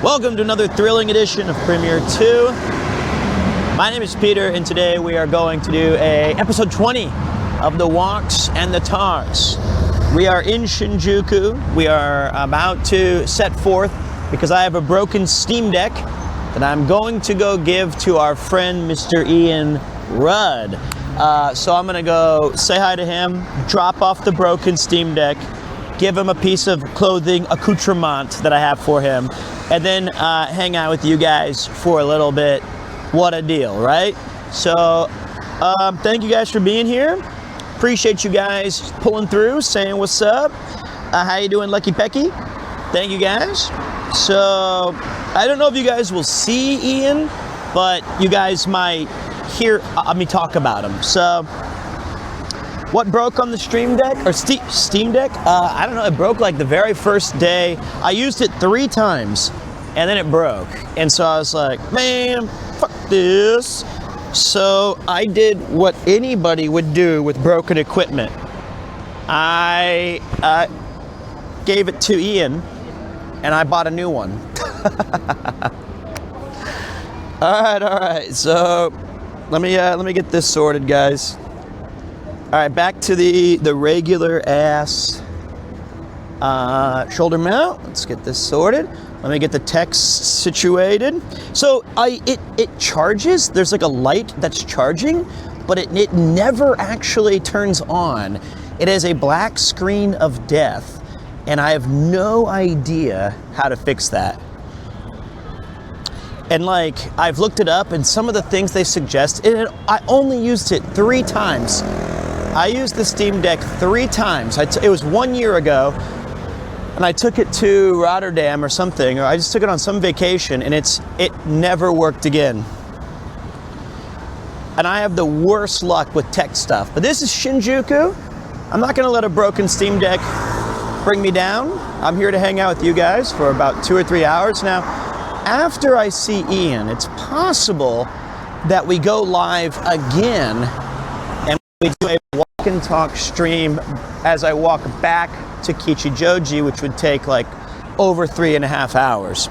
Welcome to another thrilling edition of PremierTwo. My name is Peter, and today we are going to do episode 20 of the walks and the talks. We are in Shinjuku. We are about to set forth because I have a broken Steam Deck that I'm going to go give to our friend Mr. Ian Rudd. So I'm gonna go say hi to him, drop off the broken Steam Deck, give him a piece of clothing accoutrement that I have for him, and then hang out with you guys for a little bit. What a deal, right? So thank you guys for being here. Appreciate you guys pulling through, saying what's up. How you doing, Lucky Pecky? Thank you guys. So I don't know if you guys will see Ian, but you guys might hear me talk about him. So what broke on the Steam Deck? I don't know, it broke like the very first day. I used it 3 times and then it broke. And so I was like, man, fuck this. So I did what anybody would do with broken equipment. I gave it to Ian and I bought a new one. All right, so let me get this sorted, guys. All right, back to the regular ass shoulder mount. Let's get this sorted. Let me get the text situated. So it charges. There's like a light that's charging, but it never actually turns on. It has a black screen of death, and I have no idea how to fix that. And like, I've looked it up, and some of the things they suggest, I only used it 3 times. I used the Steam Deck 3 times. It was 1 year ago, and I took it to Rotterdam or something, or I just took it on some vacation, and it never worked again. And I have the worst luck with tech stuff. But this is Shinjuku. I'm not gonna let a broken Steam Deck bring me down. I'm here to hang out with you guys for about 2 or 3 hours. Now, after I see Ian, it's possible that we go live again and we do a walk and talk stream as I walk back to Kichijoji, which would take like over 3.5 hours.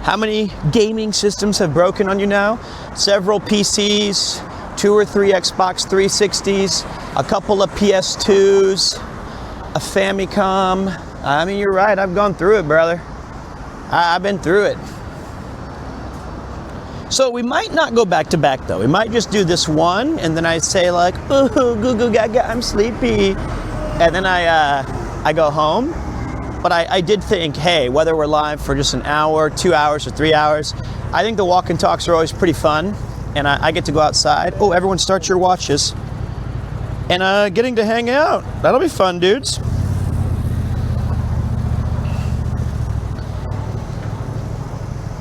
How many gaming systems have broken on you now? Several PCs, 2 or 3 Xbox 360s, a couple of PS2s, a Famicom. I mean, you're right, I've gone through it, brother. I've been through it. So we might not go back to back though. We might just do this one, and then I say like, ooh, goo goo gaga, I'm sleepy. And then I go home. But I did think, hey, whether we're live for just an hour, 2 hours, or 3 hours, I think the walk and talks are always pretty fun. And I get to go outside. Oh, everyone start your watches. And getting to hang out. That'll be fun, dudes.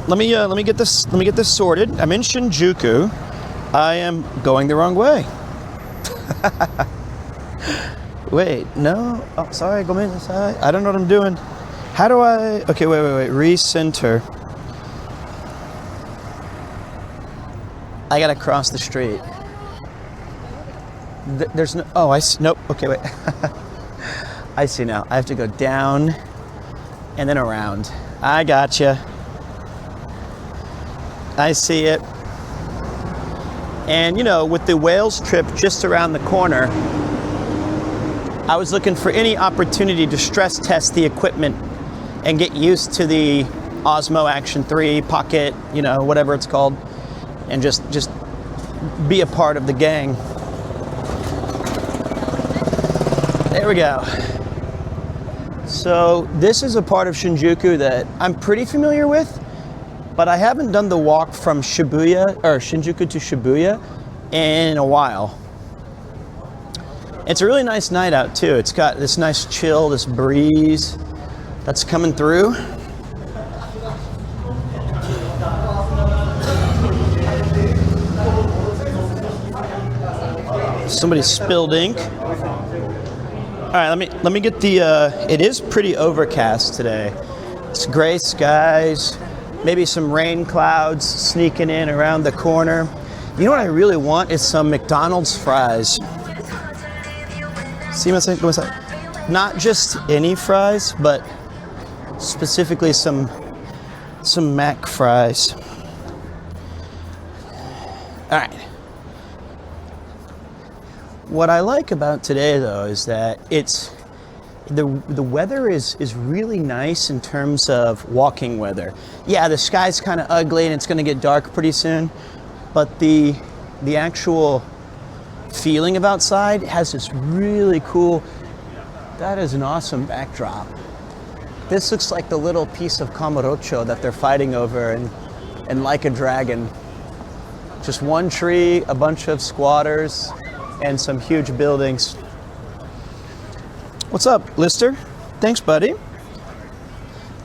Let me get this sorted. I'm in Shinjuku. I am going the wrong way. Wait, no. Oh, sorry. Go inside. I don't know what I'm doing. How do I? Okay, wait. Recenter. I gotta cross the street. There's no. Oh, I see. Nope. Okay, wait. I see now. I have to go down and then around. I gotcha. I see it. And you know, with the Wales trip just around the corner, I was looking for any opportunity to stress test the equipment and get used to the Osmo Action 3 Pocket, you know, whatever it's called, and just be a part of the gang. There we go. So this is a part of Shinjuku that I'm pretty familiar with, but I haven't done the walk from Shibuya, or Shinjuku to Shibuya, in a while. It's a really nice night out too. It's got this nice chill, this breeze that's coming through. Somebody spilled ink. All right, let me get the. It is pretty overcast today. It's gray skies. Maybe some rain clouds sneaking in around the corner. You know what I really want is some McDonald's fries. See what I'm saying? Not just any fries, but specifically some mac fries. All right. What I like about today, though, is that the weather is really nice in terms of walking weather. Yeah, the sky's kind of ugly and it's going to get dark pretty soon, but the actual feeling of outside has this really cool. That is an awesome backdrop. This looks like the little piece of Kamurocho that they're fighting over and Like a Dragon. Just one tree, a bunch of squatters, and some huge buildings. What's up, Lister? Thanks, buddy.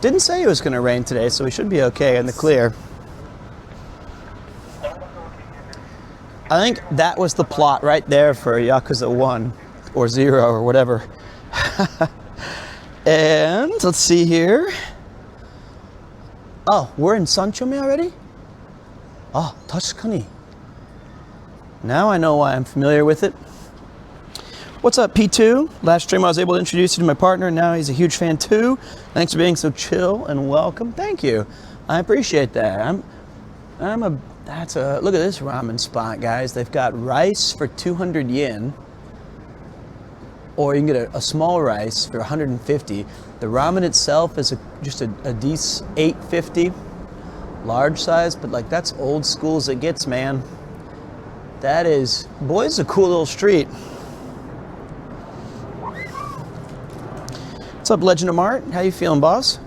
Didn't say it was going to rain today, so we should be okay in the clear. I think that was the plot right there for Yakuza 1 or 0 or whatever. And let's see here. Oh, we're in Sanchome already? Oh, tashikani. Now I know why I'm familiar with it. What's up, P2? Last stream I was able to introduce you to my partner. Now he's a huge fan too. Thanks for being so chill and welcome. Thank you. I appreciate that. Look at this ramen spot, guys. They've got rice for 200 yen. Or you can get a small rice for 150. The ramen itself is just a decent 850. Large size, but like that's old school as it gets, man. That is, boy, it's a cool little street. What's up, Legend of Mart? How you feeling, boss?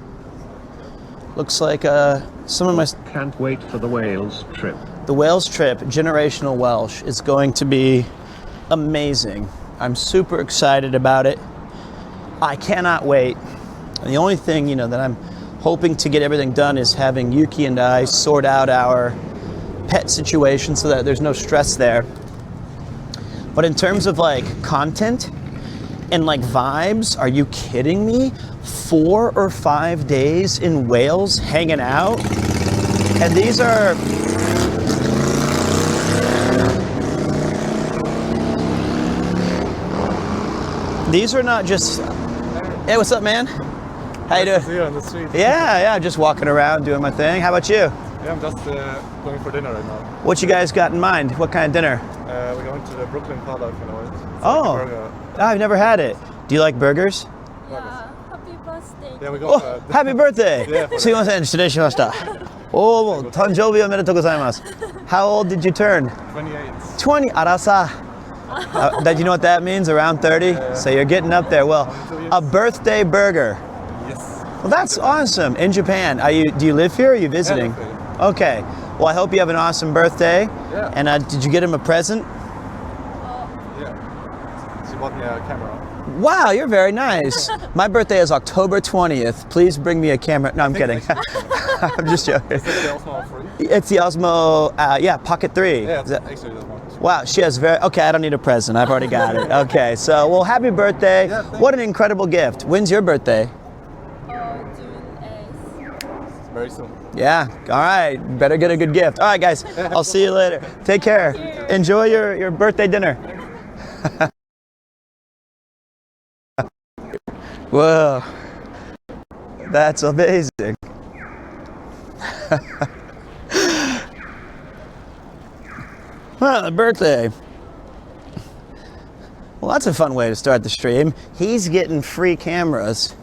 Looks like some of my... Can't wait for the Wales trip. The Wales trip, generational Welsh, is going to be amazing. I'm super excited about it. I cannot wait. And the only thing, that I'm hoping to get everything done is having Yuki and I sort out our pet situation so that there's no stress there. But in terms of like content and like vibes, are you kidding me? 4 or 5 days in Wales hanging out? And these are... These are not just... Hey, what's up, man? How you doing? Nice to see you on the street. Yeah, just walking around doing my thing. How about you? Yeah, I'm just going for dinner right now. What you guys got in mind? What kind of dinner? We're going to the Brooklyn Pala, if you know it. It's Oh, like a burger. I've never had it. Do you like burgers? Yeah, happy birthday. Yeah, we Oh, got happy birthday! Yeah. すいません、失礼しました。Oh, 誕生日おめでとうございます。How old did you turn? 28. 20. Arasa. That you know what that means? Around 30? So you're getting up there. Well, a birthday burger. Yes. Well, that's awesome. In Japan, do you live here or are you visiting? Yeah, Okay. Well, I hope you have an awesome birthday. Yeah. And did you get him a present? Yeah. She bought me a camera. Wow, you're very nice. My birthday is October 20th. Please bring me a camera. No, I'm kidding. I'm just joking. Is it the Osmo 3? It's the Osmo, Pocket 3. Yeah, Is that- actually the one. Wow, she has okay, I don't need a present. I've already got it. Okay, so, well, happy birthday. Yeah, thank What an incredible gift. When's your birthday? June 8th. Very soon. Yeah, all right. Better get a good gift. All right, guys, I'll see you later. Take care. Enjoy your birthday dinner. Whoa, that's amazing. Well, the birthday. Well, that's a fun way to start the stream. He's getting free cameras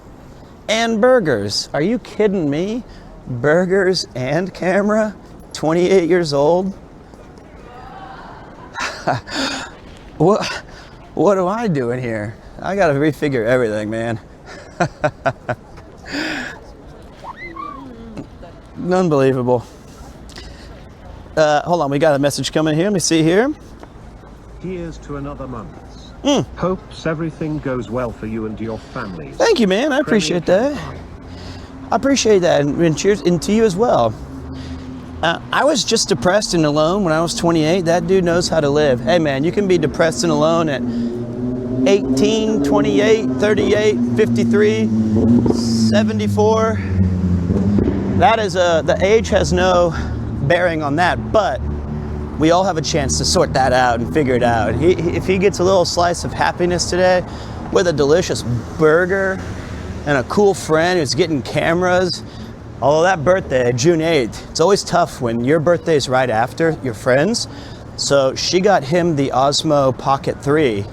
and burgers. Are you kidding me? Burgers and camera? 28 years old? What am I doing here? I gotta refigure everything, man. Unbelievable. Hold on, we got a message coming here. Let me see here. Here's to another month. Hopes everything goes well for you and your families. Thank you, man. I appreciate that. I appreciate that, and cheers, and to you as well. I was just depressed and alone when I was 28. That dude knows how to live. Hey, man, you can be depressed and alone at 18, 28, 38, 53, 74. That is the age has no bearing on that, but we all have a chance to sort that out and figure it out. If he gets a little slice of happiness today with a delicious burger and a cool friend who's getting cameras. Although that birthday, June 8th, it's always tough when your birthday is right after your friends. So she got him the Osmo Pocket 3.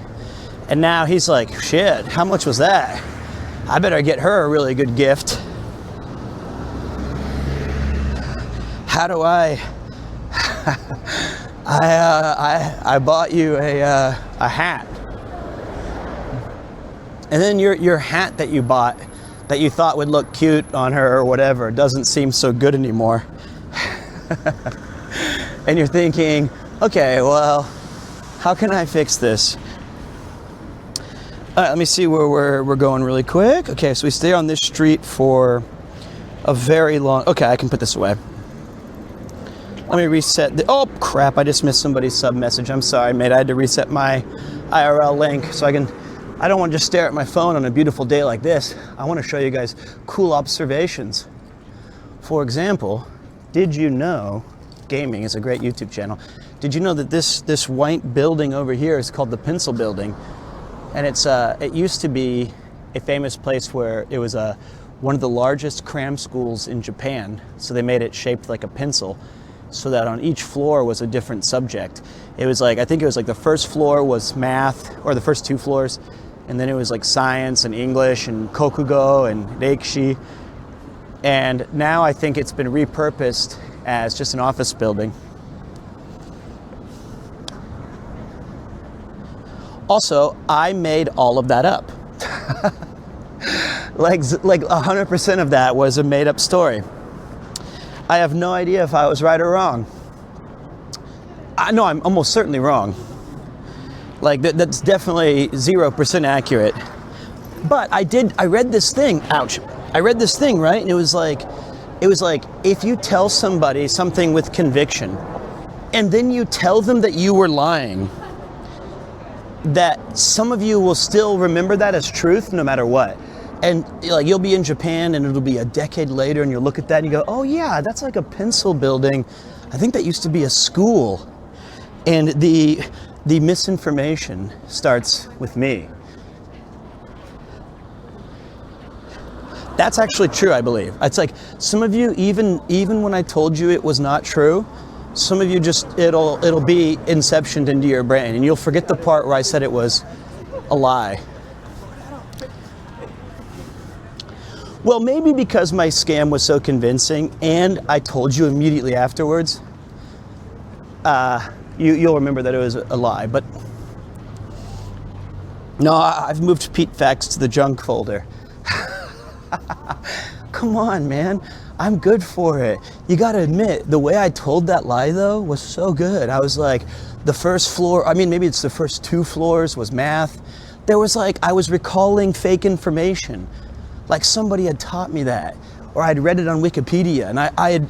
And now he's like, shit, how much was that? I better get her a really good gift. How do I bought you a hat. And then your hat that you bought that you thought would look cute on her or whatever doesn't seem so good anymore. And you're thinking, okay, well, how can I fix this? All right, let me see where we're going really quick. Okay, so we stay on this street for a very long... Okay, I can put this away. Let me reset the... Oh, crap, I just missed somebody's sub message. I'm sorry, mate. I had to reset my IRL link so I can... I don't want to just stare at my phone on a beautiful day like this. I want to show you guys cool observations. For example, did you know... Gaming is a great YouTube channel. Did you know that this white building over here is called the Pencil Building? And it used to be a famous place where it was one of the largest cram schools in Japan. So they made it shaped like a pencil, so that on each floor was a different subject. It was like, I think it was like the first floor was math, or the first two floors, and then it was like science and English and kokugo and reikshi. And now I think it's been repurposed as just an office building. Also, I made all of that up. like 100% of that was a made up story. I have no idea if I was right or wrong. No, I'm almost certainly wrong. Like that's definitely 0% accurate. But I read this thing, ouch. I read this thing, right? And it was like, if you tell somebody something with conviction, and then you tell them that you were lying, that some of you will still remember that as truth no matter what. And like you'll be in Japan and it'll be a decade later and you'll look at that and you go, oh yeah, that's like a pencil building. I think that used to be a school. And the misinformation starts with me. That's actually true, I believe. It's like some of you, even when I told you it was not true, some of you just, it'll be inceptioned into your brain and you'll forget the part where I said it was a lie. Well, maybe because my scam was so convincing and I told you immediately afterwards, you'll remember that it was a lie. But no, I've moved Pete Facts to the junk folder. Come on, man. I'm good for it. You gotta admit, the way I told that lie though was so good. I was like, the first floor, I mean, maybe it's the first 2 floors was math. There was like, I was recalling fake information. Like somebody had taught me that, or I'd read it on Wikipedia, and I had,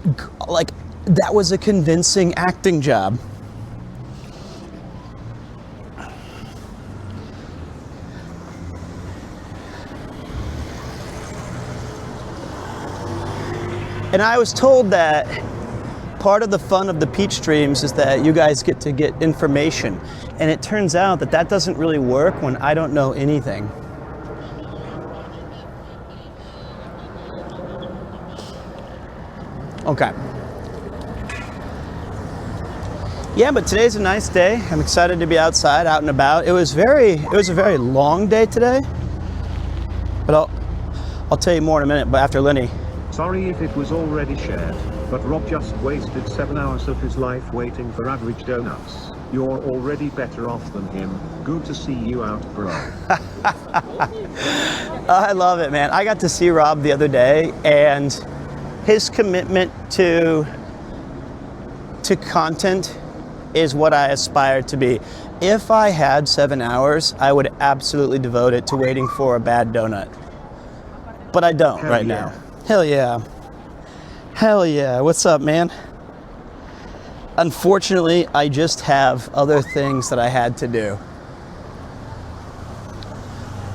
like, that was a convincing acting job. And I was told that part of the fun of the Peach streams is that you guys get to get information. And it turns out that that doesn't really work when I don't know anything. Okay. Yeah, but today's a nice day. I'm excited to be outside, out and about. It was a very long day today. But I'll tell you more in a minute, but after Lenny. Sorry if it was already shared, but Rob just wasted 7 hours of his life waiting for average donuts. You're already better off than him. Good to see you out, bro. I love it, man. I got to see Rob the other day, and his commitment to content is what I aspire to be. If I had 7 hours, I would absolutely devote it to waiting for a bad donut. But I don't right now. Hell yeah. Hell yeah. What's up, man? Unfortunately, I just have other things that I had to do.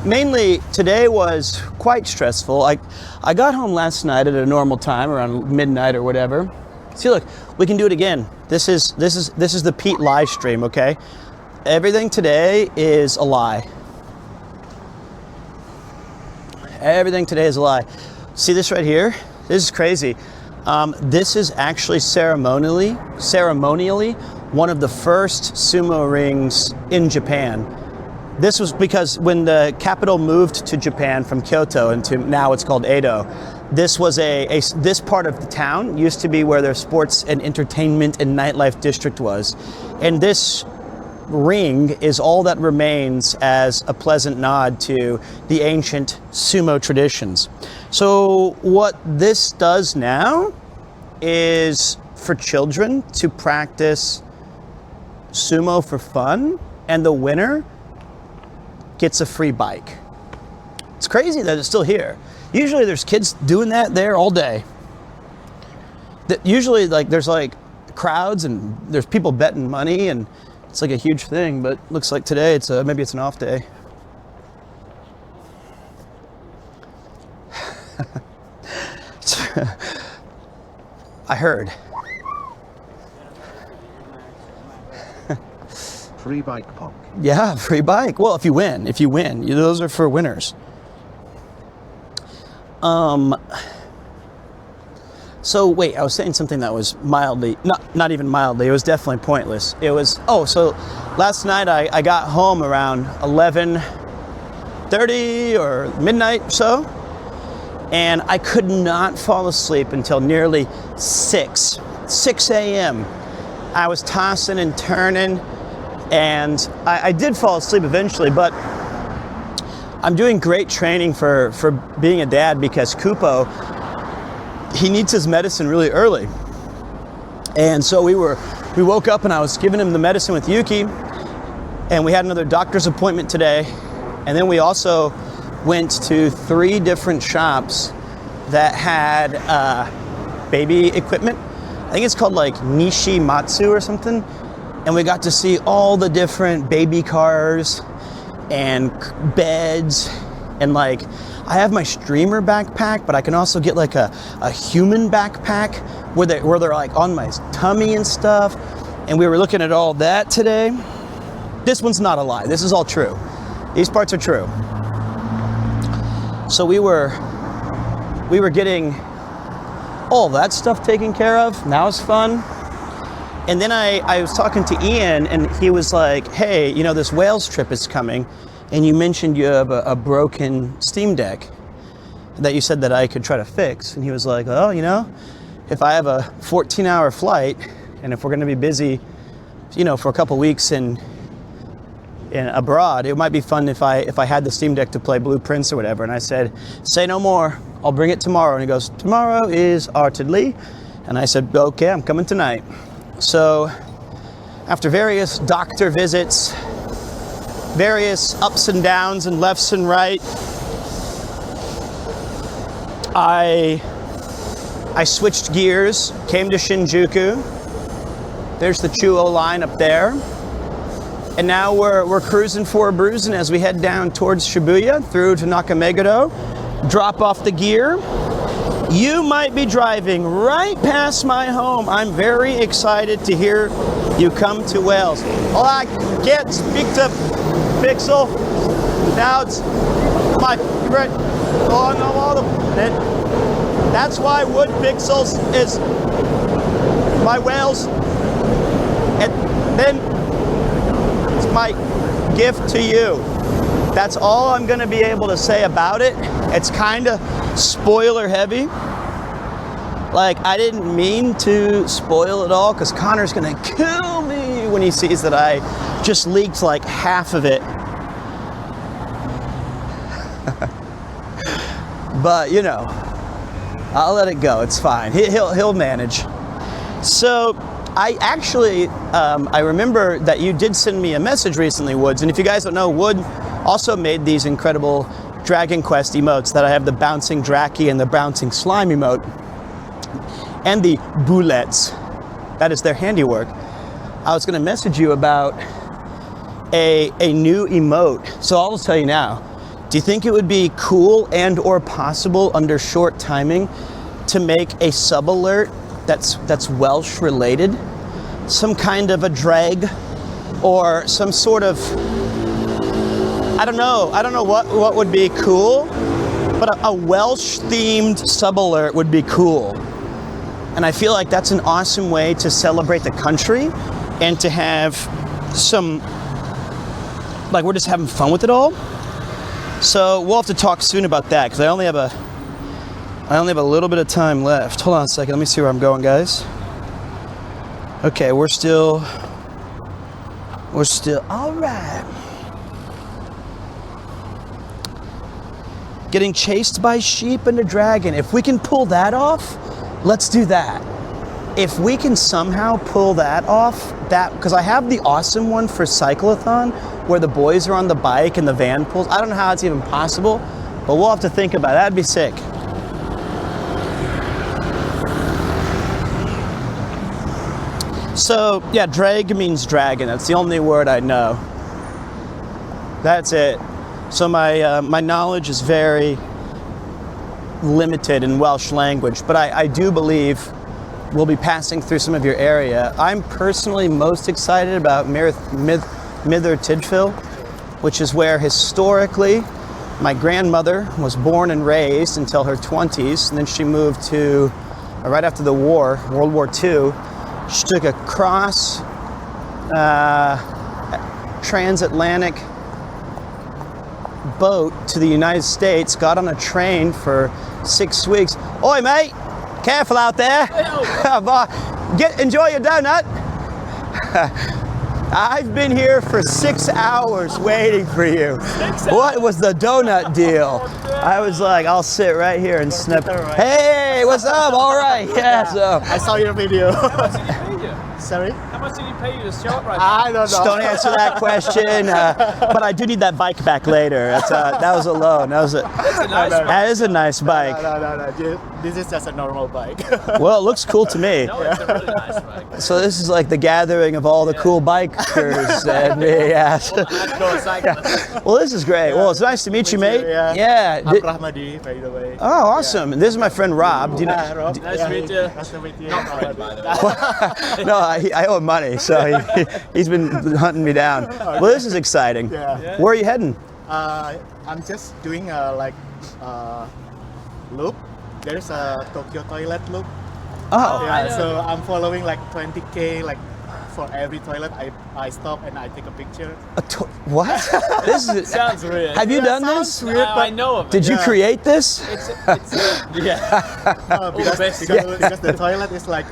Mainly, today was quite stressful. I got home last night at a normal time, around midnight or whatever. See, look, we can do it again. This is the Pete live stream, okay? Everything today is a lie. Everything today is a lie. See this right here? This is crazy. This is actually ceremonially one of the first sumo rings in Japan. This was because when the capital moved to Japan from Kyoto into now it's called Edo, this was this part of the town used to be where their sports and entertainment and nightlife district was. And this ring is all that remains as a pleasant nod to the ancient sumo traditions. So what this does now is for children to practice sumo for fun, and the winner gets a free bike. It's crazy that it's still here. Usually there's kids doing that there all day. Usually like there's like crowds and there's people betting money and it's like a huge thing, but looks like today maybe it's an off day. I heard. Free bike pop. Yeah, free bike. Well, if you win, those are for winners. So wait, I was saying something that was mildly, not even mildly, it was definitely pointless. It was, so last night I got home around 11:30 or midnight or so, and I could not fall asleep until nearly 6 a.m. I was tossing and turning, and I did fall asleep eventually, but I'm doing great training for being a dad because Koopo, he needs his medicine really early. And so we woke up and I was giving him the medicine with Yuki, and we had another doctor's appointment today. And then we also went to 3 different shops that had baby equipment. I think it's called like Nishimatsu or something. And we got to see all the different baby cars and beds, and like I have my streamer backpack, but I can also get like a human backpack where they're like on my tummy and stuff. And we were looking at all that today. This one's not a lie. This is all true. These parts are true. So we were getting all that stuff taken care of. Now it's fun. And then I was talking to Ian, and he was like, hey, you know, this Wales trip is coming, and you mentioned you have a broken Steam Deck that you said that I could try to fix. And he was like, oh, you know, if I have a 14-hour flight, and if we're going to be busy, you know, for a couple weeks in abroad, it might be fun if I had the Steam Deck to play Blueprints or whatever. And I said, say no more, I'll bring it tomorrow. And he goes, tomorrow is Artedly. And I said, okay, I'm coming tonight. So after various doctor visits, various ups and downs and lefts and right, I switched gears, came to Shinjuku. There's the Chuo line up there. And now we're cruising for a bruising as we head down towards Shibuya through to Nakameguro, drop off the gear. You might be driving right past my home. I'm very excited to hear you come to Wales. Well, I can't speak to Pixel. Now it's my favorite. Oh, no, all the minute. That's why Wood Pixels is my Wales. And then it's my gift to you. That's all I'm going to be able to say about it. It's kind of spoiler heavy. Like, I didn't mean to spoil it all because Connor's going to kill me when he sees that I just leaked like half of it. But, you know, I'll let it go. It's fine. He'll manage. So I actually, I remember that you did send me a message recently, Woods. And if you guys don't know, Wood also made these incredible Dragon Quest emotes that I have, the bouncing Draki and the bouncing slime emote. And the bullets. That is their handiwork. I was going to message you about a new emote. So I'll tell you now. Do you think it would be cool and or possible under short timing to make a sub-alert that's Welsh related? Some kind of a drag or some sort of, I don't know what would be cool, But a Welsh-themed sub-alert would be cool. And I feel like that's an awesome way to celebrate the country and to have some, like, we're just having fun with it all. So we'll have to talk soon about that because I only have a little bit of time left. Hold on a second. Let me see where I'm going, guys. Okay, we're still all right. Getting chased by sheep and a dragon. If we can pull that off, let's do that. If we can somehow pull that off, because I have the awesome one for Cyclothon, where the boys are on the bike and the van pulls. I don't know how it's even possible, but we'll have to think about it. That'd be sick. So, yeah, drag means dragon. That's the only word I know. That's it. So my knowledge is very limited in Welsh language, but I do believe we'll be passing through some of your area. I'm personally most excited about Mither Tydfil, which is where historically my grandmother was born and raised until her 20s, and then she moved to, right after the war, World War II, she took a cross transatlantic boat to the United States, got on a train for 6 weeks. Oi, mate, careful out there. Enjoy your donut. I've been here for 6 hours waiting for you. What was the donut deal? I was like, I'll sit right here and snip. Hey, what's up? All right. Yeah, so. I saw your video. How much did he pay you? Sorry? How much did he pay you to show up right now? I don't know. Just don't answer that question. But I do need that bike back later. That was a loan. That's a nice bike. That is a nice bike. No. This is just a normal bike. Well, it looks cool to me. No, it's a really nice bike. So this is like the gathering of all the cool bikers and me. Yeah. Hardcore cyclists. Well, this is great. Well, it's nice to meet you, mate. Yeah. I'm Rahmadi, by the way. Oh, awesome. And this is my friend Rob. Do you know? Rob. Nice to meet you. Nice to meet you. Not friend, by the way. No, I owe him money, so he's been hunting me down. Well, this is exciting. Yeah. Where are you heading? I'm just doing a loop. There's a Tokyo toilet loop. Oh, Yeah, so I'm following like 20K, like for every toilet I stop and I take a picture. what? This is. Sounds weird. Have you done this? I know of it. Did you create this? Because the toilet is like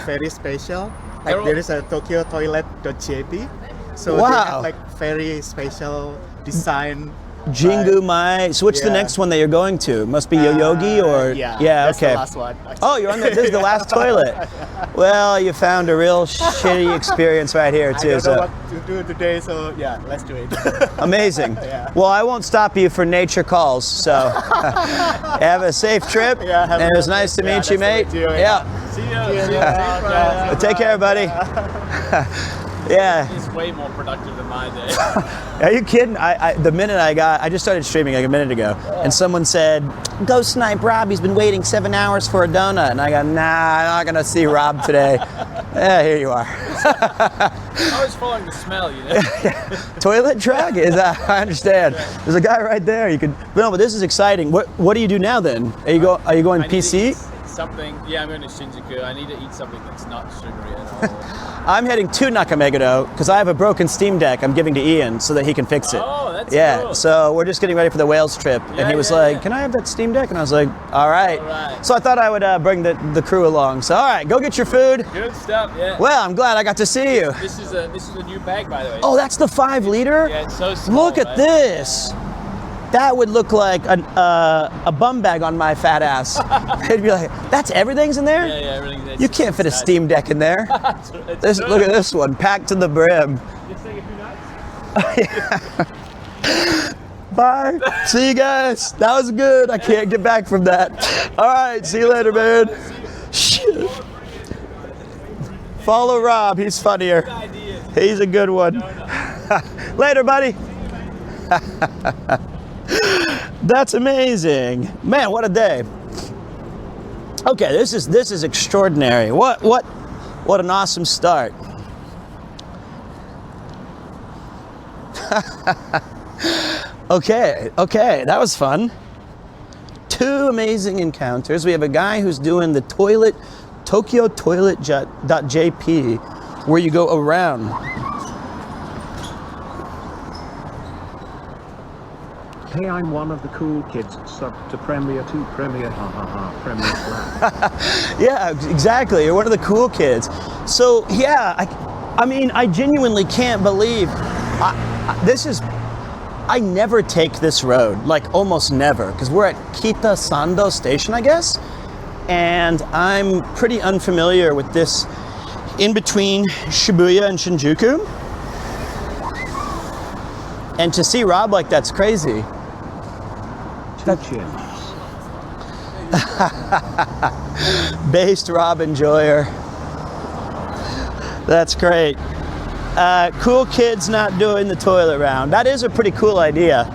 very special. Like there is a Tokyo toilet.jp. So they Wow. have like very special design. Jingu Mai. So what's the Yeah. next one that you're going to? Must be Yoyogi or? Yeah, that's okay. the last one. Actually. Oh, you're on this is the last toilet. Well, you found a real shitty experience right here I too. don't know So what to do today, so yeah, let's do it. amazing. Yeah. Well, I won't stop you for nature calls. So have a safe trip. Yeah, have and a it was good nice to trip. meet Yeah, you, nice mate. to meet you, Yeah. See you. Yeah. See you. Yeah. Take care, buddy. Yeah. He's way more productive than my day. Are you kidding? The minute I just started streaming like a minute ago, and someone said, "Go snipe Rob. He's been waiting 7 hours for a donut." And I go, "Nah, I'm not gonna see Rob today." Yeah, here you are. I was following the smell, you know. Toilet track is. I understand. There's a guy right there. You could. No, but this is exciting. What do you do now then? Are you going I need to PC? eat something. Yeah, I'm going to Shinjuku. I need to eat something that's not sugary at all. I'm heading to Nakameguro because I have a broken Steam Deck I'm giving to Ian so that he can fix it. Oh, that's yeah. cool. So we're just getting ready for the Wales trip, and Yeah, he was yeah, like, yeah. "Can I have that Steam Deck?" And I was like, "All right." All right. So I thought I would bring the crew along. So all right, go get your food. Good stuff. Yeah. Well, I'm glad I got to see you. This is a new bag, by the way. Oh, that's the 5 liter. Yeah, it's so small. Look at right? this. That would look like a bum bag on my fat ass. They'd be like, "That's everything's in there." Yeah, everything. You can't fit a Steam Deck in there. It's Look at this one, packed to the brim. Just take a few nights. Bye. See you guys. That was good. I can't get back from that. All right. See you later, man. Shit. Follow Rob. He's funnier. He's a good one. Later, buddy. That's amazing. Man, what a day. Okay, this is extraordinary. What an awesome start. Okay, that was fun. amazing encounters. We have a guy who's doing the toilet, Tokyo Toilet.jp, where you go around. Hey, I'm one of the cool kids, sub to PremierTwo, Premier, ha ha ha, Premier flag. Yeah, exactly. You're one of the cool kids. So yeah, I mean, I genuinely can't believe I never take this road, like almost never, because we're at Kita Sando Station, I guess, and I'm pretty unfamiliar with this in between Shibuya and Shinjuku. And to see Rob like that's crazy. Two chins. Based Rob enjoyer. That's great. Cool kids not doing the toilet round. That is a pretty cool idea.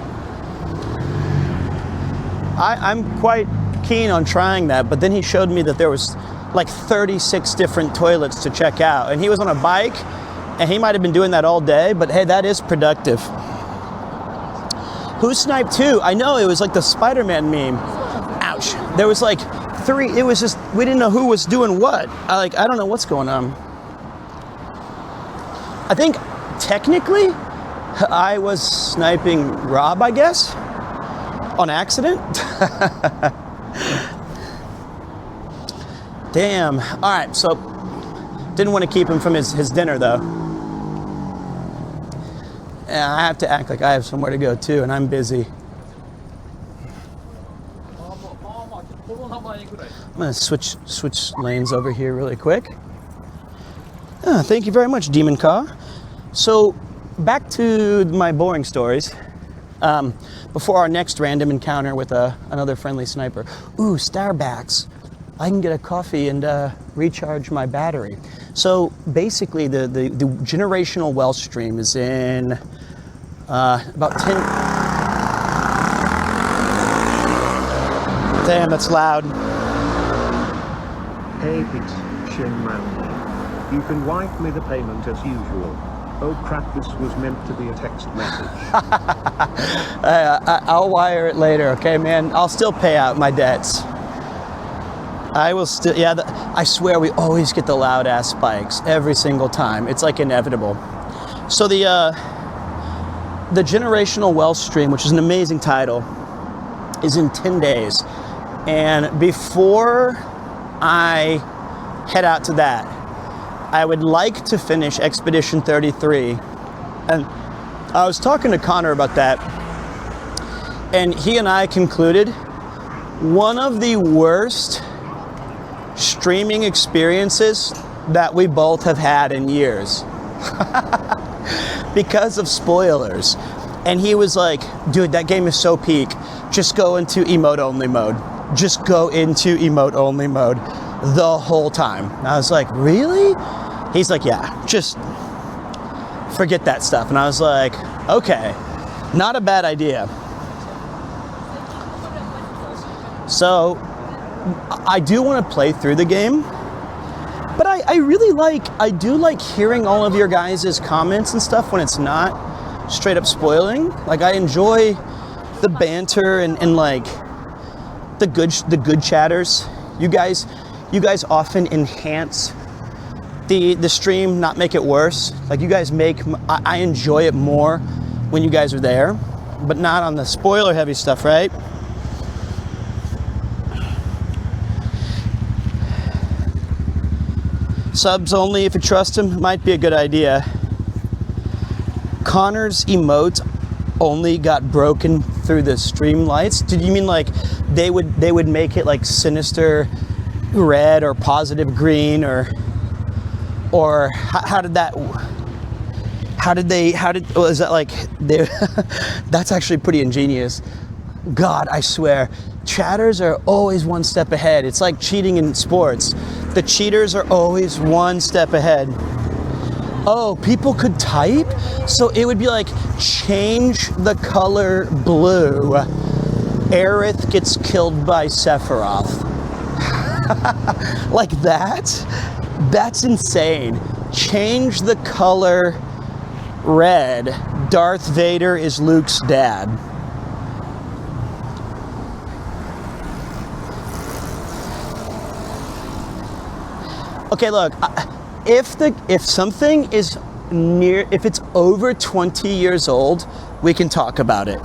I'm quite keen on trying that, but then he showed me that there was like 36 different toilets to check out, and he was on a bike, and he might have been doing that all day, but hey, that is productive. Who sniped who? I know, it was like the Spider-Man meme. Ouch. There was like 3, it was just, we didn't know who was doing what. I don't know what's going on. I think technically I was sniping Rob, I guess, on accident. Damn. All right, so didn't want to keep him from his dinner though. And I have to act like I have somewhere to go too, and I'm busy. I'm gonna switch lanes over here really quick. Thank you very much, Demon Car. So, back to my boring stories. Before our next random encounter with another friendly sniper. Ooh, Starbucks. I can get a coffee and recharge my battery. So, basically, the generational Welsh stream is in about 10... Damn, that's loud. Hey Pete, Shinman. You can wipe me the payment as usual. Oh crap, this was meant to be a text message. I'll wire it later, okay, man? I'll still pay out my debts. I will still, yeah, I swear we always get the loud ass spikes every single time. It's like inevitable. So the Generational Welsh stream, which is an amazing title, is in 10 days. And before I head out to that, I would like to finish Expedition 33. And I was talking to Connor about that, and he and I concluded one of the worst streaming experiences that we both have had in years because of spoilers. And he was like, dude, that game is so peak. Just go into emote only mode. Just go into emote only mode the whole time. And I was like, really? He's like, yeah, just forget that stuff. And I was like, okay, not a bad idea. So I do want to play through the game, but I do like hearing all of your guys' comments and stuff when it's not straight up spoiling. Like, I enjoy the banter and like the good chatters. You guys often enhance the stream, not make it worse. Like, you guys I enjoy it more when you guys are there, but not on the spoiler heavy stuff, right? Subs only if you trust him might be a good idea. Connor's emote only got broken through the stream lights. Did you mean like they would make it like sinister red or positive green, or how did is that like they that's actually pretty ingenious. God, I swear, chatters are always one step ahead. It's like cheating in sports. The cheaters are always one step ahead. Oh, people could type? So it would be like, change the color blue. Aerith gets killed by Sephiroth. Like that? That's insane. Change the color red. Darth Vader is Luke's dad. Okay, look, if something is if it's over 20 years old, we can talk about it.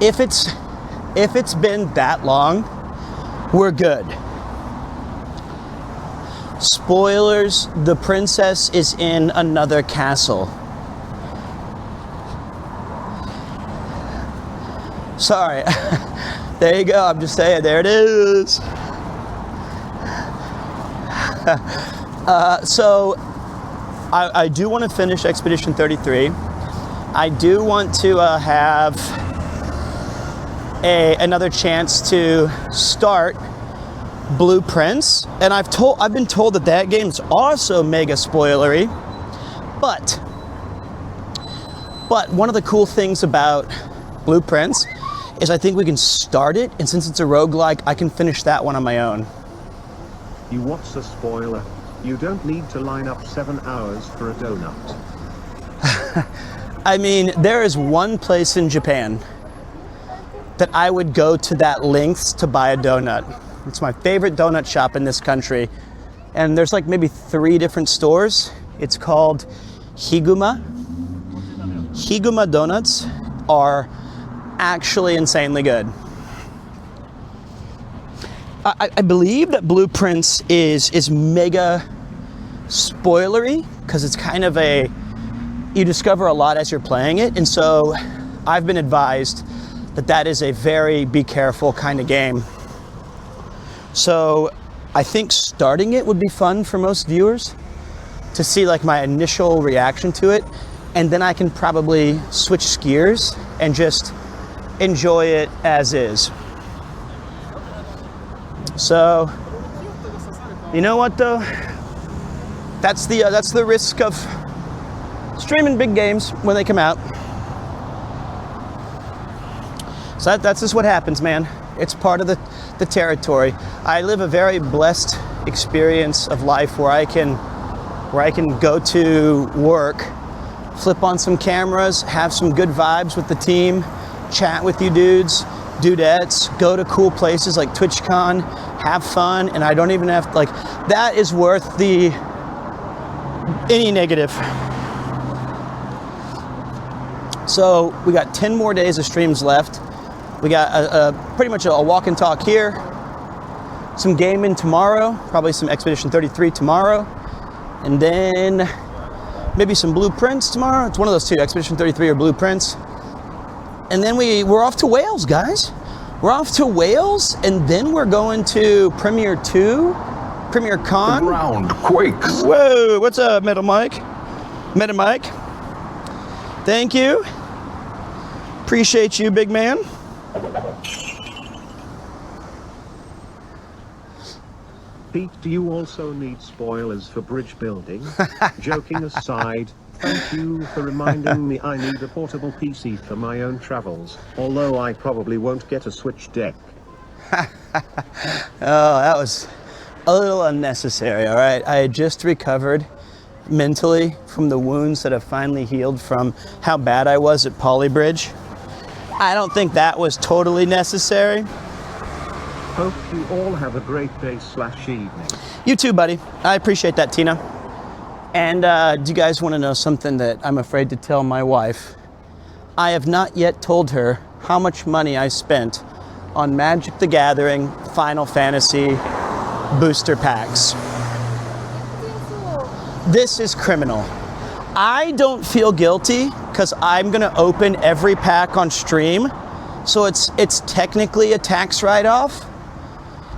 If it's been that long, we're good. Spoilers, the princess is in another castle. Sorry. There you go, I'm just saying, there it is. So, I do want to finish Expedition 33. I do want to have another chance to start Blueprints, and I've been told that game's also mega spoilery. But one of the cool things about Blueprints is I think we can start it, and since it's a roguelike, I can finish that one on my own. You what's a spoiler? You don't need to line up 7 hours for a donut. I mean, there is one place in Japan that I would go to that lengths to buy a donut. It's my favorite donut shop in this country. And there's like maybe 3 different stores. It's called Higuma. Higuma donuts are actually insanely good. I believe that Blueprints is mega spoilery because it's kind of you discover a lot as you're playing it. And so I've been advised that is a very be careful kind of game. So I think starting it would be fun for most viewers to see like my initial reaction to it, and then I can probably switch gears and just enjoy it as is. So, you know what though? That's the risk of streaming big games when they come out. So that's just what happens, man. It's part of the territory. I live a very blessed experience of life where I can go to work, flip on some cameras, have some good vibes with the team, chat with you dudes, dudettes, go to cool places like TwitchCon, have fun, and I don't even have to, like, that is worth any negative. So we got 10 more days of streams left. We got pretty much a walk and talk here, some gaming tomorrow, probably some Expedition 33 tomorrow, and then maybe some Blueprints tomorrow. It's one of those two, Expedition 33 or Blueprints. And then we're off to Wales, guys. We're off to Wales, and then we're going to PremierTwo, PremierCon. The ground quakes. Whoa, what's up, Metal Mike? Meta Mike. Thank you. Appreciate you, big man. Pete, do you also need spoilers for bridge building? Joking aside, thank you for reminding me I need a portable PC for my own travels, although I probably won't get a Switch deck. Oh, that was a little unnecessary, all right? I had just recovered mentally from the wounds that have finally healed from how bad I was at Polybridge. I don't think that was totally necessary. Hope you all have a great day/evening. You too, buddy. I appreciate that, Tina. And do you guys want to know something that I'm afraid to tell my wife? I have not yet told her how much money I spent on Magic the Gathering Final Fantasy booster packs. This is criminal. I don't feel guilty because I'm gonna open every pack on stream, so it's technically a tax write-off.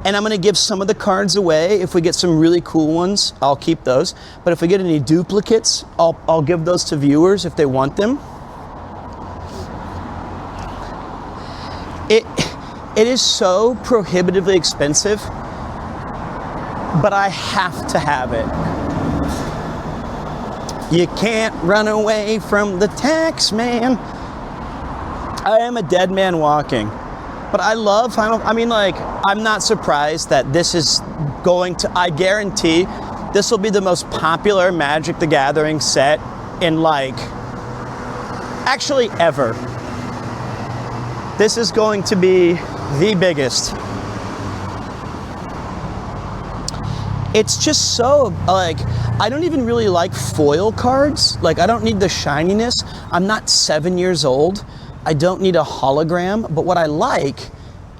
And I'm gonna give some of the cards away. If we get some really cool ones, I'll keep those. But if we get any duplicates, I'll give those to viewers if they want them. It is so prohibitively expensive, but I have to have it. You can't run away from the tax man. I am a dead man walking. But I love Final, I'm not surprised that this is going to, I guarantee this will be the most popular Magic the Gathering set in actually ever. This is going to be the biggest. It's just so, like, I don't even really like foil cards. Like, I don't need the shininess. I'm not 7 years old. I don't need a hologram. But what I like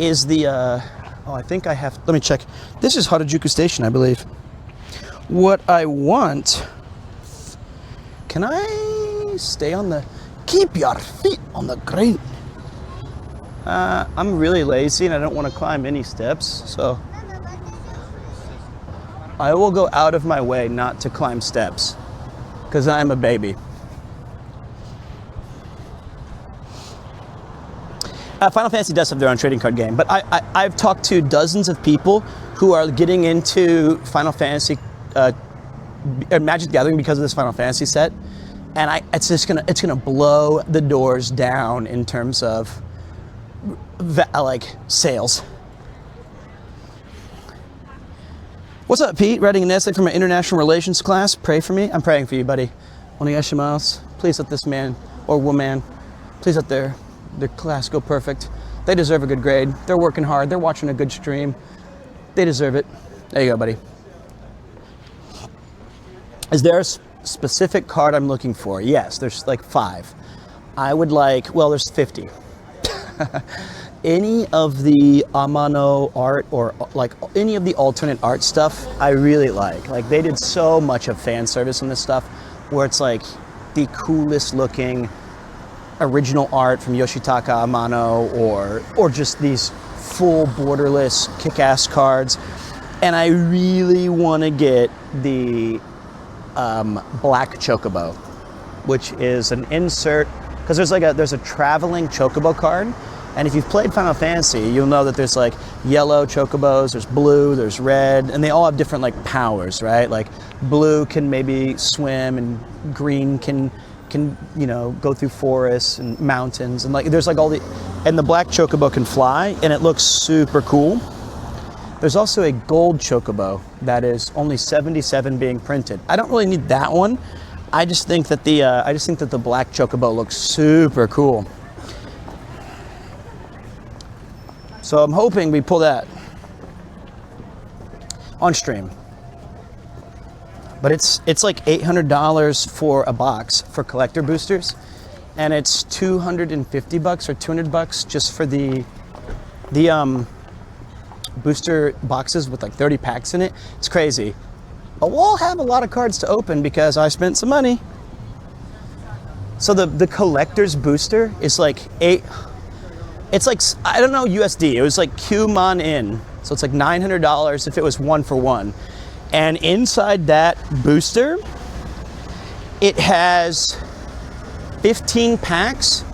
is the, oh, I think I have, let me check. This is Harajuku Station, I believe. What I want, can I stay on the, keep your feet on the ground. I'm really lazy and I don't want to climb any steps, so I will go out of my way not to climb steps, because I'm a baby. Final Fantasy does have their own trading card game, but I've talked to dozens of people who are getting into Final Fantasy, Magic the Gathering because of this Final Fantasy set, and it's gonna blow the doors down in terms of like sales. What's up, Pete? Writing an essay from an international relations class. Pray for me. I'm praying for you, buddy. Onegaishimasu. Please let this man or woman, please let their class go perfect. They deserve a good grade. They're working hard. They're watching a good stream. They deserve it. There you go, buddy. Is there a specific card I'm looking for? Yes, there's like 5. I would like, well, there's 50. Any of the Amano art or like any of the alternate art stuff, I really like. Like, they did so much of fan service in this stuff where it's like the coolest looking original art from Yoshitaka Amano or just these full borderless kick-ass cards. And I really want to get the black chocobo, which is an insert, because there's a traveling chocobo card. And if you've played Final Fantasy, you'll know that there's like yellow chocobos, there's blue, there's red, and they all have different like powers, right? Like blue can maybe swim, and green can you know, go through forests and mountains, and like there's like and the black chocobo can fly, and it looks super cool. There's also a gold chocobo that is only 77 being printed. I don't really need that one. I just think that the black chocobo looks super cool. So I'm hoping we pull that on stream. But it's like $800 for a box for collector boosters, and it's $250 or $200 just for the booster boxes with like 30 packs in it. It's crazy. But we'll have a lot of cards to open because I spent some money. So the collector's booster is like it's like, I don't know USD, it was like Qmon in. So it's like $900 if it was 1 for 1. And inside that booster, it has 15 packs,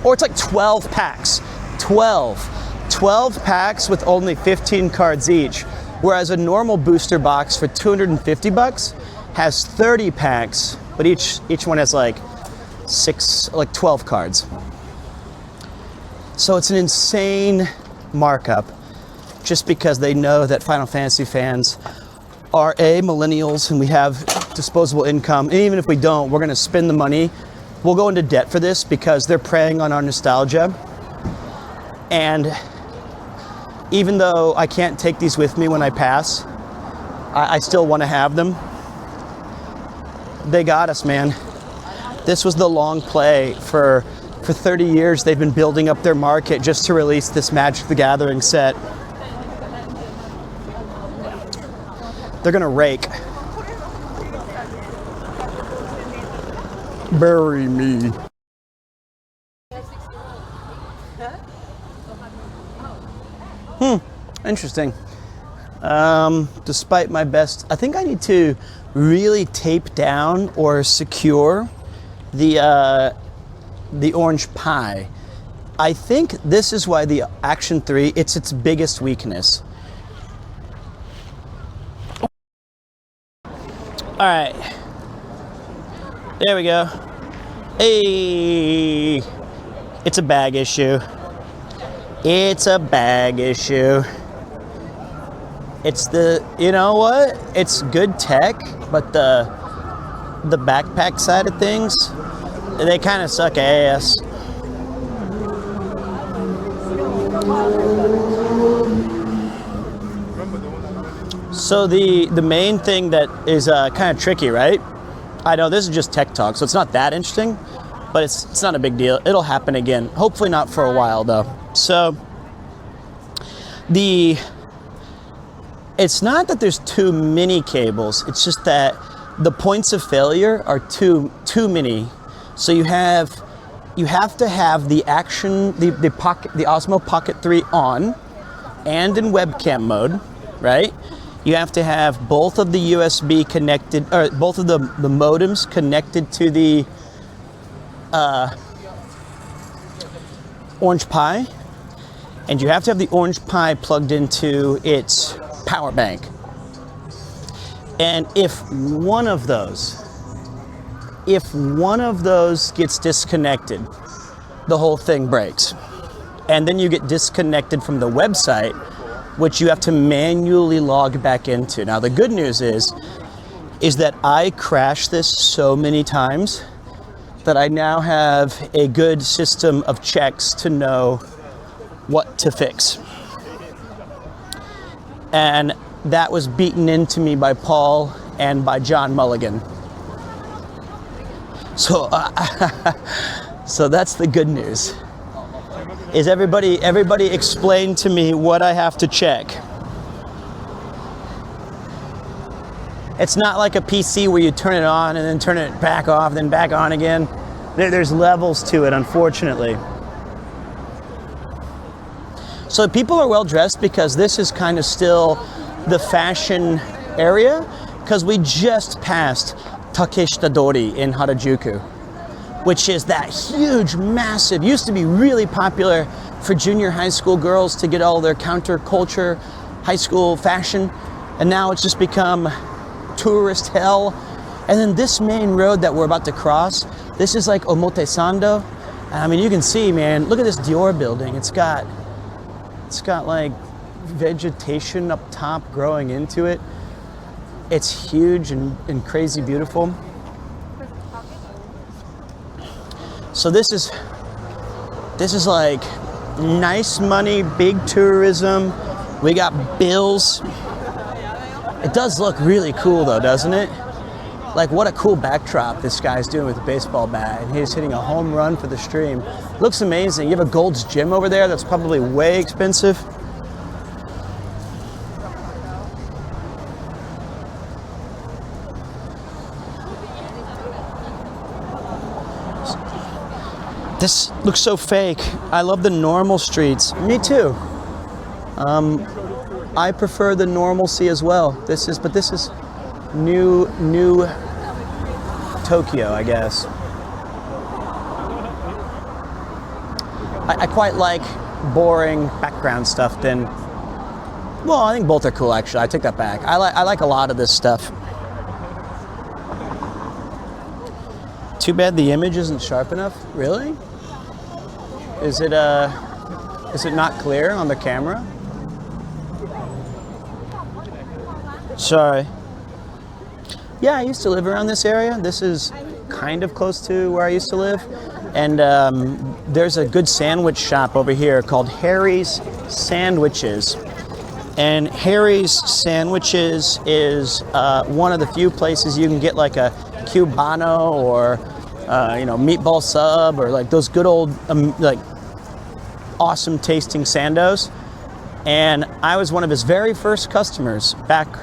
or it's like 12 packs. 12 packs with only 15 cards each. Whereas a normal booster box for $250 has 30 packs, but each one has like 12 cards. So it's an insane markup, just because they know that Final Fantasy fans are millennials and we have disposable income. And even if we don't, we're gonna spend the money. We'll go into debt for this because they're preying on our nostalgia. And even though I can't take these with me when I pass, I still wanna have them. They got us, man. This was the long play. For 30 years, they've been building up their market just to release this Magic the Gathering set. They're gonna rake. Bury me. Interesting. Despite my best, I think I need to really tape down or secure the orange pie. I think this is why the Action 3, it's its biggest weakness. All right, there we go. Hey, it's a bag issue. It's a bag issue. It's you know what? It's good tech, but the backpack side of things, they kind of suck ass. So the main thing that is kind of tricky, right? I know this is just tech talk, so it's not that interesting, but it's not a big deal. It'll happen again. Hopefully not for a while though. So it's not that there's too many cables. It's just that the points of failure are too many. So you have to have the Osmo Pocket 3 on and in webcam mode, right? You have to have both of the USB connected, or both of the modems connected to the Orange Pi, and you have to have the Orange Pi plugged into its power bank. And if one of those gets disconnected, the whole thing breaks. And then you get disconnected from the website, which you have to manually log back into. Now the good news is that I crashed this so many times that I now have a good system of checks to know what to fix. And that was beaten into me by Paul and by John Mulligan. So, so that's the good news. Is everybody explain to me what I have to check? It's not like a PC where you turn it on and then turn it back off, then back on again. There's levels to it, unfortunately. So people are well dressed because this is kind of still the fashion area, because we just passed Takeshita Dori in Harajuku, which is that huge, massive, used to be really popular for junior high school girls to get all their counterculture high school fashion, and now it's just become tourist hell. And then this main road that we're about to cross, this is like Omotesando. I mean, you can see, man, look at this Dior building. It's got like vegetation up top growing into it. It's huge and crazy beautiful. So this is like nice money, big tourism. We got bills. It does look really cool though, doesn't it? Like, what a cool backdrop this guy's doing with a baseball bat, and he's hitting a home run for the stream. Looks amazing. You have a Gold's Gym over there that's probably way expensive. This looks so fake. I love the normal streets. Me too. I prefer the normalcy as well. This is new Tokyo, I guess. I quite like boring background stuff than, well, I think both are cool actually. I take that back. I like a lot of this stuff. Too bad the image isn't sharp enough. Really? Is it not clear on the camera? Sorry. Yeah, I used to live around this area. This is kind of close to where I used to live. And there's a good sandwich shop over here called Harry's Sandwiches. And Harry's Sandwiches is one of the few places you can get like a Cubano or meatball sub, or like those good old like awesome tasting sandos. And I was one of his very first customers back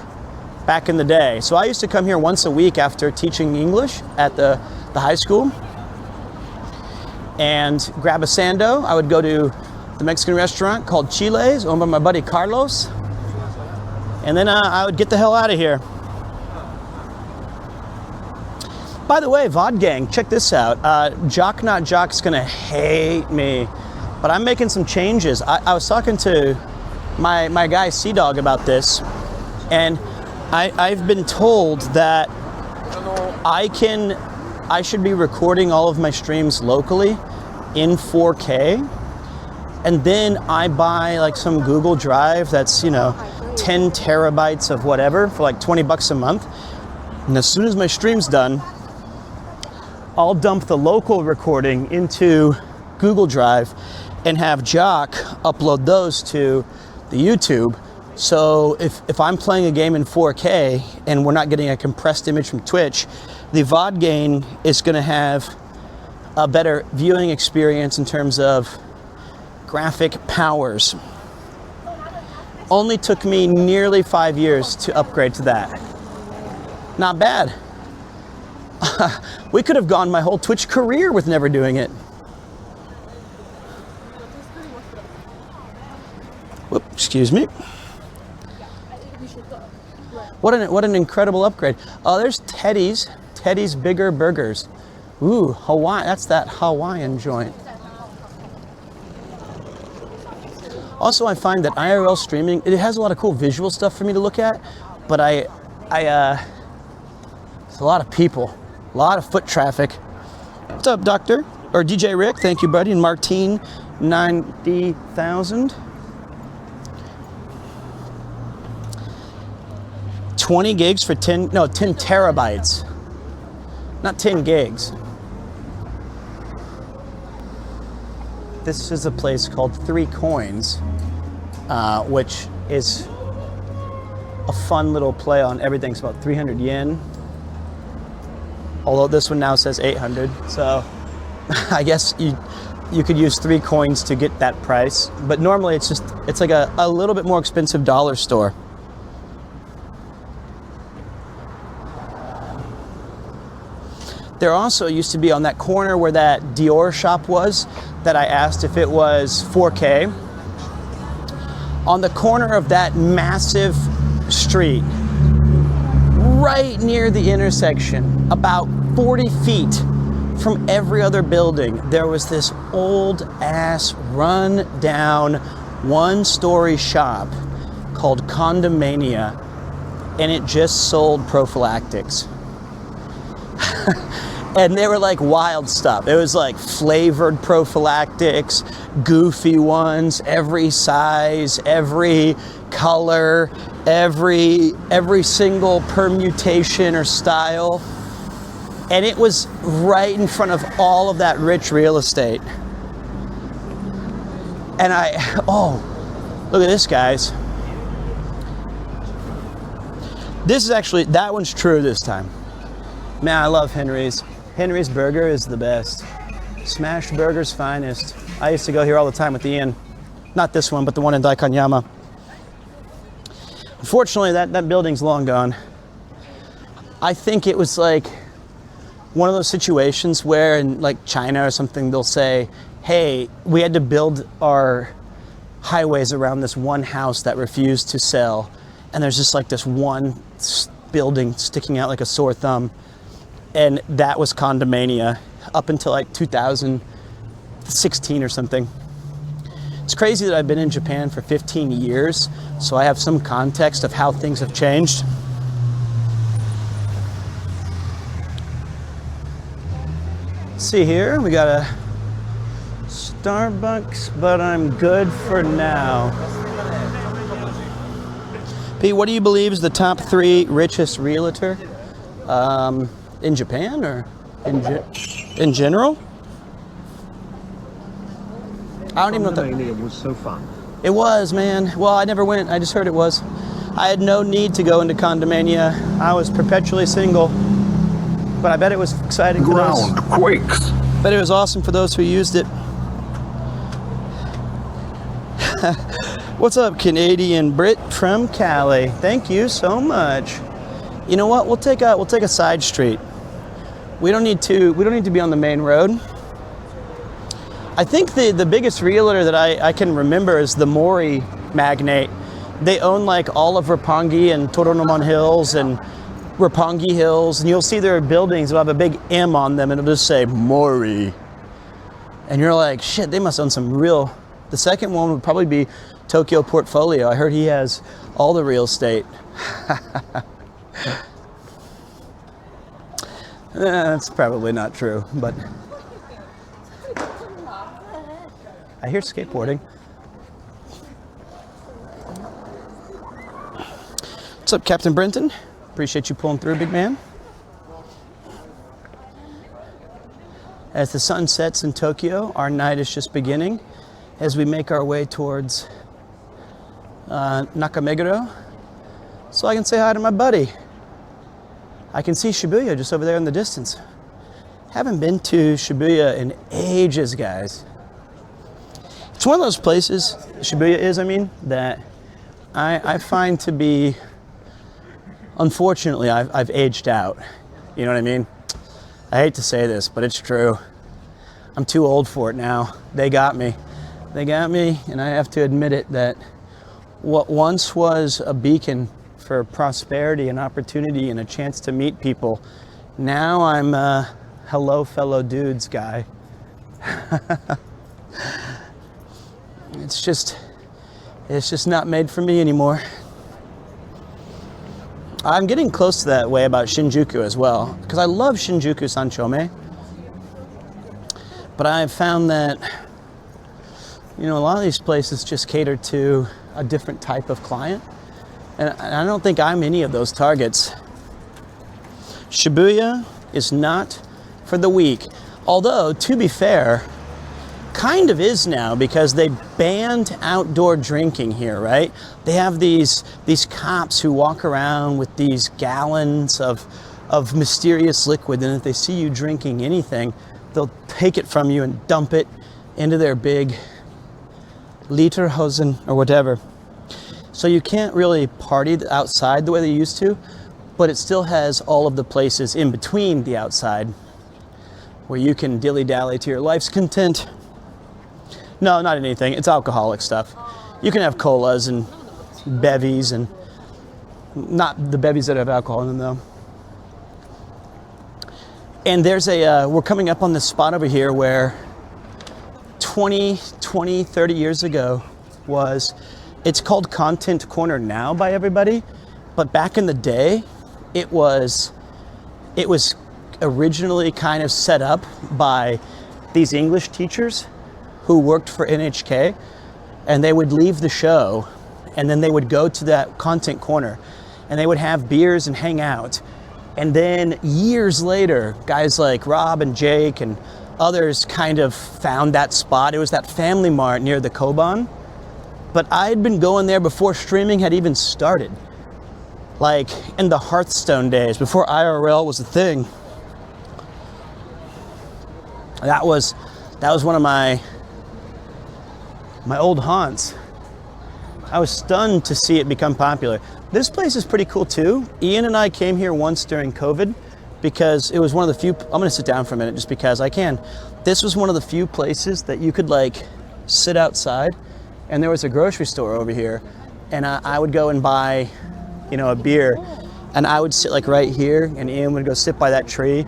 in the day. So I used to come here once a week after teaching English at the high school and grab a sando. I would go to the Mexican restaurant called Chile's, owned by my buddy Carlos, and then I would get the hell out of here. By the way, VOD gang, check this out. Jock Not Jock's gonna hate me, but I'm making some changes. I was talking to my guy Sea-Dog about this, and I've been told that I should be recording all of my streams locally in 4K, and then I buy like some Google Drive that's 10 terabytes of whatever for like $20 a month. And as soon as my stream's done, I'll dump the local recording into Google Drive and have Jock upload those to the YouTube, So if I'm playing a game in 4K and we're not getting a compressed image from Twitch, the VOD gain is going to have a better viewing experience in terms of graphic powers. Only took me nearly 5 years to upgrade to that. Not bad. We could have gone my whole Twitch career with never doing it. Whoop, excuse me. What an incredible upgrade. Oh, there's Teddy's. Teddy's Bigger Burgers. Ooh, Hawaii. That's that Hawaiian joint. Also, I find that IRL streaming, it has a lot of cool visual stuff for me to look at, but there's a lot of people, a lot of foot traffic. What's up, Doctor? Or DJ Rick, thank you, buddy. And Martine, 90,000. 20 gigs for 10 terabytes. Not 10 gigs. This is a place called 3 Coins, which is a fun little play on everything. It's about 300 yen. Although this one now says 800, so I guess you could use 3 coins to get that price. But normally it's like a little bit more expensive dollar store. There also used to be on that corner where that Dior shop was, that I asked if it was 4K. On the corner of that massive street, right near the intersection, about 40 feet from every other building, there was this old ass run down 1-story shop called Condommania, and it just sold prophylactics. And they were like wild stuff. It was like flavored prophylactics, goofy ones, every size, every color, every single permutation or style. And it was right in front of all of that rich real estate. And look at this, guys. This is actually, that one's true this time. Man, I love Henry's. Henry's Burger is the best. Smash Burger's finest. I used to go here all the time with Ian. Not this one, but the one in Daikanyama. Unfortunately, that building's long gone. I think it was like one of those situations where in like China or something, they'll say, hey, we had to build our highways around this one house that refused to sell. And there's just like this one building sticking out like a sore thumb. And that was Condommania up until like 2016 or something. It's crazy that I've been in Japan for 15 years, so I have some context of how things have changed. See here, we got a Starbucks, but I'm good for now. Pete, what do you believe is the top 3 richest realtor? In Japan or in general? I don't even know what that was so fun. It was, man. Well, I never went. I just heard it was. I had no need to go into Condommania. I was perpetually single. But I bet it was exciting for those. Ground quakes. Bet it was awesome for those who used it. What's up, Canadian Brit from Cali? Thank you so much. You know what? We'll take a side street. We don't need to be on the main road. I think the biggest realtor that I can remember is the Mori magnate. They own like all of Roppongi and Toronomon Hills and Roppongi Hills, and you'll see their buildings will have a big M on them and it'll just say Mori. And you're like, shit, they must own some real. The second one would probably be Tokyo Portfolio. I heard he has all the real estate. That's probably not true, but I hear skateboarding. What's up, Captain Brenton? Appreciate you pulling through, big man. As the sun sets in Tokyo, our night is just beginning as we make our way towards Nakameguro so I can say hi to my buddy. I can see Shibuya just over there in the distance. Haven't been to Shibuya in ages, guys. It's one of those places, Shibuya is, I mean, that I find to be, unfortunately, I've aged out. You know what I mean? I hate to say this, but it's true. I'm too old for it now. They got me. They got me, and I have to admit it, that what once was a beacon for prosperity and opportunity and a chance to meet people, now I'm a hello fellow dudes guy. It's just not made for me anymore. I'm getting close to that way about Shinjuku as well, because I love Shinjuku Sanchome. But I've found that, you know, a lot of these places just cater to a different type of client. And I don't think I'm any of those targets. Shibuya is not for the weak. Although, to be fair, kind of is now, because they banned outdoor drinking here, right? They have these cops who walk around with these gallons of mysterious liquid, and if they see you drinking anything, they'll take it from you and dump it into their big Literhosen or whatever. So you can't really party outside the way they used to, but it still has all of the places in between the outside where you can dilly-dally to your life's content. No, not anything. It's alcoholic stuff. You can have colas and bevies, and not the bevies that have alcohol in them, though. And there's we're coming up on this spot over here where 20, 30 years ago it's called Content Corner now by everybody, but back in the day, it was originally kind of set up by these English teachers who worked for NHK, and they would leave the show and then they would go to that Content Corner and they would have beers and hang out. And then years later, guys like Rob and Jake and others kind of found that spot. It was that Family Mart near the Koban. But I had been going there before streaming had even started. Like in the Hearthstone days, before IRL was a thing. That was one of my old haunts. I was stunned to see it become popular. This place is pretty cool too. Ian and I came here once during COVID because it was one of the few, I'm gonna sit down for a minute just because I can. This was one of the few places that you could like sit outside, and there was a grocery store over here, and I would go and buy, you know, a beer, and I would sit like right here, and Ian would go sit by that tree,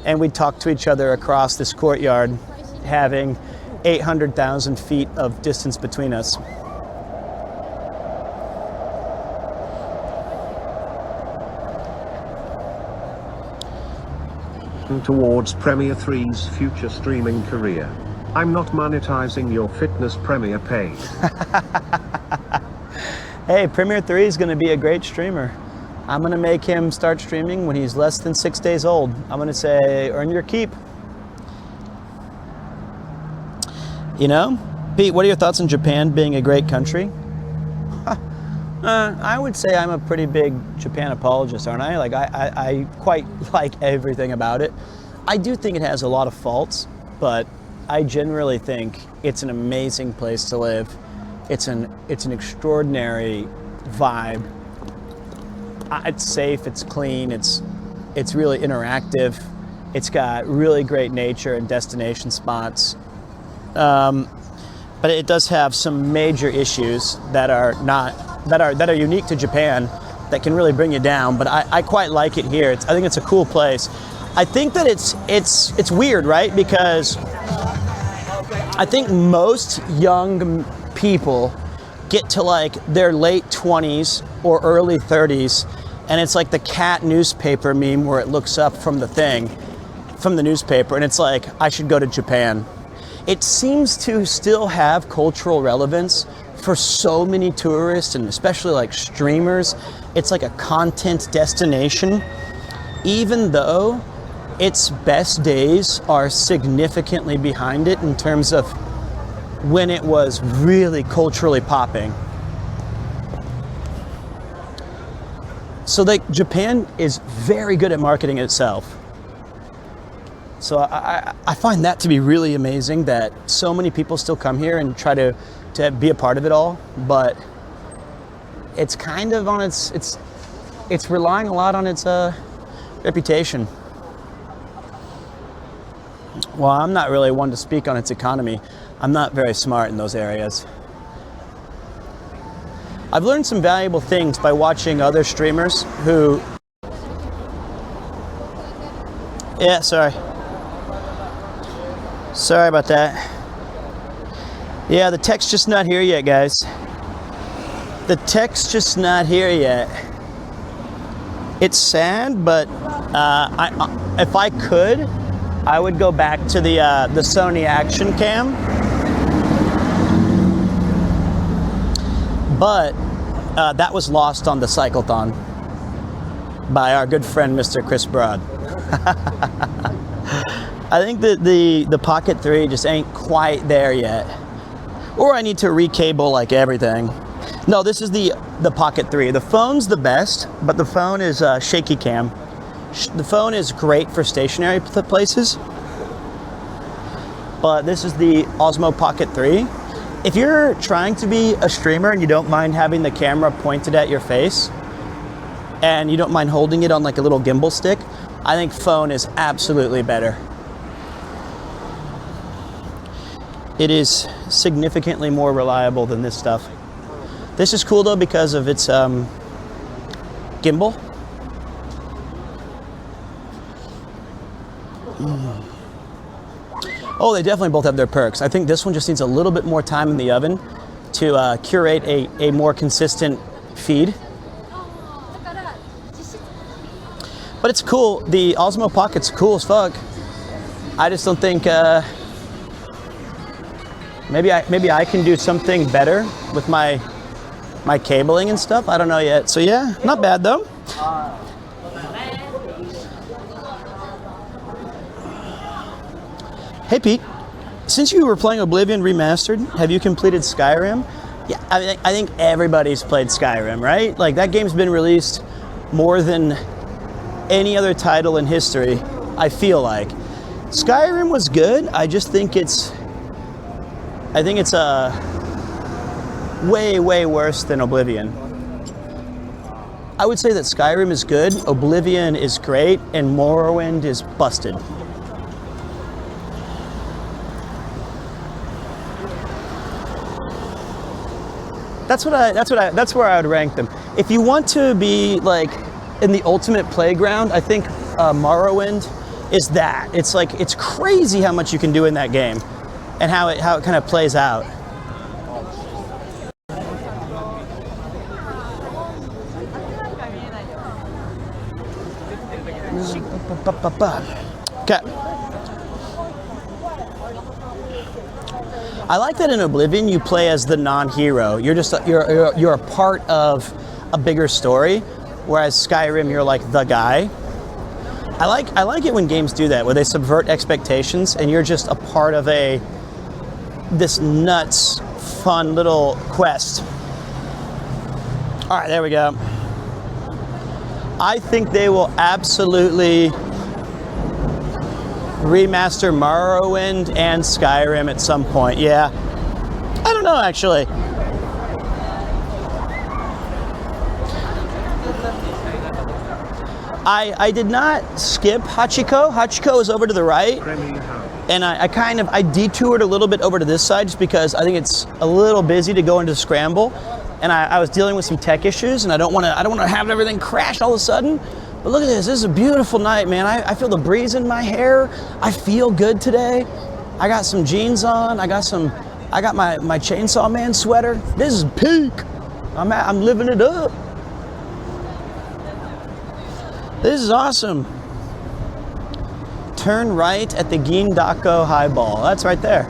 and we'd talk to each other across this courtyard, having 800,000 feet of distance between us. Towards Premier 3's future streaming career. I'm not monetizing your fitness Premier page. Hey, Premier 3 is going to be a great streamer. I'm going to make him start streaming when he's less than 6 days old. I'm going to say, earn your keep. You know? Pete, what are your thoughts on Japan being a great country? I would say I'm a pretty big Japan apologist, aren't I? Like, I quite like everything about it. I do think it has a lot of faults, but I generally think it's an amazing place to live. It's an extraordinary vibe. It's safe, it's clean, it's really interactive. It's got really great nature and destination spots. But it does have some major issues that are unique to Japan that can really bring you down. But I quite like it here. I think it's a cool place. I think that it's weird, right? Because I think most young people get to like their late 20s or early 30s, and it's like the cat newspaper meme where it looks up from the newspaper, and it's like, I should go to Japan. It seems to still have cultural relevance for so many tourists, and especially like streamers. It's like a content destination, even though its best days are significantly behind it in terms of when it was really culturally popping. So like Japan is very good at marketing itself. So I find that to be really amazing that so many people still come here and try to be a part of it all, but it's kind of on it's relying a lot on its reputation. Well, I'm not really one to speak on its economy. I'm not very smart in those areas. I've learned some valuable things by watching other streamers who... Yeah, sorry. Sorry about that. Yeah, the tech's just not here yet, guys. The tech's just not here yet. It's sad, but if I could, I would go back to the Sony Action Cam. But that was lost on the Cyclethon by our good friend, Mr. Chris Broad. I think that the Pocket 3 just ain't quite there yet. Or I need to recable like everything. No, this is the Pocket 3. The phone's the best, but the phone is shaky cam. The phone is great for stationary places. But this is the Osmo Pocket 3. If you're trying to be a streamer and you don't mind having the camera pointed at your face, and you don't mind holding it on like a little gimbal stick, I think phone is absolutely better. It is significantly more reliable than this stuff. This is cool though because of its gimbal. Oh, they definitely both have their perks. I think this one just needs a little bit more time in the oven to curate a more consistent feed. But it's cool. The Osmo Pocket's cool as fuck. I just don't think maybe I can do something better with my cabling and stuff. I don't know yet. So yeah, not bad though. Hey Pete, since you were playing Oblivion Remastered, have you completed Skyrim? Yeah, I think everybody's played Skyrim, right? Like that game's been released more than any other title in history, I feel like. Skyrim was good. I just think it's way worse than Oblivion. I would say that Skyrim is good, Oblivion is great, and Morrowind is busted. That's where I would rank them. If you want to be like in the ultimate playground, I think Morrowind is that. It's like it's crazy how much you can do in that game, and how it kind of plays out. Okay. I like that in Oblivion you play as the non-hero. You're a part of a bigger story, whereas Skyrim you're like the guy. I like it when games do that, where they subvert expectations and you're just a part of this nuts fun little quest. All right, there we go. I think they will absolutely remaster Morrowind and Skyrim at some point. Yeah, I don't know actually. I did not skip Hachiko. Hachiko is over to the right, and I detoured a little bit over to this side just because I think it's a little busy to go into Scramble, and I was dealing with some tech issues, and I don't want to have everything crash all of a sudden. But look at this. This is a beautiful night, man. I feel the breeze in my hair. I feel good today. I got some jeans on. I got my Chainsaw Man sweater. This is peak. I'm living it up. This is awesome. Turn right at the Gindako Highball. That's right there.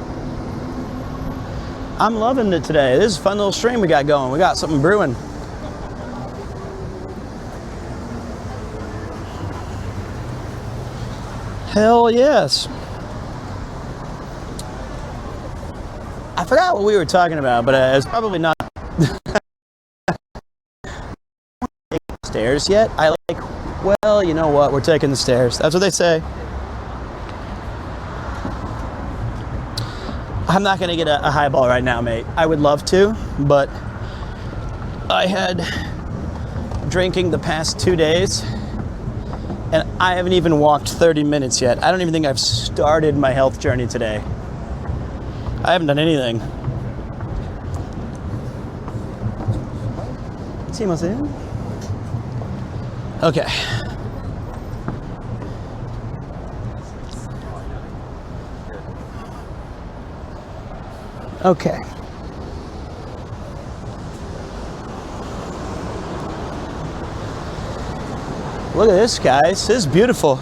I'm loving it today. This is a fun little stream we got going. We got something brewing. Hell yes. I forgot what we were talking about, but it's probably not. stairs yet. I like, well, you know what? We're taking the stairs. That's what they say. I'm not gonna get a highball right now, mate. I would love to, but I had drinking the past 2 days, and I haven't even walked 30 minutes yet. I don't even think I've started my health journey today. I haven't done anything. Okay. Okay. Look at this, guys. This is beautiful.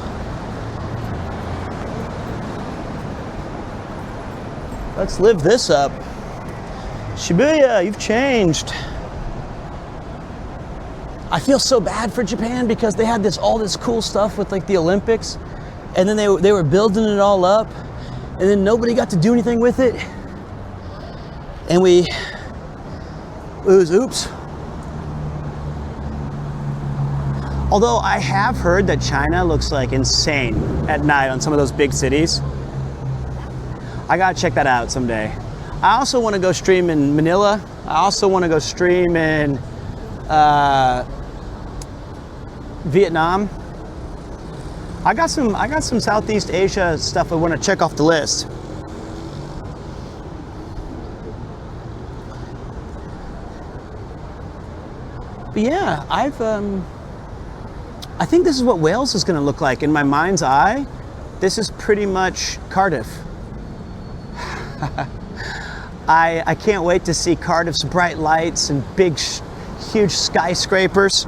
Let's live this up. Shibuya, you've changed. I feel so bad for Japan because they had all this cool stuff with like the Olympics, and then they were building it all up, and then nobody got to do anything with it. And it was oops. Although I have heard that China looks like insane at night on some of those big cities. I gotta check that out someday. I also want to go stream in Manila. I also want to go stream in Vietnam. I got some Southeast Asia stuff I want to check off the list. But yeah, I think this is what Wales is going to look like in my mind's eye. This is pretty much Cardiff. I can't wait to see Cardiff's bright lights and big, huge skyscrapers.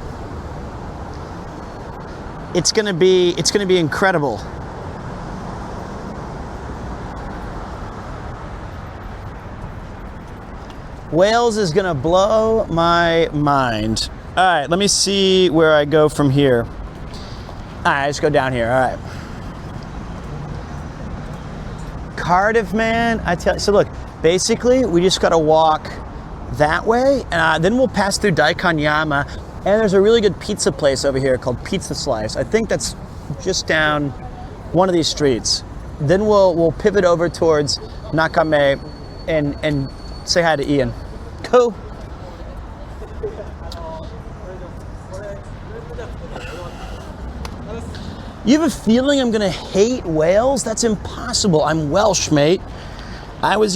It's gonna be incredible. Wales is gonna blow my mind. All right, let me see where I go from here. All right, let's go down here. All right. Cardiff, man, I tell you. So look, basically, we just gotta walk that way, and then we'll pass through Daikanyama, and there's a really good pizza place over here called Pizza Slice. I think that's just down one of these streets. Then we'll pivot over towards Nakame and say hi to Ian. Cool. You have a feeling I'm gonna hate Wales? That's impossible. I'm Welsh, mate. I was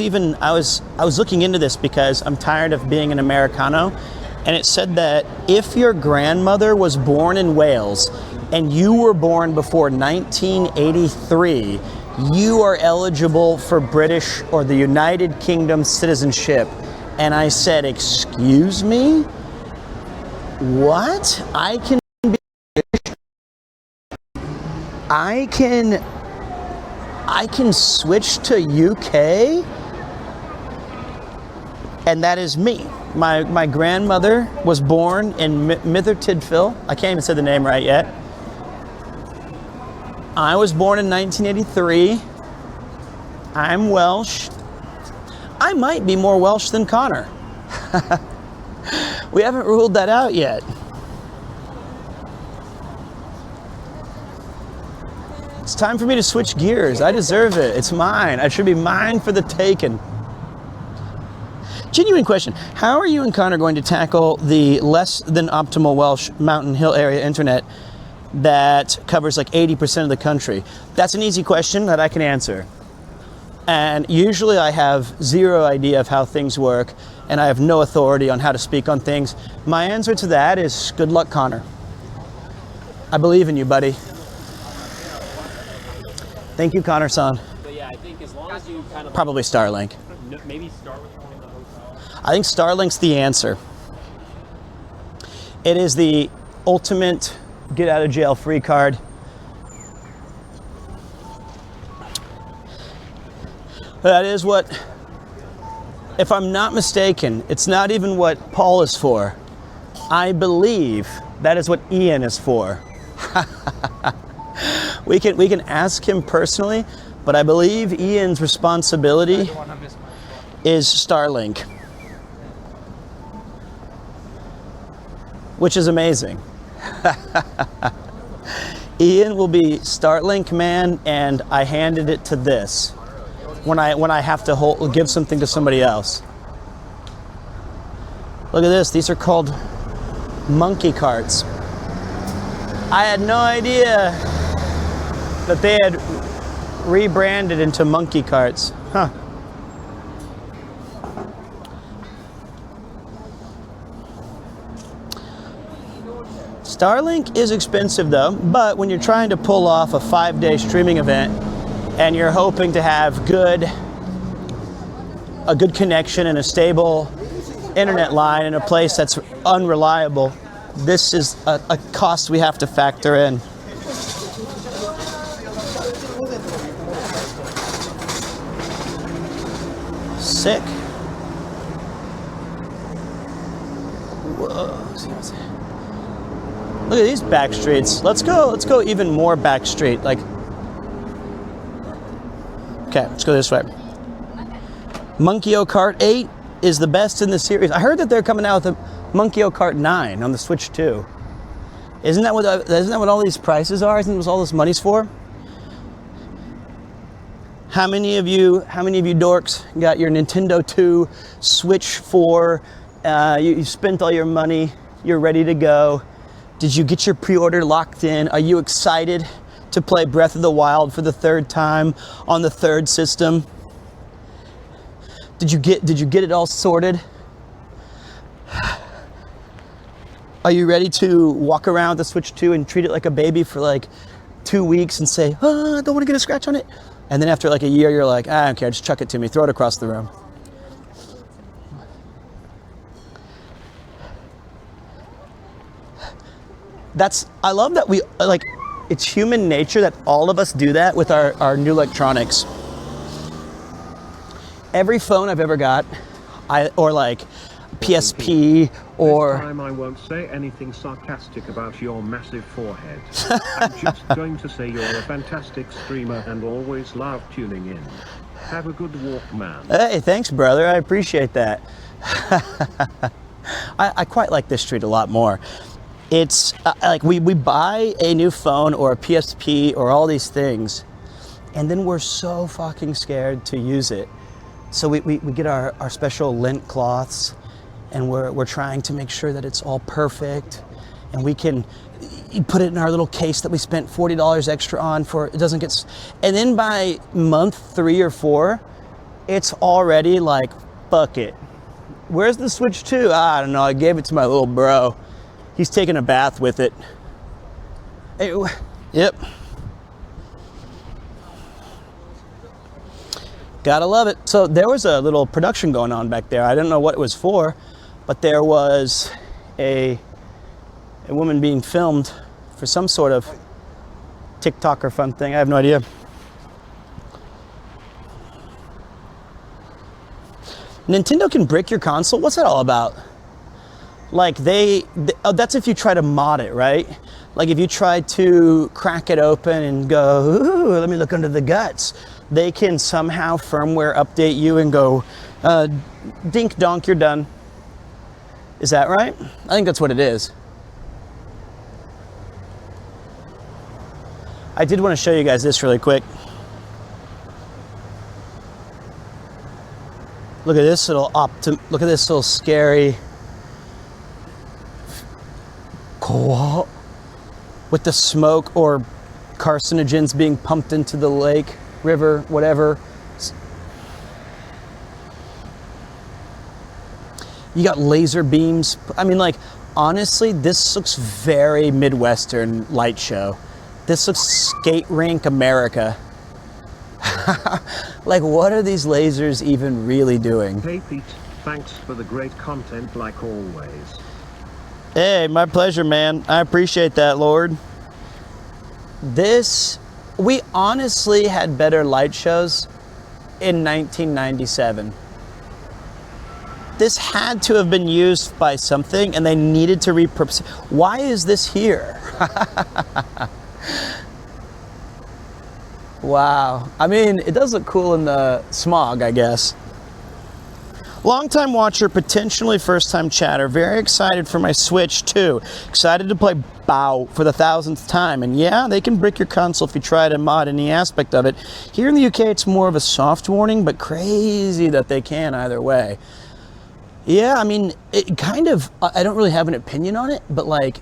looking into this because I'm tired of being an Americano, and it said that if your grandmother was born in Wales and you were born before 1983, you are eligible for British or the United Kingdom citizenship. And I said, excuse me? What? I can switch to UK? And that is me. My grandmother was born in Mithertydville. I can't even say the name right yet. I was born in 1983. I'm Welsh. I might be more Welsh than Connor. We haven't ruled that out yet. It's time for me to switch gears. I deserve it. It's mine. It should be mine for the taking. Genuine question. How are you and Connor going to tackle the less than optimal Welsh mountain hill area internet that covers like 80% of the country? That's an easy question that I can answer. And usually I have zero idea of how things work, and I have no authority on how to speak on things. My answer to that is good luck, Connor. I believe in you, buddy. Thank you, Connor-san. But yeah, I think as long as you kind of Probably Starlink. maybe start with one of the hotels. I think Starlink's the answer. It is the ultimate get out of jail free card. That is what, if I'm not mistaken, it's not even what Paul is for. I believe that is what Ian is for. We can ask him personally, but I believe Ian's responsibility is Starlink, which is amazing. Ian will be Starlink man, and I handed it to this when I have to give something to somebody else. Look at this. These are called monkey carts. I had no idea that they had rebranded into monkey carts. Huh. Starlink is expensive though, but when you're trying to pull off a 5-day streaming event and you're hoping to have a good connection and a stable internet line in a place that's unreliable, this is a cost we have to factor in. Sick. Whoa. Look at these back streets. Let's go even more back street. Like, okay, let's go this way. Monkey-O Kart 8 is the best in the series. I heard that they're coming out with a Monkey-O Kart 9 on the Switch 2. Isn't that what all these prices are? Isn't that what all this money's for? How many of you dorks got your Nintendo 2, Switch 4? You spent all your money. You're ready to go. Did you get your pre-order locked in? Are you excited to play Breath of the Wild for the 3rd time on the 3rd system? Did you get it all sorted? Are you ready to walk around the Switch 2 and treat it like a baby for like 2 weeks and say, oh, I don't want to get a scratch on it? And then after like a year, you're like, I don't care, just chuck it to me, throw it across the room. I love that it's human nature that all of us do that with our new electronics. Every phone I've ever got, or like PSP, or... This time I won't say anything sarcastic about your massive forehead. I'm just going to say you're a fantastic streamer and always love tuning in. Have a good walk, man. Hey, thanks, brother. I appreciate that. I quite like this street a lot more. It's like we buy a new phone or a PSP or all these things, and then we're so fucking scared to use it. So we get our special lint cloths, and we're trying to make sure that it's all perfect, and we can put it in our little case that we spent $40 extra on for it doesn't get. And then by month 3 or 4, it's already like, fuck it. Where's the Switch 2? I don't know. I gave it to my little bro. He's taking a bath with it. Yep. Gotta love it. So there was a little production going on back there. I didn't know what it was for, but there was a woman being filmed for some sort of TikTok or fun thing. I have no idea. Nintendo can brick your console? What's that all about? Like that's if you try to mod it, right? Like if you try to crack it open and go, ooh, let me look under the guts. They can somehow firmware update you and go, dink donk, you're done. Is that right? I think that's what it is. I did want to show you guys this really quick. Look at this little look at this little scary with the smoke or carcinogens being pumped into the lake, river, whatever. You got laser beams. I mean, like, honestly, this looks very Midwestern light show. This looks skate rink America. Like, what are these lasers even really doing? Hey Pete, thanks for the great content like always. Hey, my pleasure, man. I appreciate that, Lord. We honestly had better light shows in 1997. This had to have been used by something, and they needed to repurpose it. Why is this here? Wow. I mean, it does look cool in the smog, I guess. Long-time watcher, potentially first-time chatter. Very excited for my Switch too. Excited to play Bow for the 1000th time. And yeah, they can brick your console if you try to mod any aspect of it. Here in the UK, it's more of a soft warning, but crazy that they can either way. Yeah, I mean, it kind of, I don't really have an opinion on it, but like,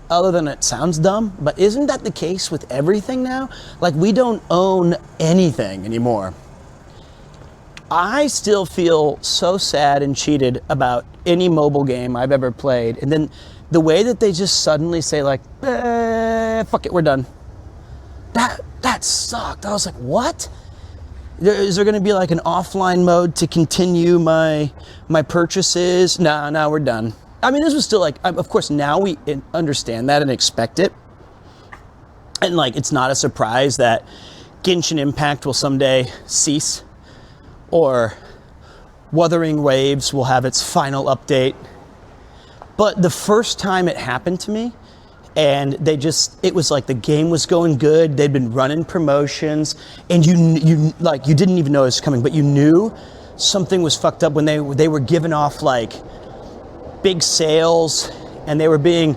other than it sounds dumb, but isn't that the case with everything now? Like, we don't own anything anymore. I still feel so sad and cheated about any mobile game I've ever played. And then the way that they just suddenly say like, fuck it, we're done. That sucked. I was like, what? Is there gonna be like an offline mode to continue my purchases? No, we're done. I mean, this was still like, of course, now we understand that and expect it. And like, it's not a surprise that Genshin Impact will someday cease, or Wuthering Waves will have its final update. But the first time it happened to me, and it was like the game was going good, they'd been running promotions, and you didn't even know it was coming, but you knew something was fucked up when they were giving off like big sales, and they were being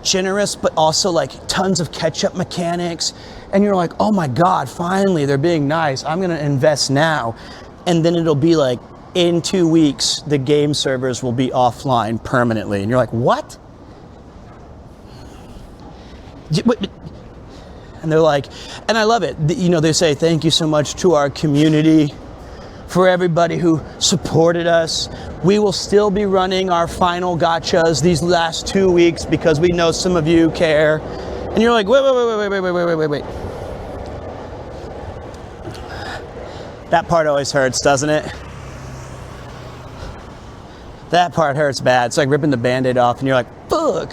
generous, but also like tons of catch-up mechanics, and you're like, oh my god, finally they're being nice, I'm gonna invest now. And then it'll be like, in 2 weeks the game servers will be offline permanently, and you're like, what? And they're like, and I love it, you know, they say thank you so much to our community for everybody who supported us. We will still be running our final gachas these last 2 weeks because we know some of you care. And you're like, wait. That part always hurts, doesn't it? That part hurts bad. It's like ripping the Band-Aid off and you're like, fuck.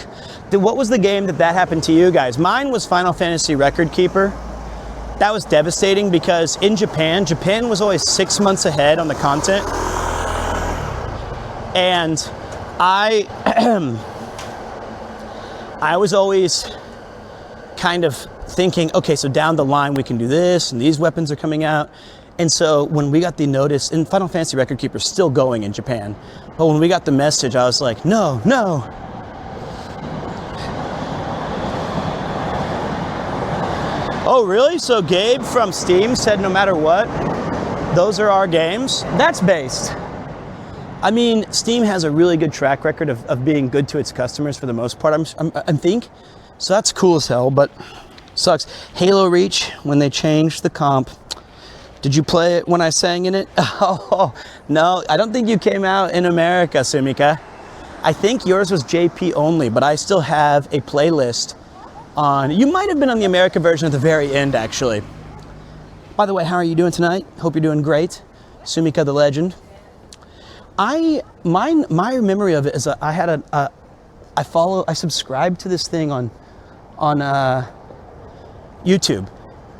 What was the game that happened to you guys? Mine was Final Fantasy Record Keeper. That was devastating because in Japan was always 6 months ahead on the content. And I was always kind of thinking, okay, so down the line we can do this and these weapons are coming out. And so when we got the notice, and Final Fantasy Record Keeper is still going in Japan, but when we got the message, I was like, no. Oh, really? So Gabe from Steam said no matter what, those are our games? That's based. I mean, Steam has a really good track record of being good to its customers for the most part, I think. So that's cool as hell, but sucks. Halo Reach, when they changed the comp. Did you play it when I sang in it? Oh, no, I don't think you came out in America, Sumika. I think yours was JP only, but I still have a playlist on, you might have been on the America version at the very end, actually. By the way, how are you doing tonight? Hope you're doing great. Sumika the legend. My memory of it is I had I subscribed to this thing on YouTube.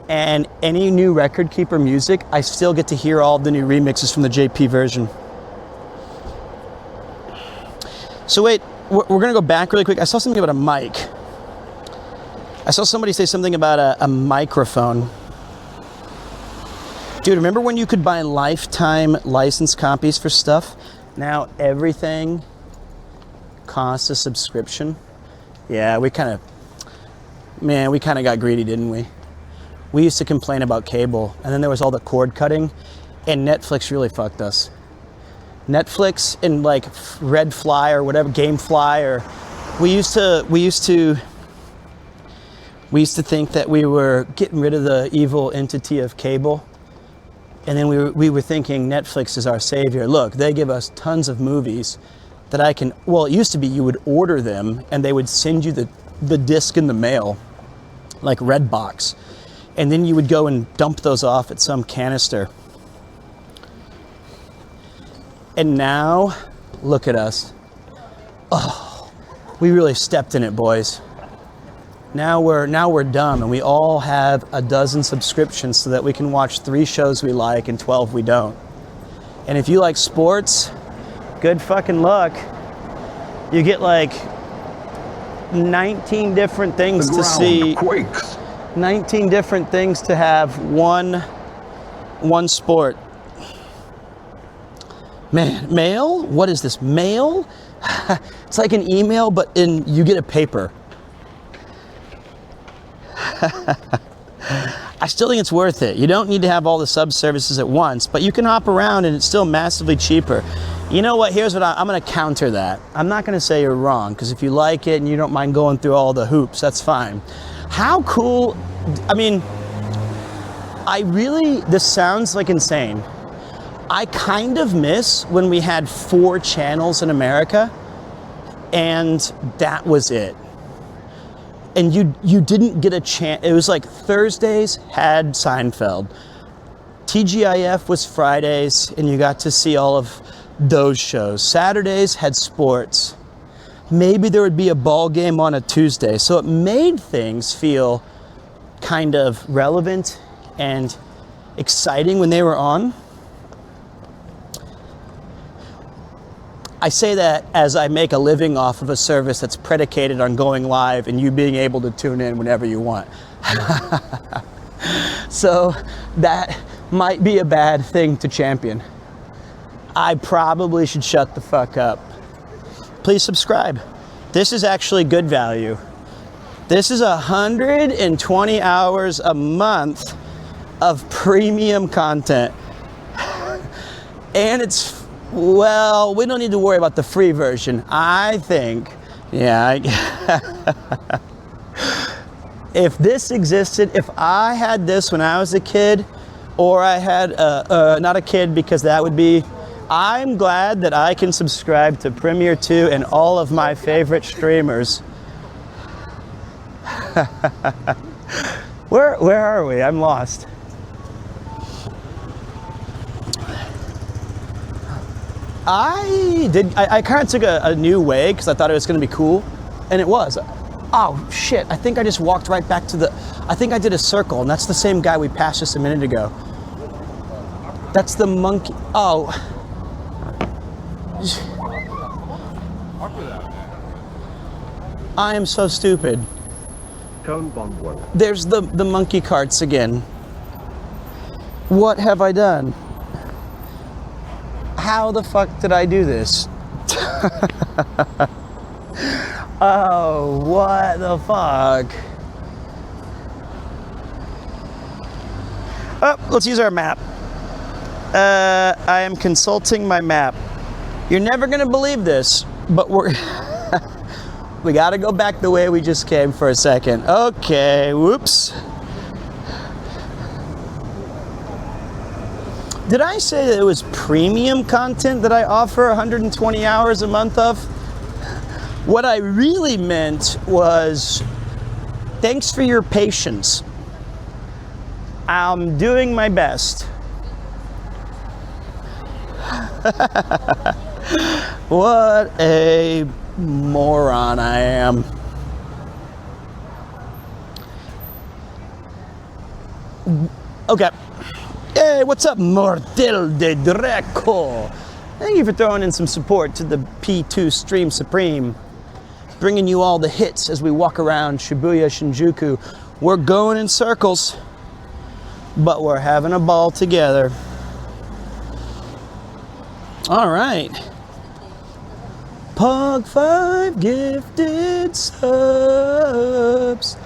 And any new Record Keeper music, I still get to hear all of the new remixes from the JP version. So wait, we're gonna go back really quick. I saw something about a mic. I saw somebody say something about a microphone. Dude, remember when you could buy lifetime license copies for stuff? Now everything costs a subscription. Yeah, we kind of got greedy, didn't we? We used to complain about cable, and then there was all the cord cutting, and Netflix really fucked us. Netflix and like Red Fly or whatever, Gamefly, or we used to think that we were getting rid of the evil entity of cable, and then we were thinking Netflix is our savior. Look, they give us tons of movies that I can. Well, it used to be you would order them, and they would send you the disc in the mail, like Redbox. And then you would go and dump those off at some canister. And now, look at us. Oh, we really stepped in it, boys. Now we're dumb, and we all have a dozen subscriptions so that we can watch 3 shows we like and 12 we don't. And if you like sports, good fucking luck. You get like 19 different things to see. Quakes. 19 different things to have one sport. Man, mail? What is this? Mail? It's like an email, but you get a paper. I still think it's worth it. You don't need to have all the sub-services at once, but you can hop around and it's still massively cheaper. You know what? Here's what I'm going to counter that. I'm not going to say you're wrong, because if you like it and you don't mind going through all the hoops, that's fine. How cool, I mean, this sounds like insane. I kind of miss when we had 4 channels in America and that was it. And you didn't get a chance. It was like Thursdays had Seinfeld. TGIF was Fridays and you got to see all of those shows. Saturdays had sports. Maybe there would be a ball game on a Tuesday. So it made things feel kind of relevant and exciting when they were on. I say that as I make a living off of a service that's predicated on going live and you being able to tune in whenever you want. So that might be a bad thing to champion. I probably should shut the fuck up. Please subscribe. This is actually good value. This is 120 hours a month of premium content. And it's, well, we don't need to worry about the free version. I think, if this existed, if I had this when I was a kid, or I had, not a kid because that would be, I'm glad that I can subscribe to PremierTwo and all of my favorite streamers. Where are we? I'm lost. I kind of took a new way because I thought it was going to be cool, and it was. Oh shit, I think I just walked right back to I think I did a circle, and that's the same guy we passed just a minute ago. That's the monkey. Oh. I am so stupid. There's the monkey carts again. What have I done? How the fuck did I do this? Oh, what the fuck? Oh, let's use our map. I am consulting my map. You're never gonna believe this, but we gotta go back the way we just came for a second. Okay, whoops. Did I say that it was premium content that I offer 120 hours a month of? What I really meant was, thanks for your patience. I'm doing my best. What a moron I am. Okay. Hey, what's up, Mortel de Draco? Thank you for throwing in some support to the P2 Stream Supreme. Bringing you all the hits as we walk around Shibuya, Shinjuku. We're going in circles, but we're having a ball together. All right. Pog 5 gifted subs.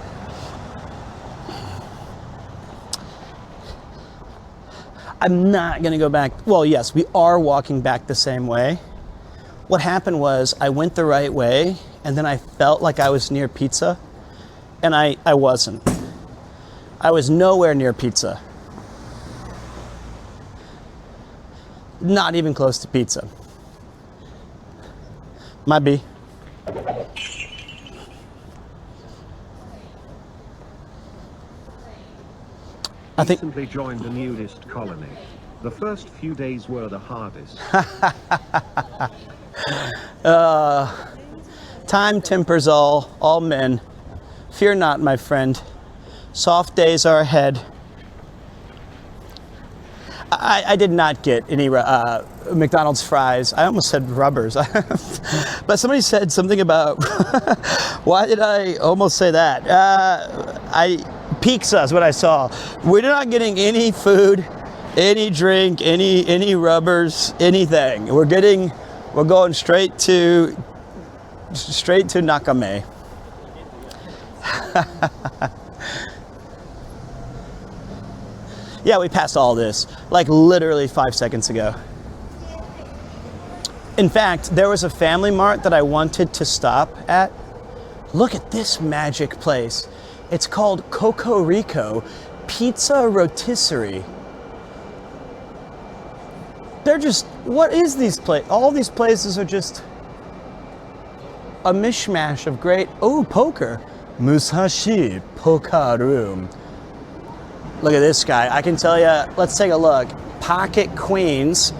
I'm not gonna go back. Well, yes, we are walking back the same way. What happened was I went the right way and then I felt like I was near pizza and I wasn't. I was nowhere near pizza. Not even close to pizza. Might be. I think recently joined a nudist colony. The first few days were the hardest. Time tempers all men. Fear not, my friend. Soft days are ahead. I did not get any McDonald's fries. I almost said rubbers. But somebody said something about, why did I almost say that? Pizza is what I saw. We're not getting any food Any drink, any rubbers, anything. We're going straight to Nakame. Yeah, we passed all this like literally 5 seconds ago. In fact, there was a Family Mart that I wanted to stop at. Look at this magic place. It's called Cocorico Pizza Rotisserie. They're just, what is these places? All these places are just a mishmash of great, oh, poker. Musashi Poker Room. Look at this guy. I can tell you, let's take a look. Pocket queens,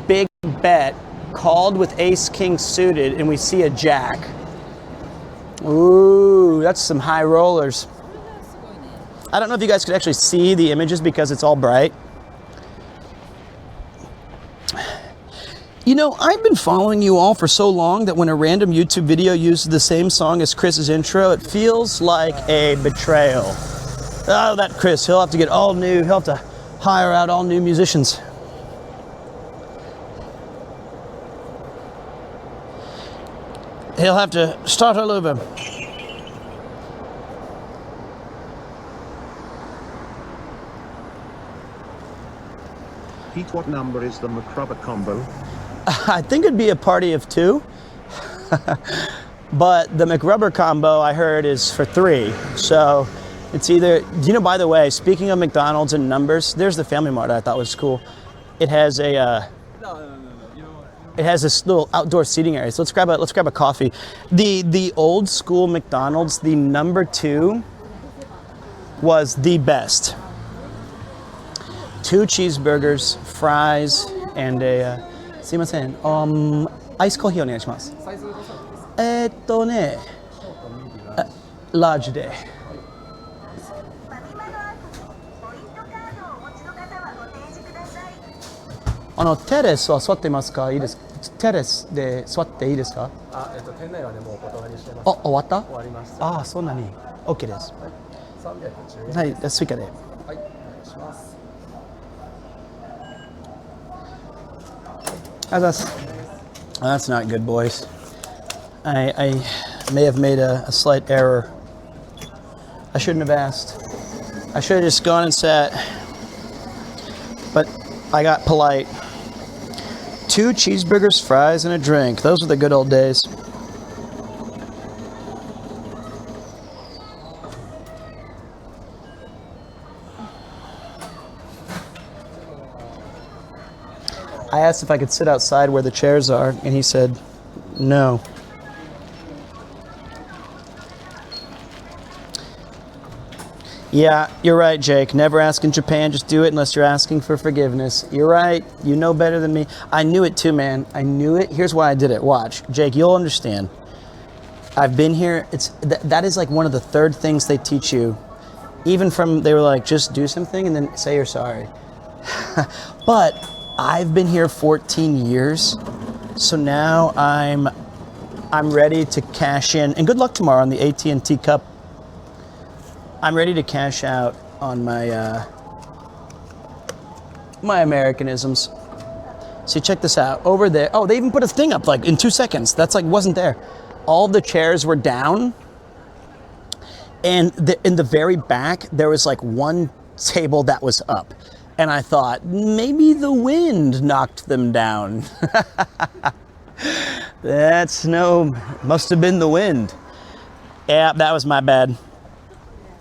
big bet, called with ace king suited, and we see a jack. Ooh, that's some high rollers. I don't know if you guys could actually see the images because it's all bright. You know, I've been following you all for so long that when a random YouTube video uses the same song as Chris's intro, it feels like a betrayal. Oh, that Chris, he'll have to get all new, he'll have to hire out all new musicians. He'll have to start all over. Pete, what number is the McRubber combo? I think it'd be a party of 2. But the McRubber combo I heard is for 3. So it's either, you know, by the way, speaking of McDonald's and numbers, there's the Family Mart I thought was cool. It has a it has this little outdoor seating area. So let's grab a coffee. The old school McDonald's, the number 2 was the best. 2 cheeseburgers, fries, and a すいません、アイスコーヒーお願いします。ラージで。テレスは座っていますか？いいですか？テレスで座っていいですか？店内はね、もうお断りしてます。終わった？終わりました。そんなに。OK です。310円。はい、スイカで。はい、お願いします。That's not good, boys. I may have made a slight error. I shouldn't have asked. I should have just gone and sat. But I got polite. 2 cheeseburgers, fries, and a drink. Those were the good old days. I asked if I could sit outside where the chairs are, and he said, no. Yeah, you're right, Jake. Never ask in Japan, just do it unless you're asking for forgiveness. You're right. You know better than me. I knew it too, man. I knew it. Here's why I did it. Watch. Jake, you'll understand. I've been here. That is like one of the 3rd things they teach you. Even from, they were like, just do something and then say you're sorry. But I've been here 14 years, so now I'm ready to cash in. And good luck tomorrow on the AT&T Cup. I'm ready to cash out on my my Americanisms. So check this out. Over there, oh, they even put a thing up like in 2 seconds. That's like wasn't there. All the chairs were down, and in the very back there was like one table that was up. And I thought, maybe the wind knocked them down. Must have been the wind. Yeah, that was my bad.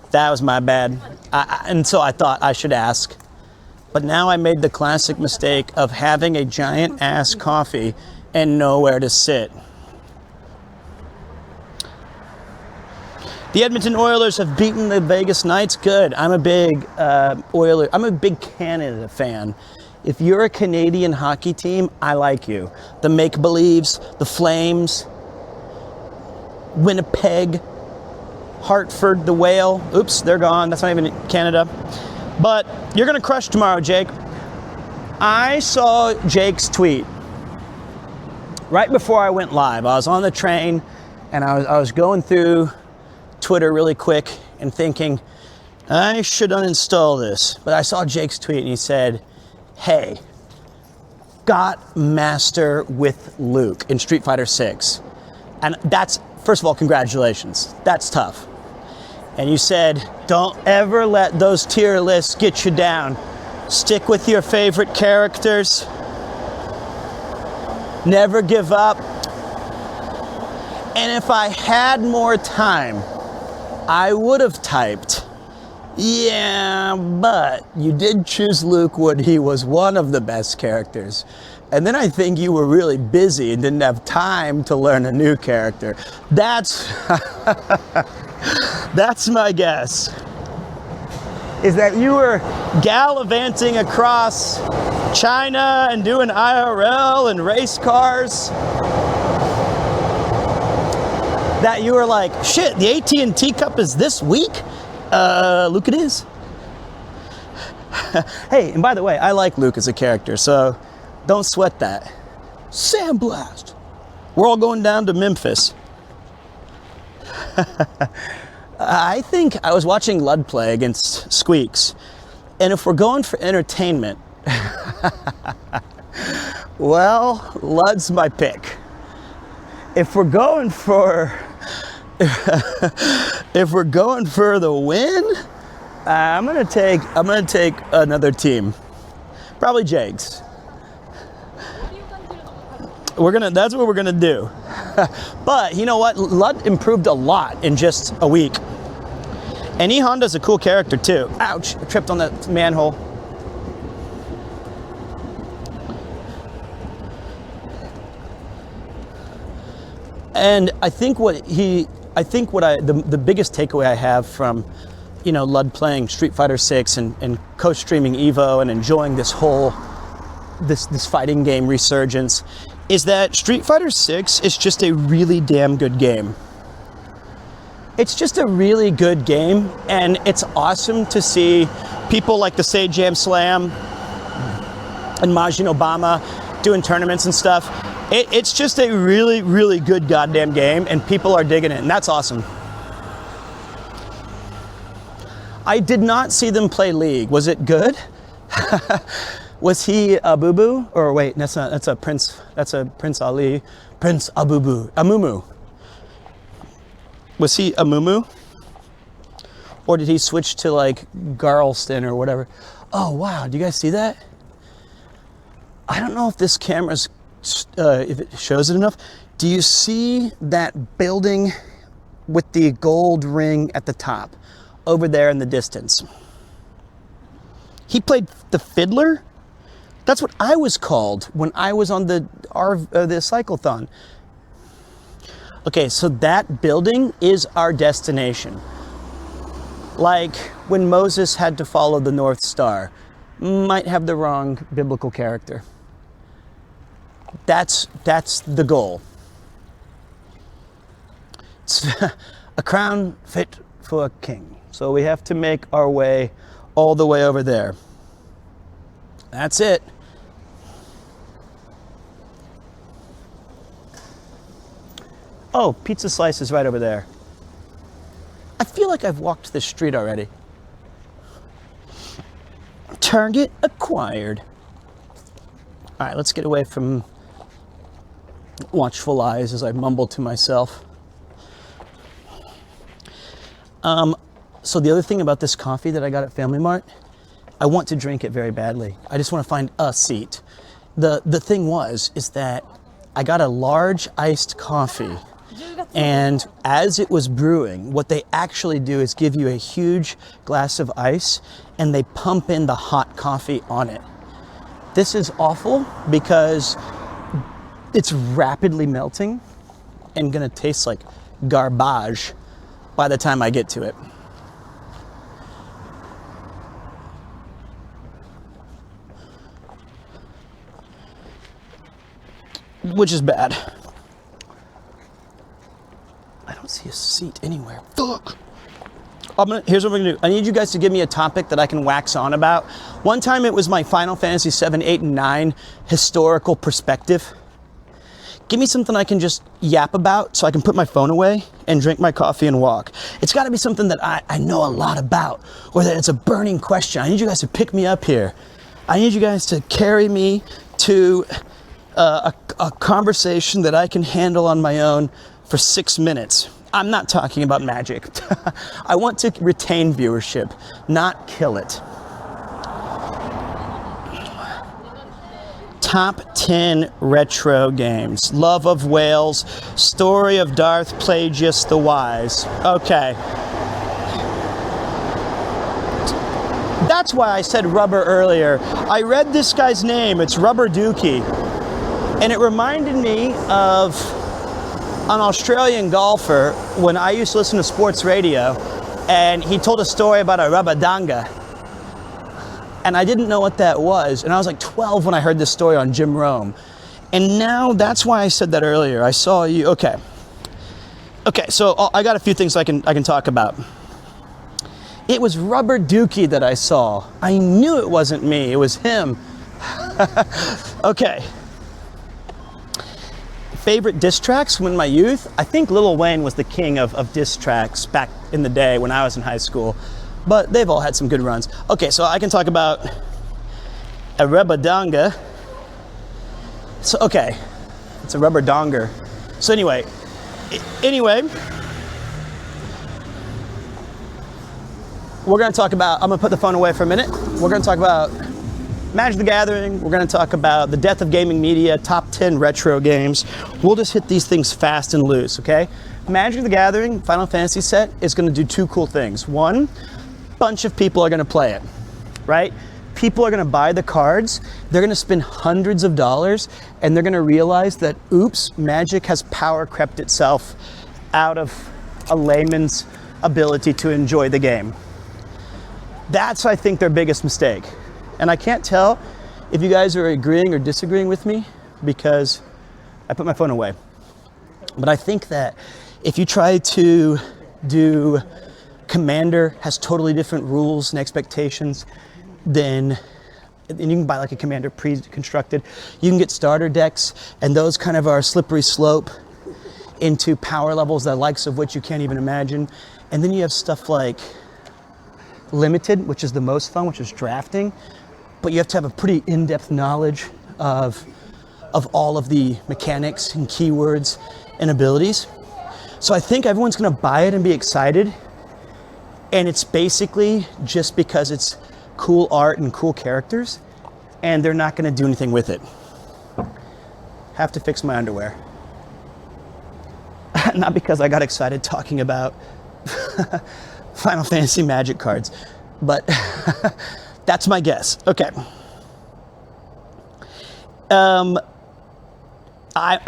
That was my bad. And so I thought I should ask. But now I made the classic mistake of having a giant ass coffee and nowhere to sit. The Edmonton Oilers have beaten the Vegas Knights. Good. I'm a big I'm a big Canada fan. If you're a Canadian hockey team, I like you. The Make-Believes, the Flames, Winnipeg, Hartford, the Whale. Oops, they're gone. That's not even Canada. But you're going to crush tomorrow, Jake. I saw Jake's tweet right before I went live. I was on the train and I was going through Twitter really quick and thinking, I should uninstall this, but I saw Jake's tweet and he said, hey, got master with Luke in Street Fighter 6. And that's, first of all, congratulations. That's tough. And you said, don't ever let those tier lists get you down. Stick with your favorite characters. Never give up. And if I had more time, I would have typed, yeah, but you did choose Luke when he was one of the best characters. And then I think you were really busy and didn't have time to learn a new character. That's, that's my guess. Is that you were gallivanting across China and doing IRL and race cars. That you were like, shit, the AT&T Cup is this week? Luke it is. Hey, and by the way, I like Luke as a character, so don't sweat that. Sandblast. We're all going down to Memphis. I think I was watching Lud play against Squeaks, and if we're going for entertainment, well, Lud's my pick. If we're going for the win, I'm gonna take another team, probably Jake's. That's what we're gonna do. But you know what? Lud improved a lot in just a week. And E Honda's a cool character too. Ouch, I tripped on that manhole. And I think the biggest takeaway I have from, you know, Lud playing Street Fighter 6 and co-streaming Evo and enjoying this whole, this fighting game resurgence is that Street Fighter 6 is just a really damn good game. It's just a really good game, and it's awesome to see people like the Sage Jam Slam and Majin Obama doing tournaments and stuff. It's just a really, really good goddamn game, and people are digging it, and that's awesome. I did not see them play League. Was it good? Was he a boo-boo? Or wait, that's a Prince Ali. Prince Amumu. Was he a Mumu? Or did he switch to like Garlston or whatever? Oh wow, do you guys see that? I don't know if this camera's, if it shows it enough. Do you see that building with the gold ring at the top? Over there in the distance. He played the fiddler? That's what I was called when I was on the cyclothon. Okay, so that building is our destination. Like when Moses had to follow the North Star. Might have the wrong biblical character. That's the goal. It's a crown fit for a king. So we have to make our way all the way over there. That's it. Oh, pizza slice is right over there. I feel like I've walked this street already. Target acquired. All right, let's get away from watchful eyes as I mumble to myself. So the other thing about this coffee that I got at Family Mart, I want to drink it very badly. I just want to find a seat. The thing is that I got a large iced coffee, and as it was brewing, what they actually do is give you a huge glass of ice and they pump in the hot coffee on it. This is awful because it's rapidly melting and gonna taste like garbage by the time I get to it. Which is bad. I don't see a seat anywhere. Fuck. Here's what we're gonna do. I need you guys to give me a topic that I can wax on about. One time it was my Final Fantasy 7, 8, and 9 historical perspective. Give me something I can just yap about so I can put my phone away and drink my coffee and walk. It's got to be something that I know a lot about, or that it's a burning question. I need you guys to pick me up here. I need you guys to carry me to a conversation that I can handle on my own for 6 minutes. I'm not talking about magic. I want to retain viewership, not kill it. Top 10 retro games. Love of Wales, Story of Darth Plagueis the Wise. Okay. That's why I said rubber earlier. I read this guy's name, it's Rubber Dookie. And it reminded me of an Australian golfer when I used to listen to sports radio, and he told a story about a rubadanga. And I didn't know what that was. And I was like 12 when I heard this story on Jim Rome. And now that's why I said that earlier. I saw you, okay. Okay, so I got a few things I can talk about. It was Rubber Dookie that I saw. I knew it wasn't me, it was him. Okay. Favorite diss tracks from my youth? I think Lil Wayne was the king of diss tracks back in the day when I was in high school. But they've all had some good runs. Okay, so I can talk about a rubadanga. So, okay, it's a rubber donger. So anyway, we're gonna talk about, I'm gonna put the phone away for a minute. We're gonna talk about Magic the Gathering. We're gonna talk about the death of gaming media, top 10 retro games. We'll just hit these things fast and loose, okay? Magic the Gathering Final Fantasy set is gonna do two cool things. One, bunch of people are gonna play it, right? People are gonna buy the cards, they're gonna spend hundreds of dollars, and they're gonna realize that, oops, Magic has power crept itself out of a layman's ability to enjoy the game. That's, I think, their biggest mistake. And I can't tell if you guys are agreeing or disagreeing with me because I put my phone away. But I think that if you try to do Commander has totally different rules and expectations than, and you can buy like a Commander pre-constructed. You can get starter decks, and those kind of are a slippery slope into power levels the likes of which you can't even imagine. And then you have stuff like Limited, which is the most fun, which is drafting, but you have to have a pretty in-depth knowledge of all of the mechanics and keywords and abilities. So I think everyone's gonna buy it and be excited, and it's basically just because it's cool art and cool characters, and they're not gonna do anything with it. Have to fix my underwear. Not because I got excited talking about Final Fantasy Magic cards, but that's my guess. Okay. I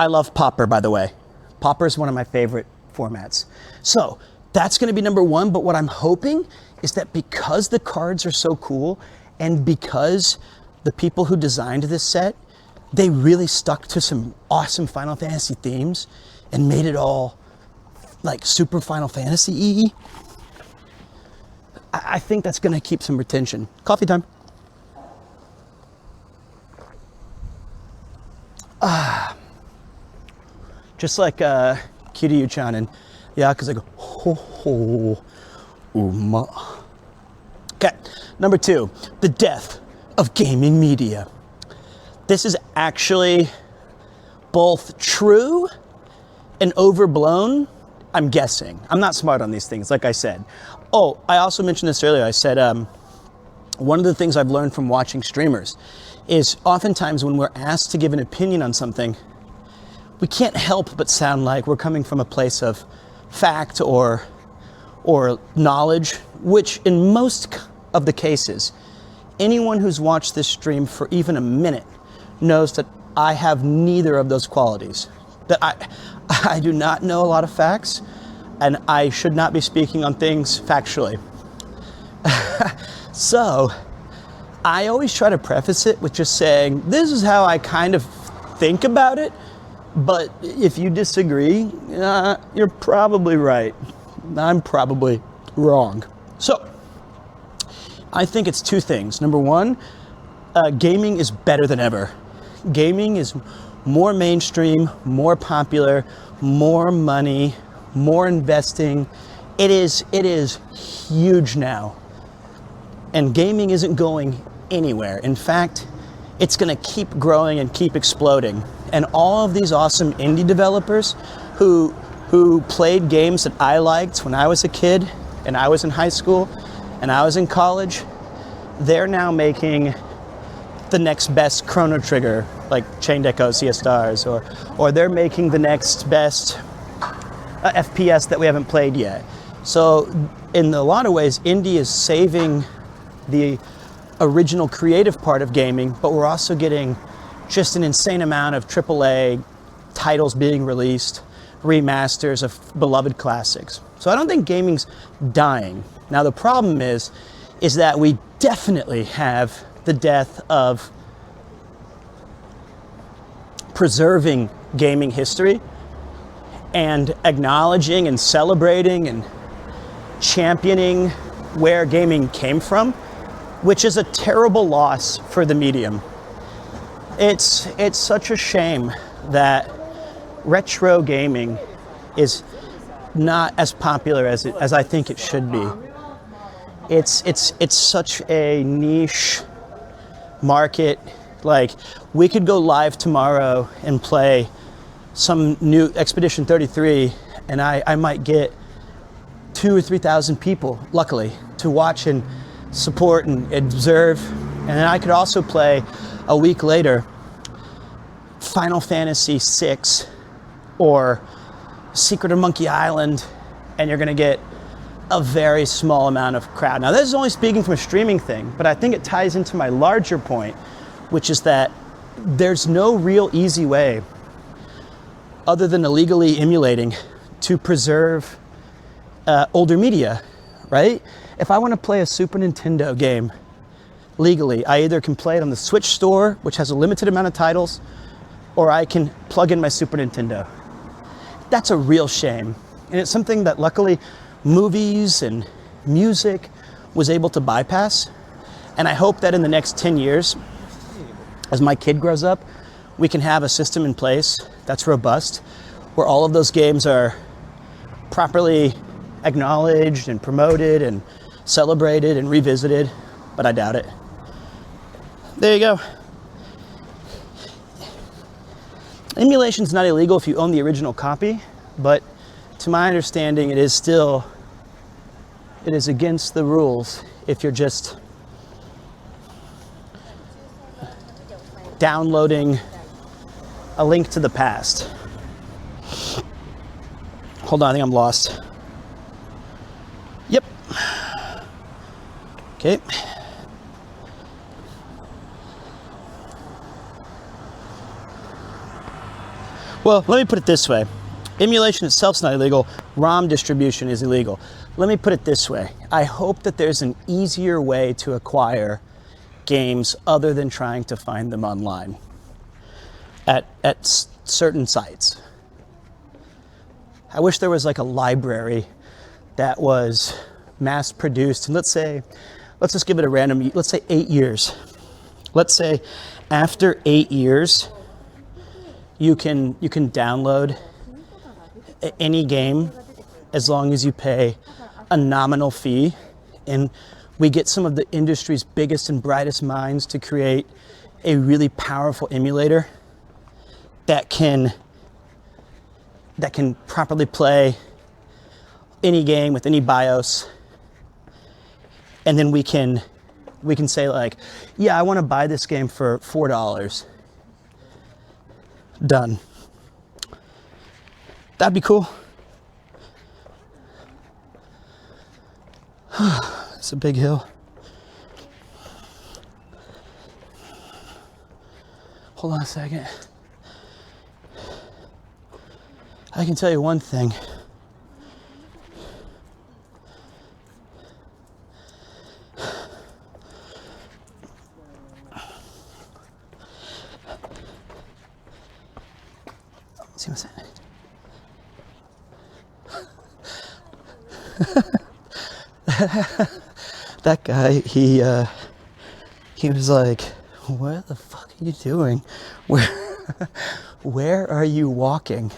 love Pauper, by the way. Pauper is one of my favorite formats. So that's going to be number one, but what I'm hoping is that because the cards are so cool and because the people who designed this set, they really stuck to some awesome Final Fantasy themes and made it all like super Final Fantasy-y. I think that's going to keep some retention. Coffee time. Just like Kiryu-chan and Yakuza go, ho ho, uma. Okay, number two, the death of gaming media. This is actually both true and overblown, I'm guessing. I'm not smart on these things, like I said. Oh, I also mentioned this earlier. I said one of the things I've learned from watching streamers is oftentimes when we're asked to give an opinion on something, we can't help but sound like we're coming from a place of fact or knowledge, which in most of the cases, anyone who's watched this stream for even a minute knows that I have neither of those qualities. That I do not know a lot of facts, and I should not be speaking on things factually. So I always try to preface it with just saying, this is how I kind of think about it, but if you disagree, you're probably right. I'm probably wrong. So I think it's two things. Number one, gaming is better than ever. Gaming is more mainstream, more popular, more money, more investing. It is huge now. And gaming isn't going anywhere. In fact, it's going to keep growing and keep exploding. And all of these awesome indie developers who played games that I liked when I was a kid and I was in high school and I was in college, they're now making the next best Chrono Trigger, like Chain Deco CS Stars, or they're making the next best FPS that we haven't played yet. So in a lot of ways, indie is saving the original creative part of gaming, but we're also getting just an insane amount of AAA titles being released, remasters of beloved classics. So I don't think gaming's dying. Now the problem is that we definitely have the death of preserving gaming history and acknowledging and celebrating and championing where gaming came from, which is a terrible loss for the medium. It's such a shame that retro gaming is not as popular as I think it should be. It's such a niche market. Like, we could go live tomorrow and play some new Expedition 33 and I might get 2,000 or 3,000 people, luckily, to watch and support and observe. And then I could also play a week later Final Fantasy VI or Secret of Monkey Island, and you're gonna get a very small amount of crowd. Now, this is only speaking from a streaming thing, but I think it ties into my larger point, which is that there's no real easy way, other than illegally emulating, to preserve older media, right? If I want to play a Super Nintendo game legally, I either can play it on the Switch store, which has a limited amount of titles, or I can plug in my Super Nintendo. That's a real shame. And it's something that luckily movies and music was able to bypass. And I hope that in the next 10 years, as my kid grows up, we can have a system in place that's robust, where all of those games are properly acknowledged and promoted and celebrated and revisited, but I doubt it. There you go. Emulation's not illegal if you own the original copy, but to my understanding, it is against the rules if you're just downloading a link to the past. Hold on, I think I'm lost. Yep. Okay. Well, let me put it this way. Emulation itself is not illegal. ROM distribution is illegal. Let me put it this way. I hope that there's an easier way to acquire games other than trying to find them online at certain sites. I wish there was like a library that was mass produced. And let's just give it a random, let's say 8 years. Let's say after 8 years, you can download any game as long as you pay a nominal fee, and we get some of the industry's biggest and brightest minds to create a really powerful emulator that can properly play any game with any BIOS. And then we can say like, yeah, I want to buy this game for $4. Done. That'd be cool. It's a big hill. Hold on a second. I can tell you one thing. See what's that? That guy, he was like, what the fuck are you doing? Where are you walking?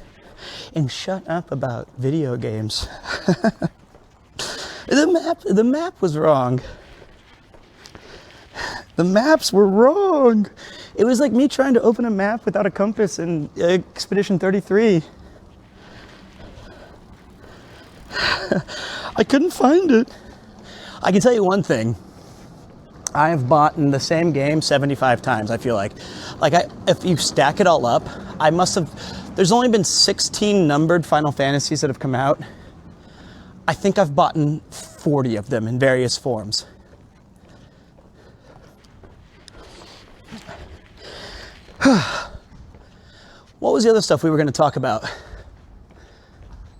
And shut up about video games. The map was wrong. The maps were wrong. It was like me trying to open a map without a compass in Expedition 33. I couldn't find it. I can tell you one thing. I have bought in the same game 75 times, I feel like. If you stack it all up, I must have, there's only been 16 numbered Final Fantasies that have come out. I think I've bought in 40 of them in various forms. What was the other stuff we were going to talk about?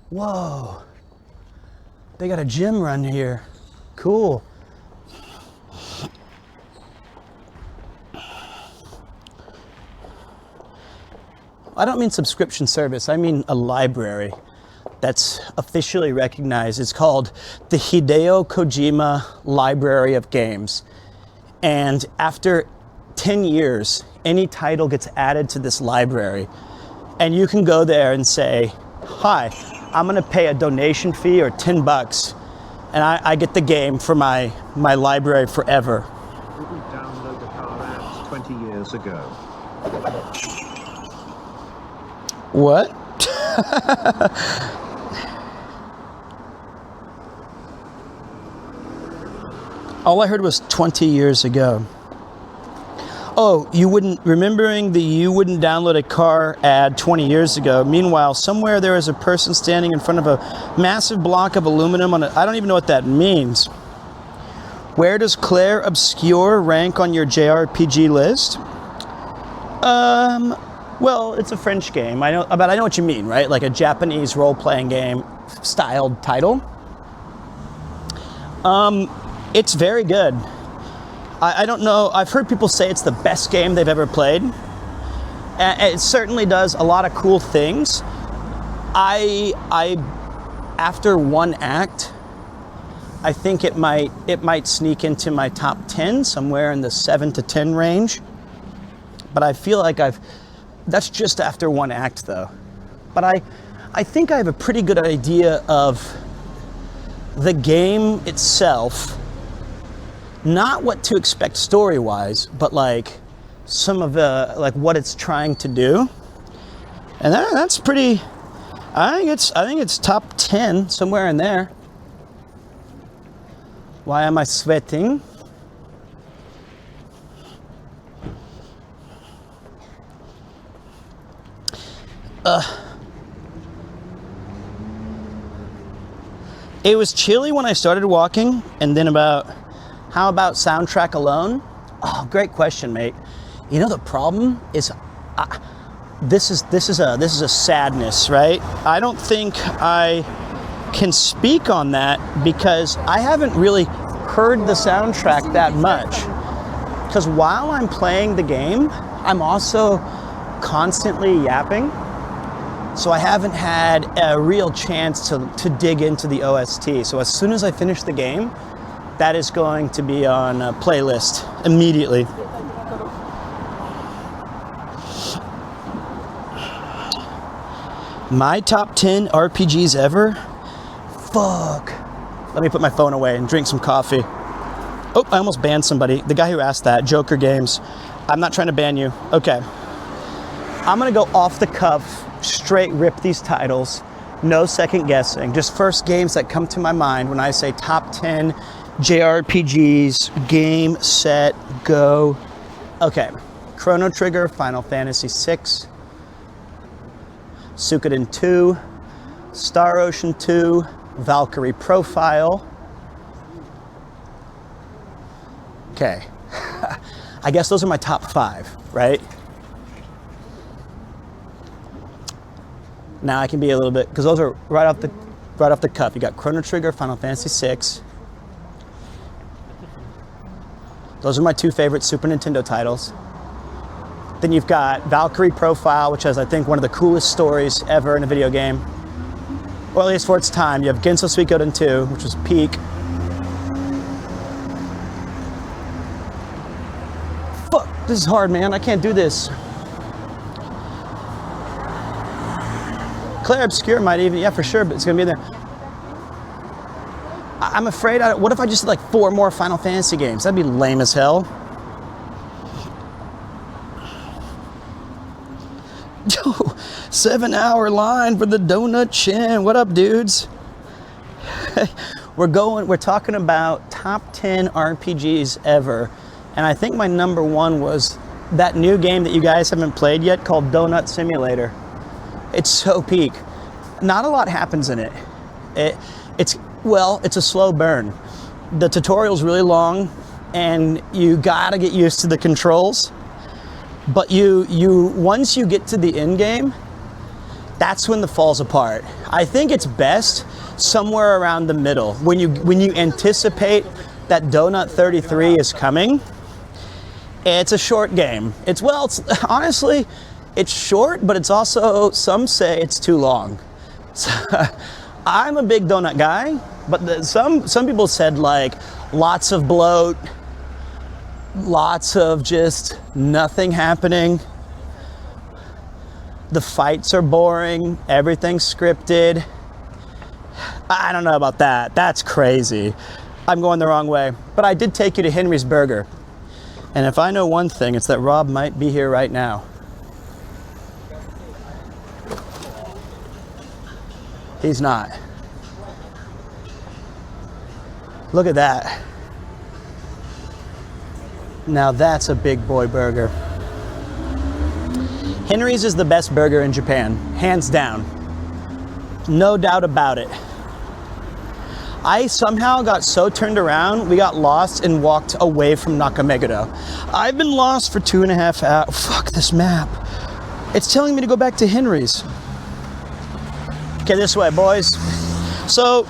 Whoa. They got a gym run here. Cool. I don't mean subscription service. I mean a library that's officially recognized. It's called the Hideo Kojima Library of Games. And after 10 years, any title gets added to this library. And you can go there and say, hi, I'm gonna pay a donation fee or $10 and I get the game for my library forever. Didn't download the car apps 20 years ago. What? All I heard was 20 years ago. Oh, you wouldn't download a car ad 20 years ago. Meanwhile, somewhere there is a person standing in front of a massive block of aluminum I don't even know what that means. Where does Claire Obscure rank on your JRPG list? Well, it's a French game. I know what you mean, right? Like a Japanese role-playing game styled title. It's very good. I don't know. I've heard people say it's the best game they've ever played. It certainly does a lot of cool things. After one act, I think it might sneak into my top 10, somewhere in the 7 to 10 range. But I feel like that's just after one act though. But I think I have a pretty good idea of the game itself. Not what to expect story-wise, but like some of the what it's trying to do, and that's pretty. I think it's top 10 somewhere in there. Why am I sweating? It was chilly when I started walking, and then how about soundtrack alone? Oh, great question, mate. You know the problem is, this is a sadness, right? I don't think I can speak on that because I haven't really heard the soundtrack that much. Because while I'm playing the game, I'm also constantly yapping. So I haven't had a real chance to dig into the OST. So as soon as I finish the game, that is going to be on a playlist immediately. My top 10 RPGs ever? Fuck. Let me put my phone away and drink some coffee. Oh, I almost banned somebody. The guy who asked that, Joker Games. I'm not trying to ban you. Okay. I'm gonna go off the cuff, straight rip these titles. No second guessing. Just first games that come to my mind when I say top 10 JRPGs, game, set, go. Okay, Chrono Trigger, Final Fantasy VI, Suikoden 2, Star Ocean 2, Valkyrie Profile. Okay, I guess those are my top 5, right? Now I can be a little bit, because those are right off the cuff. You got Chrono Trigger, Final Fantasy VI. Those are my 2 favorite Super Nintendo titles. Then you've got Valkyrie Profile, which has, I think, one of the coolest stories ever in a video game. Or at least for its time. You have Genso Suikoden 2, which was peak. Fuck, this is hard, man. I can't do this. Claire Obscure might even, yeah, for sure, but it's gonna be there. I'm afraid, what if I just did like 4 more Final Fantasy games? That'd be lame as hell. Yo, 7-hour line for the Donut Chin. What up, dudes? We're talking about top 10 RPGs ever. And I think my number 1 was that new game that you guys haven't played yet called Donut Simulator. It's so peak. Not a lot happens in it. It's a slow burn. The tutorial's really long and you gotta get used to the controls. But once you get to the end game, that's when the falls apart. I think it's best somewhere around the middle. When you anticipate that Donut 33 is coming, it's a short game. Honestly, it's short, but it's also, some say it's too long. So, I'm a big donut guy, but some people said like lots of bloat, lots of just nothing happening. The fights are boring, everything's scripted. I don't know about that. That's crazy. I'm going the wrong way. But I did take you to Henry's Burger. And if I know one thing, it's that Rob might be here right now. He's not. Look at that. Now that's a big boy burger. Henry's is the best burger in Japan, hands down. No doubt about it. I somehow got so turned around, we got lost and walked away from Nakameguro. I've been lost for 2.5 hours. Fuck this map. It's telling me to go back to Henry's. Okay, this way, boys. So,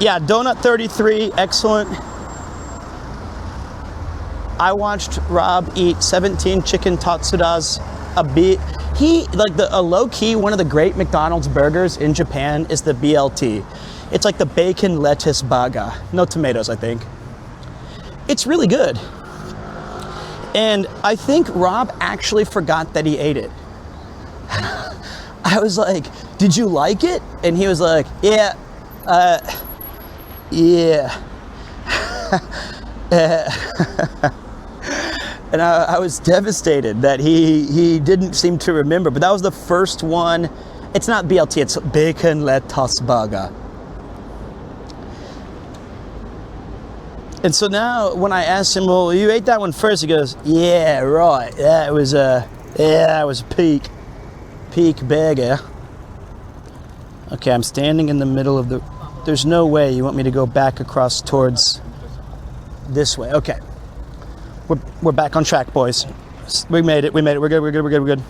yeah, Donut 33, excellent. I watched Rob eat 17 chicken tatsudas a bit. A low-key, one of the great McDonald's burgers in Japan is the BLT. It's like the bacon lettuce baga. No tomatoes, I think. It's really good. And I think Rob actually forgot that he ate it. I was like, did you like it? And he was like, yeah, yeah. And I was devastated that he didn't seem to remember, but that was the first one. It's not BLT, it's bacon lettuce baga. And so now when I asked him, well, you ate that one first, he goes, yeah, right. Yeah, it was peak burger. Okay, I'm standing in the middle of there's no way you want me to go back across towards this way. Okay. We're back on track, boys. We made it. We're good.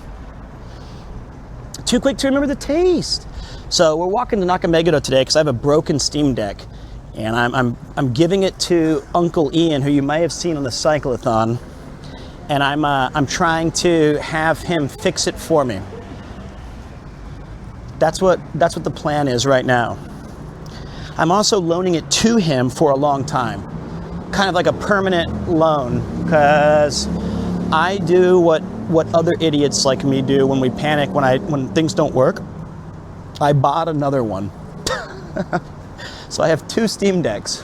Too quick to remember the taste. So we're walking to Nakameguro today because I have a broken Steam Deck. And I'm giving it to Uncle Ian, who you may have seen on the Cyclothon. And I'm trying to have him fix it for me. That's what the plan is right now. I'm also loaning it to him for a long time. Kind of like a permanent loan, because I do what other idiots like me do when we panic when things don't work. I bought another one. So I have 2 Steam Decks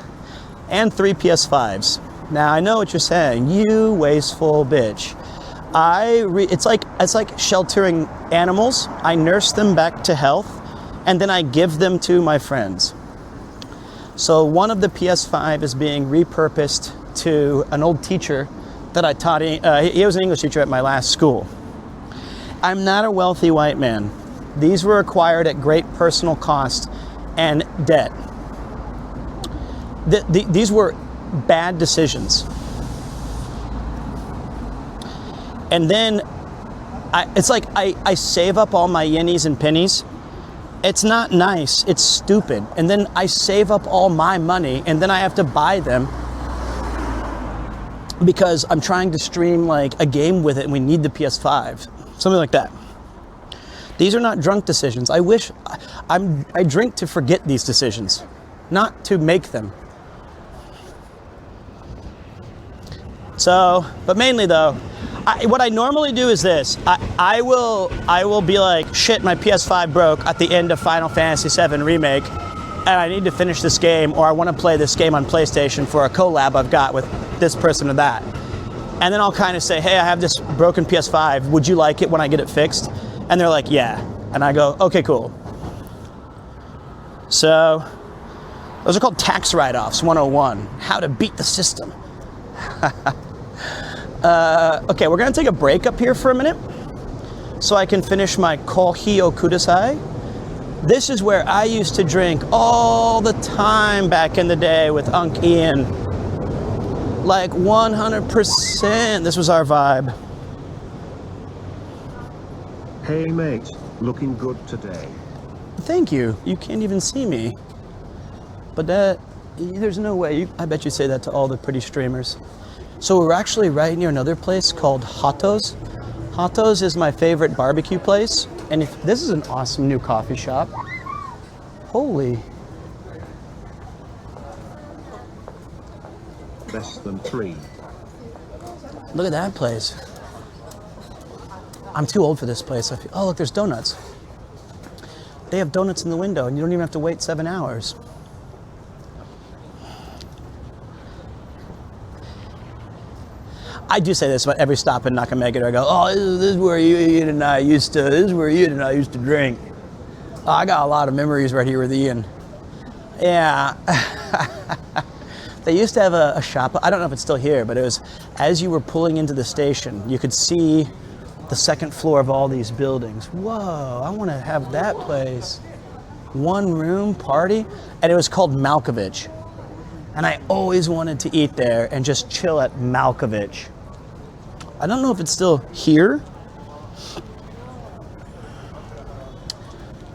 and 3 PS5s. Now I know what you're saying, you wasteful bitch. It's like sheltering animals. I nurse them back to health, and then I give them to my friends. So one of the PS5 is being repurposed to an old teacher that I taught. He was an English teacher at my last school. I'm not a wealthy white man. These were acquired at great personal cost and debt. These were bad decisions. And then it's like I save up all my yennies and pennies. It's not nice, it's stupid. And then I save up all my money and then I have to buy them because I'm trying to stream like a game with it and we need the PS5. Something like that. These are not drunk decisions. I drink to forget these decisions, not to make them. So, but mainly though, What I normally do is this. I will be like, shit, my PS5 broke at the end of Final Fantasy VII Remake, and I need to finish this game, or I want to play this game on PlayStation for a collab I've got with this person or that. And then I'll kind of say, hey, I have this broken PS5. Would you like it when I get it fixed? And they're like, yeah. And I go, okay, cool. So, those are called tax write-offs 101. How to beat the system. Okay, we're gonna take a break up here for a minute so I can finish my kohi o kudasai. This is where I used to drink all the time back in the day with Unc Ian. Like 100%, this was our vibe. Hey mate, looking good today. Thank you. You can't even see me. But there's no way. I bet you say that to all the pretty streamers. So we're actually right near another place called Hato's. Hato's is my favorite barbecue place. And this is an awesome new coffee shop. Holy. Less than 3. Look at that place. I'm too old for this place. Oh, look, there's donuts. They have donuts in the window and you don't even have to wait 7 hours. I do say this about every stop in Nakameguro. I go, oh, this is where Ian and I used to drink. Oh, I got a lot of memories right here with Ian. Yeah. They used to have a shop. I don't know if it's still here, but it was as you were pulling into the station, you could see the second floor of all these buildings. Whoa, I want to have that place. One room party, and it was called Malkovich. And I always wanted to eat there and just chill at Malkovich. I don't know if it's still here,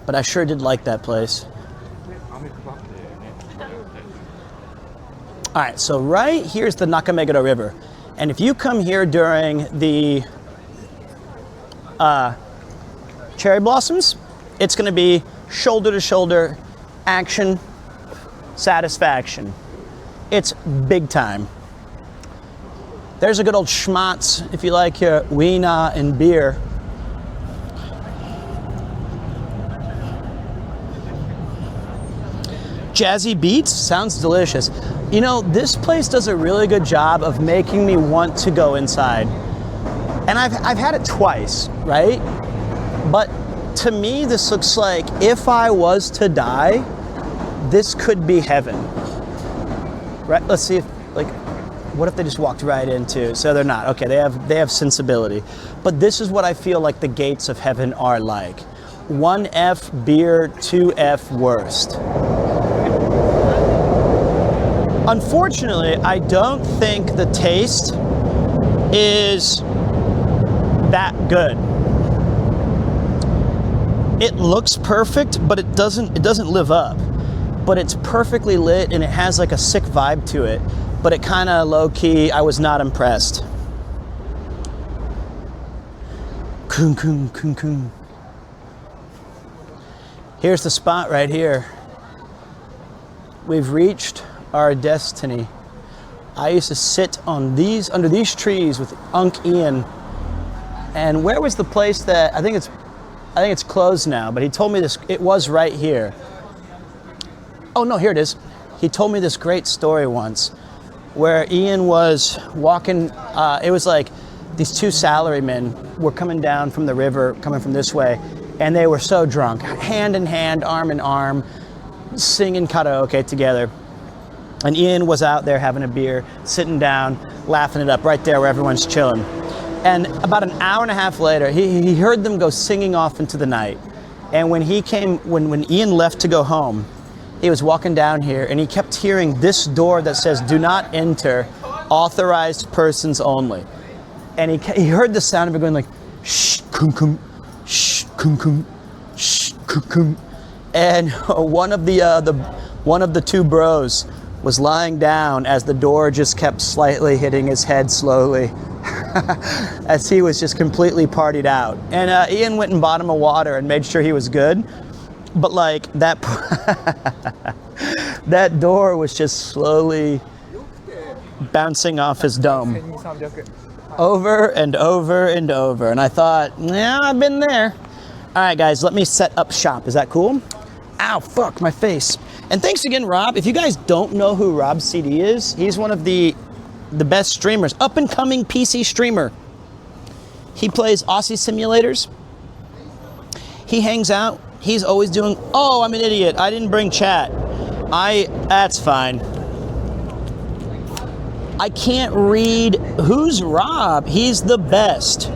but I sure did like that place. All right, so right here's the Nakameguro River. And if you come here during the cherry blossoms, it's gonna be shoulder to shoulder action, satisfaction. It's big time. There's a good old schmatz if you like your wiener and beer. Jazzy beats, sounds delicious. You know, this place does a really good job of making me want to go inside. And I've had it twice, right? But to me, this looks like if I was to die, this could be heaven. Right, let's see if, like, what if they just walked right into, so they're not, okay, they have sensibility. But this is what I feel like the gates of heaven are like. 1F beer, 2F worst. Unfortunately, I don't think the taste is that good. It looks perfect, but it doesn't live up. But it's perfectly lit and it has like a sick vibe to it. But it kind of low-key, I was not impressed. Kun kun kun kun. Here's the spot right here. We've reached our destiny. I used to sit on under these trees with Unc Ian. And where was the place that, I think it's closed now, but he told me this, it was right here. Oh no, here it is. He told me this great story once where Ian was walking, it was like these two salarymen were coming down from the river, coming from this way, and they were so drunk, hand in hand, arm in arm, singing karaoke together. And Ian was out there having a beer, sitting down, laughing it up right there where everyone's chilling. And about an hour and a half later, he heard them go singing off into the night. And when Ian left to go home, he was walking down here and he kept hearing this door that says, "Do not enter, authorized persons only." And he heard the sound of it going like, shh, kum kum, shh, kum kum, shh, kum kum. And one of the two bros was lying down as the door just kept slightly hitting his head slowly as he was just completely partied out. And Ian went and bought him a water and made sure he was good. But like that, that door was just slowly bouncing off his dome. over and over and over. And I thought, yeah, I've been there. All right, guys, let me set up shop. Is that cool? Ow, fuck, my face. And thanks again, Rob. If you guys don't know who Rob CD is, he's one of the best streamers, up and coming PC streamer. He plays Aussie simulators. He hangs out. He's always doing, oh, I'm an idiot. I didn't bring chat. That's fine. I can't read. Who's Rob? He's the best.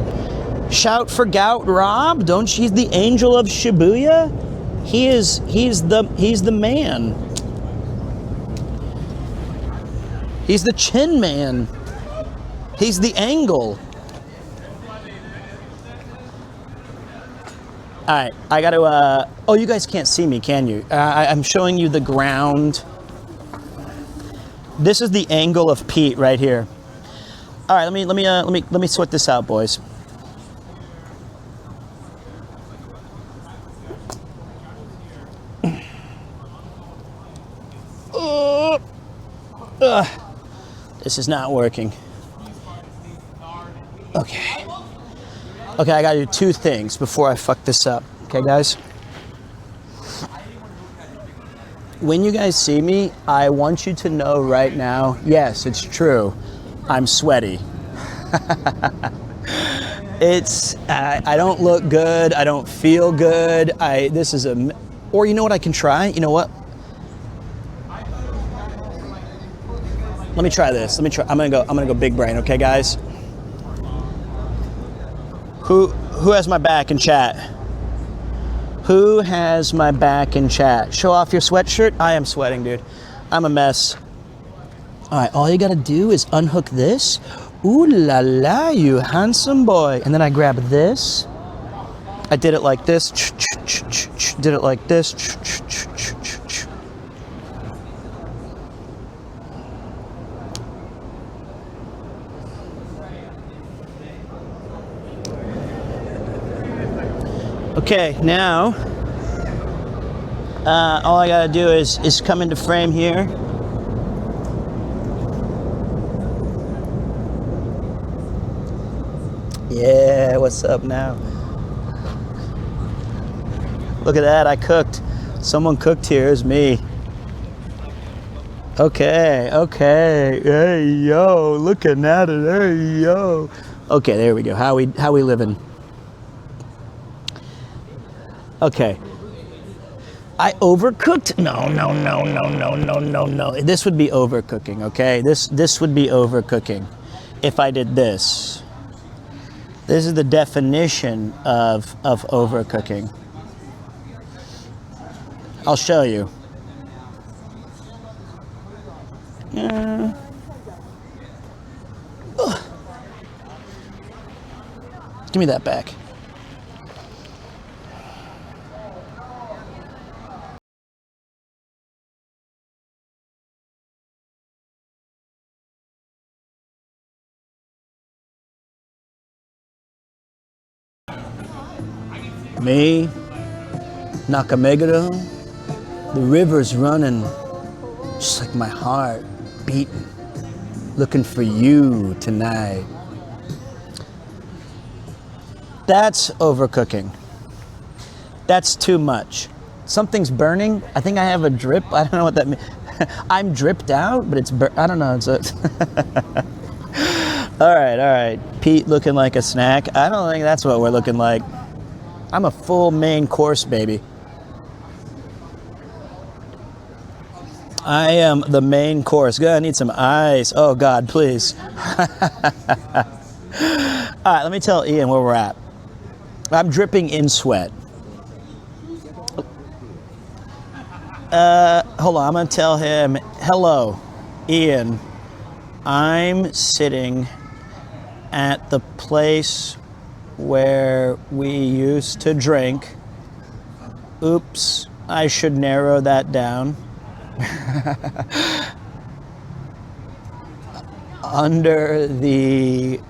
Shout for gout, Rob. Don't you? He's the angel of Shibuya. He's the man. He's the chin man. He's the angle. All right, I got to. Oh, you guys can't see me, can you? I'm showing you the ground. This is the angle of Pete right here. All right, let me sort this out, boys. This is not working. Okay. Okay, I gotta do two things before I fuck this up. Okay, guys? When you guys see me, I want you to know right now, yes, it's true, I'm sweaty. I don't look good, I don't feel good, or you know what I can try? You know what? Let me try this. I'm gonna go big brain, okay, guys? Who has my back in chat? Who has my back in chat? Show off your sweatshirt. I am sweating, dude. I'm a mess. All right, all you gotta do is unhook this. Ooh la la, you handsome boy. And then I grab this. I did it like this. Did it like this. Okay, now all I gotta do is come into frame here. Yeah, what's up now? Look at that, I cooked. Someone cooked here, it was me. Okay, hey yo, looking at it, hey yo. Okay, there we go. How we living? Okay. I overcooked? No. This would be overcooking, okay? This would be overcooking if I did this. This is the definition of overcooking. I'll show you. Give me that back. Me, Nakameguro, the river's running, just like my heart beating, looking for you tonight. That's overcooking. That's too much. Something's burning. I think I have a drip. I don't know what that means. I'm dripped out, but it's I don't know. All right. Pete looking like a snack. I don't think that's what we're looking like. I'm a full main course, baby. I am the main course. Good, I need some ice. Oh God, please. All right, let me tell Ian where we're at. I'm dripping in sweat. Hold on, I'm gonna tell him, hello, Ian. I'm sitting at the place where we used to drink. Oops, I should narrow that down. Under the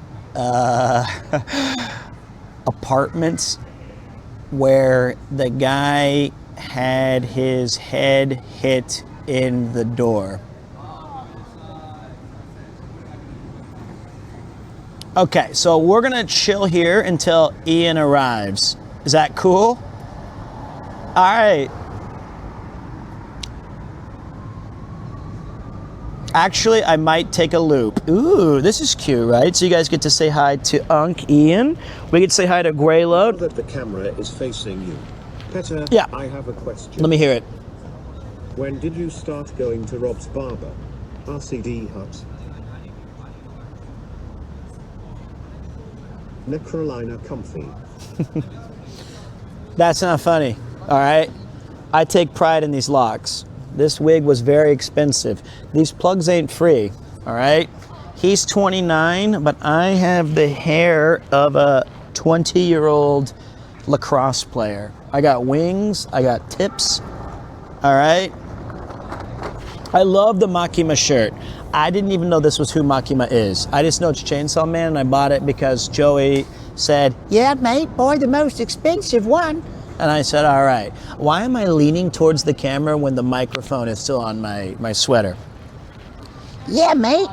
apartments where the guy had his head hit in the door. Okay, so we're gonna chill here until Ian arrives. Is that cool? All right. Actually, I might take a loop. Ooh, this is cute, right? So you guys get to say hi to Unc Ian. We get to say hi to Greyload. Now that the camera is facing you, Petter, Yeah. I have a question. Let me hear it. When did you start going to Rob's Barber? RCD Hut. Necrolina Comfy. That's not funny, all right? I take pride in these locks. This wig was very expensive. These plugs ain't free, all right? He's 29, but I have the hair of a 20-year-old lacrosse player. I got wings, I got tips, all right? I love the Makima shirt. I didn't even know this was who Makima is. I just know it's Chainsaw Man, and I bought it because Joey said, yeah, mate, buy the most expensive one. And I said, all right. Why am I leaning towards the camera when the microphone is still on my sweater? Yeah, mate.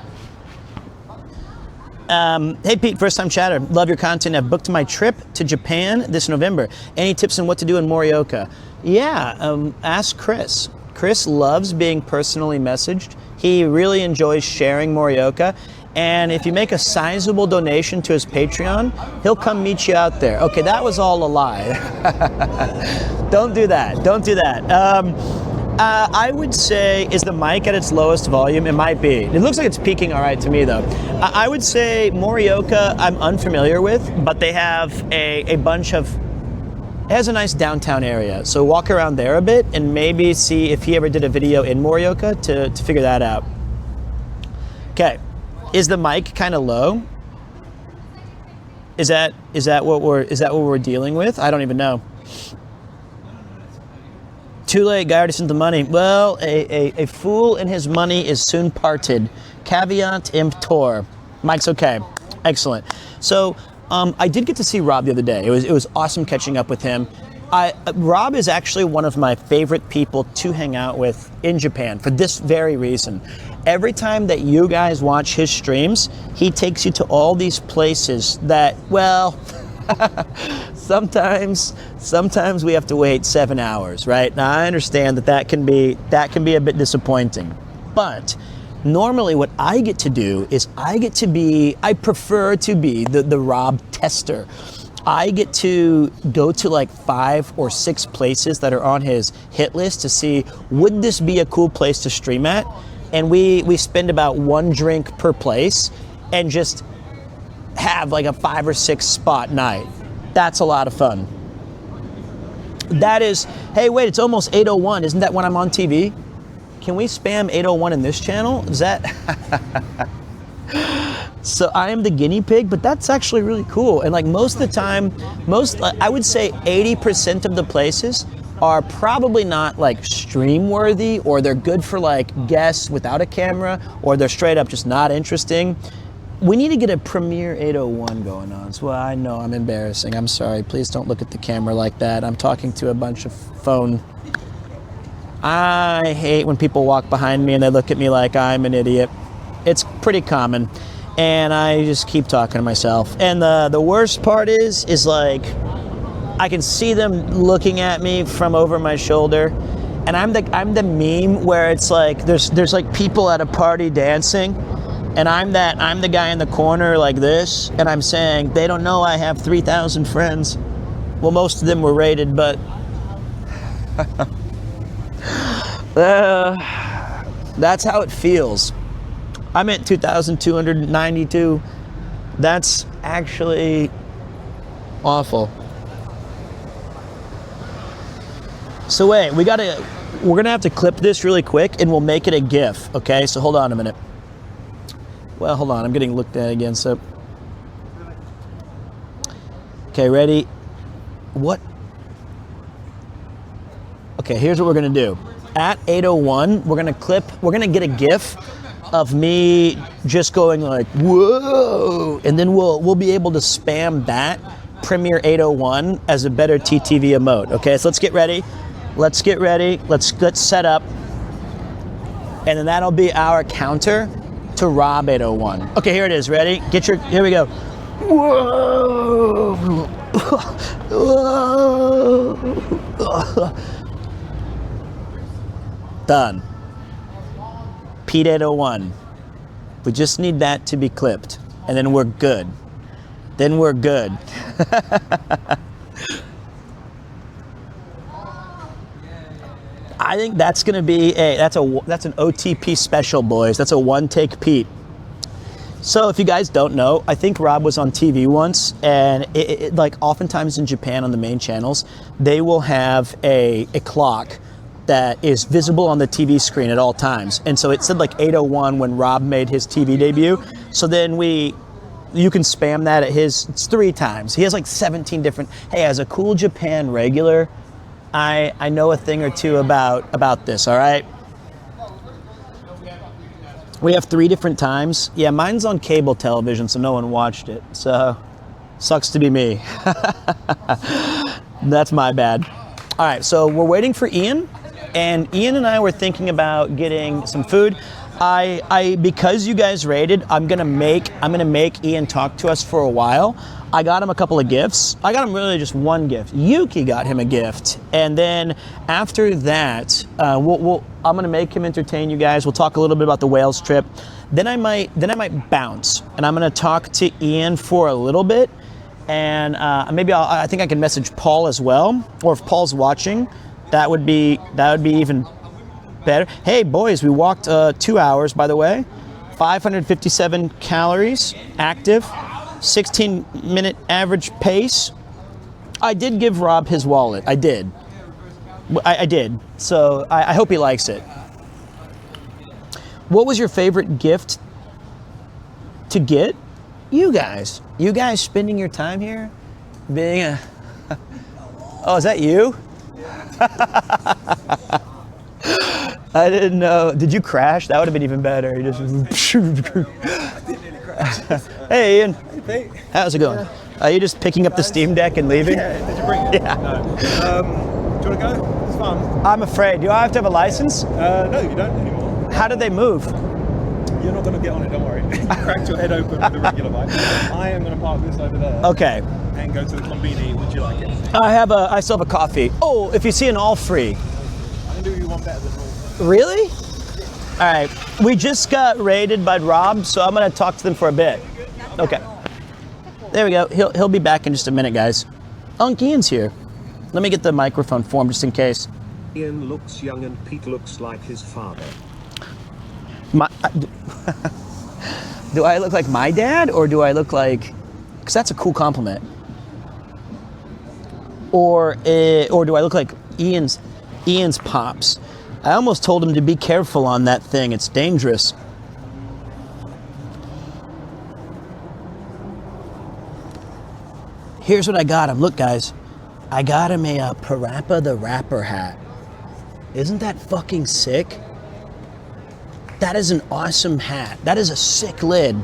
Hey, Pete, first time chatter. Love your content. I've booked my trip to Japan this November. Any tips on what to do in Morioka? Yeah, ask Chris. Chris loves being personally messaged. He really enjoys sharing Morioka. And if you make a sizable donation to his Patreon, he'll come meet you out there. Okay, that was all a lie. Don't do that. Don't do that. I would say, is the mic at its lowest volume? It might be. It looks like it's peaking all right to me, though. I would say Morioka I'm unfamiliar with, but they have a bunch of... It has a nice downtown area, so walk around there a bit and maybe see if he ever did a video in Morioka to figure that out. Okay. Is the mic kind of low? Is that what we're dealing with? I don't even know. Too late, guy already sent the money. Well, a fool and his money is soon parted. Caveat emptor. Mike's okay. Excellent. So I did get to see Rob the other day. It was awesome catching up with him. Rob is actually one of my favorite people to hang out with in Japan for this very reason. Every time that you guys watch his streams, he takes you to all these places that, well, sometimes we have to wait 7 hours, right? Now I understand that can be a bit disappointing, but normally what I get to do is I prefer to be the Rob tester. I get to go to like 5 or 6 places that are on his hit list to see, would this be a cool place to stream at? And we spend about 1 drink per place and just have like a 5 or 6 spot night. That's a lot of fun. That is, hey, wait, it's almost 8:01. Isn't that when I'm on TV? Can we spam 8:01 in this channel? Is that? So I am the guinea pig, but that's actually really cool. And like most of the time, I would say 80% of the places are probably not like stream worthy, or they're good for like guests without a camera, or they're straight up just not interesting. We need to get a Premiere 801 going on. So I know I'm embarrassing. I'm sorry. Please don't look at the camera like that. I'm talking to a bunch of phone. I hate when people walk behind me and they look at me like I'm an idiot. It's pretty common. And I just keep talking to myself. And the worst part is like, I can see them looking at me from over my shoulder, and I'm the meme where it's like there's like people at a party dancing, and I'm the guy in the corner like this, and I'm saying they don't know I have 3,000 friends. Well, most of them were raided, but that's how it feels. I'm at 2,292. That's actually awful. So wait, we're gonna have to clip this really quick and we'll make it a GIF, okay? So hold on a minute. Well, hold on, I'm getting looked at again, so. Okay, ready? What? Okay, here's what we're gonna do. At 8:01, we're gonna get a GIF of me just going like, whoa, and then we'll be able to spam that Premiere 801 as a better TTV emote. Okay, so let's get ready. Let's set up, and then that'll be our counter to Rob 801. Okay, here it is. Ready? Here we go. Whoa. Done. Pete 801. We just need that to be clipped, and then we're good. Then we're good. I think that's gonna be that's an OTP special, boys. That's a one take Pete. So if you guys don't know, I think Rob was on TV once, and it like oftentimes in Japan on the main channels, they will have a clock that is visible on the TV screen at all times. And so it said like 8:01 when Rob made his TV debut. So then you can spam that at it's 3 times. He has like 17 different, hey, as a cool Japan regular, I know a thing or two about this, all right? We have 3 different times. Yeah, mine's on cable television, so no one watched it. So, sucks to be me. That's my bad. All right, so we're waiting for Ian, and Ian and I were thinking about getting some food. Because you guys raided, I'm gonna make Ian talk to us for a while. I got him a couple of gifts. I got him really just one gift. Yuki got him a gift, and then after that, I'm gonna make him entertain you guys. We'll talk a little bit about the Wales trip. Then I might bounce, and I'm gonna talk to Ian for a little bit, and maybe I think I can message Paul as well, or if Paul's watching, that would be even better. Hey boys, we walked 2 hours, by the way. 557 calories active, 16-minute average pace. I did give Rob his wallet. I did. I did. So I hope he likes it. What was your favorite gift to get? You guys spending your time here, being a. Oh, is that you? I didn't know. Did you crash? That would have been even better. You just. I didn't really crash. Hey, Ian. Hey. How's it going? Are you just picking up the Steam Deck and leaving? Yeah, did you bring it? Yeah. No. Do you want to go? It's fun. I'm afraid. Do I have to have a license? No, you don't anymore. How did they move? You're not going to get on it, don't worry. You cracked your head open with the regular bike. I am going to park this over there. Okay. And go to the Condommania. Would you like it? I still have a coffee. Oh, if you see an all free. I can do you one better than normal. Really? All right. We just got raided by Rob, so I'm going to talk to them for a bit. Okay. There we go. He'll be back in just a minute, guys. Uncle Ian's here. Let me get the microphone for him just in case. Ian looks young and Pete looks like his father. Do I look like my dad, or do I look like? Because that's a cool compliment. Or do I look like Ian's pops? I almost told him to be careful on that thing. It's dangerous. Here's what I got him. Look, guys. I got him a Parappa the Rapper hat. Isn't that fucking sick? That is an awesome hat. That is a sick lid.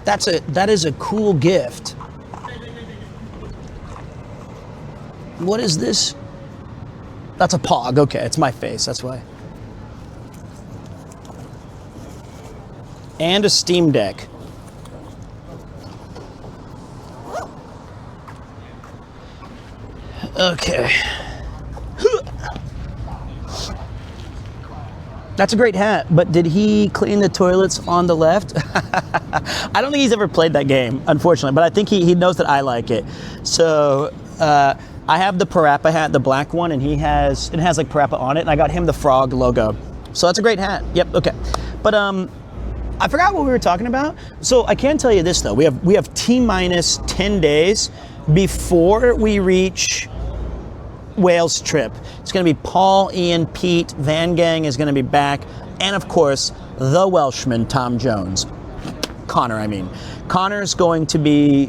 That is a cool gift. What is this? That's a pog. Okay, it's my face. That's why. And a Steam Deck. Okay. That's a great hat, but did he clean the toilets on the left? I don't think he's ever played that game, unfortunately, but I think he knows that I like it. So I have the Parappa hat, the black one, and it has like Parappa on it, and I got him the frog logo. So that's a great hat. Yep, okay. But I forgot what we were talking about. So I can tell you this though, we have T-minus 10 days before we reach Wales trip. It's going to be Paul, Ian, Pete, Van Gang is going to be back, and of course the Welshman Tom Jones. Connor, I mean. Connor's going to be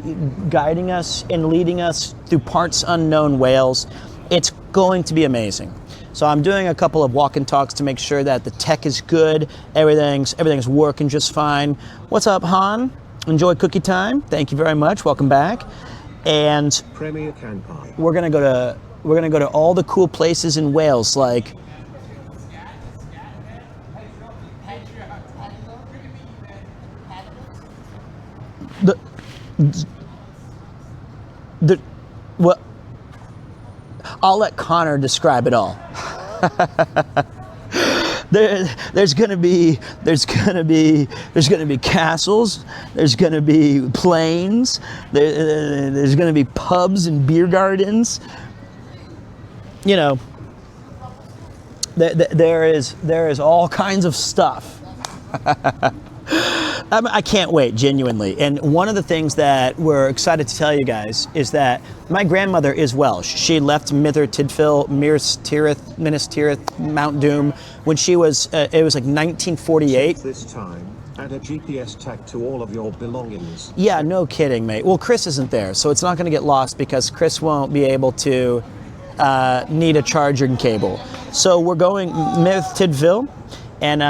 guiding us and leading us through parts unknown Wales. It's going to be amazing. So I'm doing a couple of walk and talks to make sure that the tech is good, everything's working just fine. What's up, Han? Enjoy cookie time. Thank you very much. Welcome back. And Premier Canpie. we're gonna go to all the cool places in Wales, like Well, I'll let Connor describe it all. There's gonna be castles. There's gonna be planes. There's gonna be pubs and beer gardens. You know, there is all kinds of stuff. I can't wait, genuinely. And one of the things that we're excited to tell you guys is that my grandmother is Welsh. She left Mither Tydfil, Minas Tirith, Mount Doom when she was, it was like 1948. This time, add a GPS tag to all of your belongings. Yeah, no kidding, mate. Well, Chris isn't there, so it's not going to get lost because Chris won't be able to need a charging cable. So we're going Mither Tydfil. And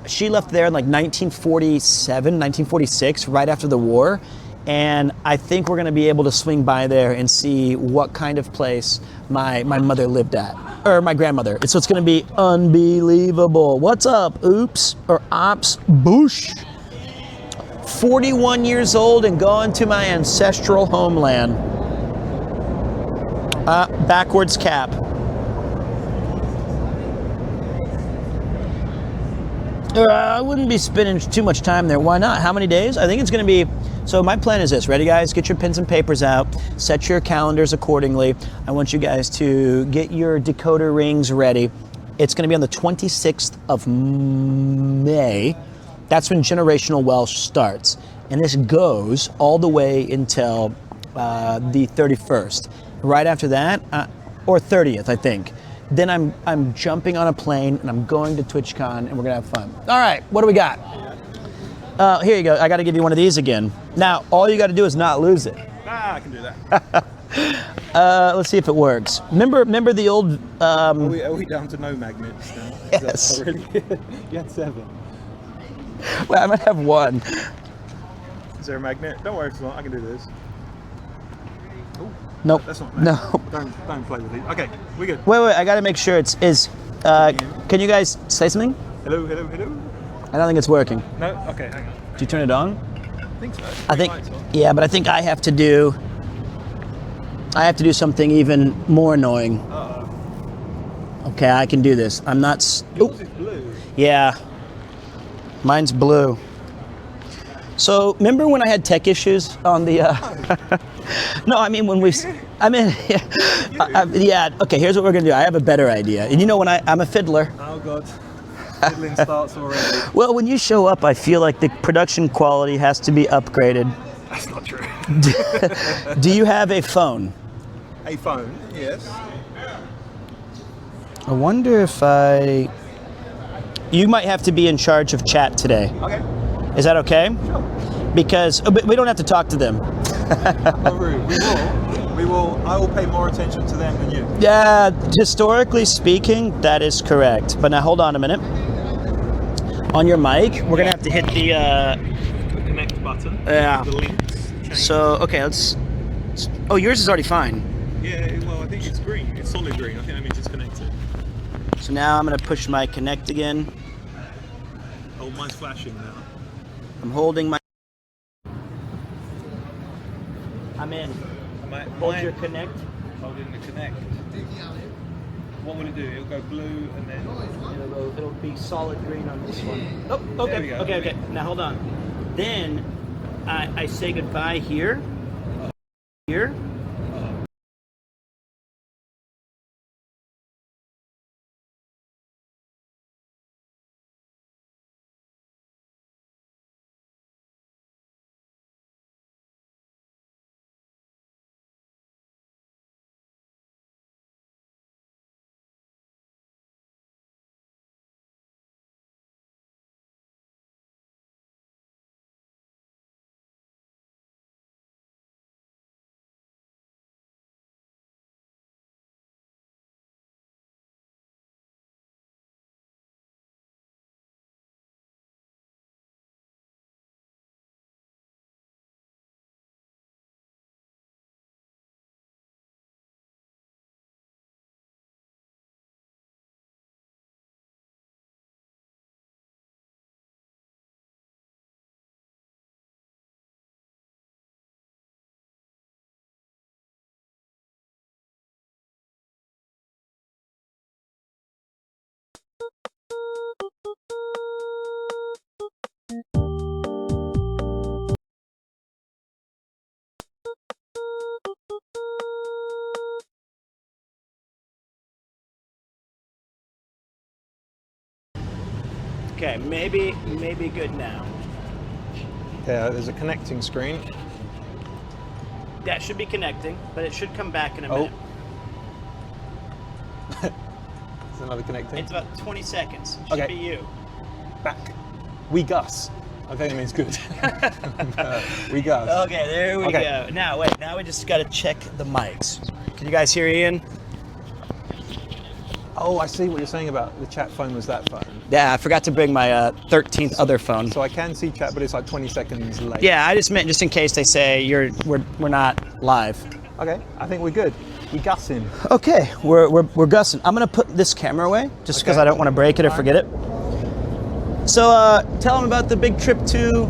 she left there in like 1947, 1946, right after the war. And I think we're gonna be able to swing by there and see what kind of place my mother lived at, or my grandmother. So it's gonna be unbelievable. What's up, oops, or ops, boosh. 41 years old and going to my ancestral homeland. Backwards cap. I wouldn't be spending too much time there. Why not? How many days? I think it's going to be, so my plan is this. Ready, guys? Get your pens and papers out. Set your calendars accordingly. I want you guys to get your decoder rings ready. It's going to be on the 26th of May. That's when Generational Welsh starts. And this goes all the way until the 31st. Right after that, or 30th, I think. Then I'm jumping on a plane and I'm going to TwitchCon and we're gonna have fun. All right, what do we got? Here you go. I got to give you one of these again. Now, all you got to do is not lose it. I can do that. Let's see if it works. Remember the old? Are we down to no magnets now? Yes. Really? You had 7. Well, I might have one. Is there a magnet? Don't worry, it's not. I can do this. Ooh. Nope. That's not No. Don't play with it. Okay, we good. Wait. I got to make sure it's is. Can you guys say something? Hello. I don't think it's working. No. Okay, hang on. Did you turn it on? I think so. I think. Yeah, but I think I have to do something even more annoying. Okay, I can do this. I'm not. Yours is blue. Yeah. Mine's blue. So remember when I had tech issues on the? No, I mean when we. Yeah. Okay, here's what we're gonna do. I have a better idea. And you know when I'm a fiddler. Oh God. Fiddling starts already. Well, when you show up, I feel like the production quality has to be upgraded. That's not true. Do you have a phone? A phone? Yes. I wonder if you might have to be in charge of chat today. Okay. Is that okay? Sure. Because but we don't have to talk to them. Not rude. We will. I will pay more attention to them than you. Yeah, historically speaking, that is correct. But now hold on a minute. On your mic, we're gonna have to hit the connect button. Yeah. The links. Change. So okay, let's. Oh, yours is already fine. Yeah. Well, I think it's green. It's solid green. I think that means it's connected. So now I'm gonna push my connect again. Oh, mine's flashing now. I'm holding my. I'm in. Hold your connect. Holding the connect. What will it do? It'll go blue and then It'll be solid green on this one. Oh, okay. There we go. Okay. Now hold on. Then I say goodbye here. Here. Okay, maybe good now. Yeah, there's a connecting screen. That should be connecting, but it should come back in a Oh. minute. There's another connecting. It's about 20 seconds. Should Okay. be you. Back. We Gus. I think it means good. We Gus. Okay, there we Okay. go. Now, wait, now we just got to check the mics. Can you guys hear Ian? Oh, I see what you're saying about the chat phone was that phone. Yeah, I forgot to bring my 13th other phone. So I can see chat, but it's like 20 seconds late. Yeah, I just meant just in case they say we're not live. Okay, I think we're good. We Gussing. Okay, we're gussing. I'm gonna put this camera away just because Okay. I don't want to break it or forget it. So tell them about the big trip to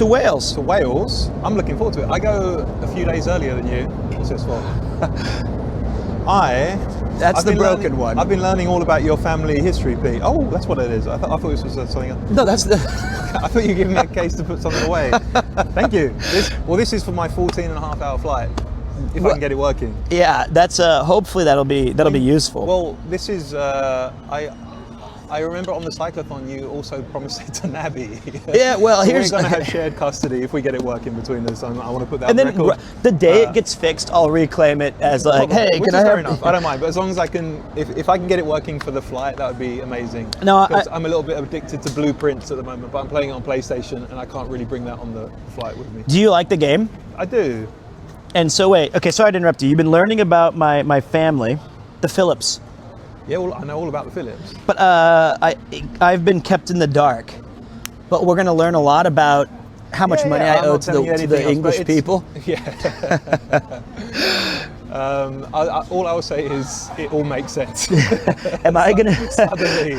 Wales. To Wales, I'm looking forward to it. I go a few days earlier than you. What's this for? That's I've the been broken learning- one. I've been learning all about your family history, Pete. Oh, that's what it is. I thought this was something else. No, that's the. I thought you were giving me a case to put something away. Thank you. This is for my 14.5-hour flight. If I can get it working. Yeah, that's hopefully that'll be useful. Well, this is I remember on the cyclothon you also promised it to Nabby. Yeah, well, So here's- we're going to have shared custody if we get it working between us. I want to put that and on then record. the day it gets fixed, I'll reclaim it as like, hey, Which can is I fair have? enough. I don't mind, but as long as I can, if I can get it working for the flight, that would be amazing. No, because I'm a little bit addicted to blueprints at the moment, but I'm playing it on PlayStation and I can't really bring that on the flight with me. Do you like the game? I do. And so wait, okay, sorry to interrupt you. You've been learning about my family, the Phillips, Yeah, well, I know all about the Phillips. but I've been kept in the dark. But we're gonna learn a lot about how much money I I'm owe not to telling you the anything else, English but it's- people. Yeah. All I will say is it all makes sense. Am I gonna Suddenly,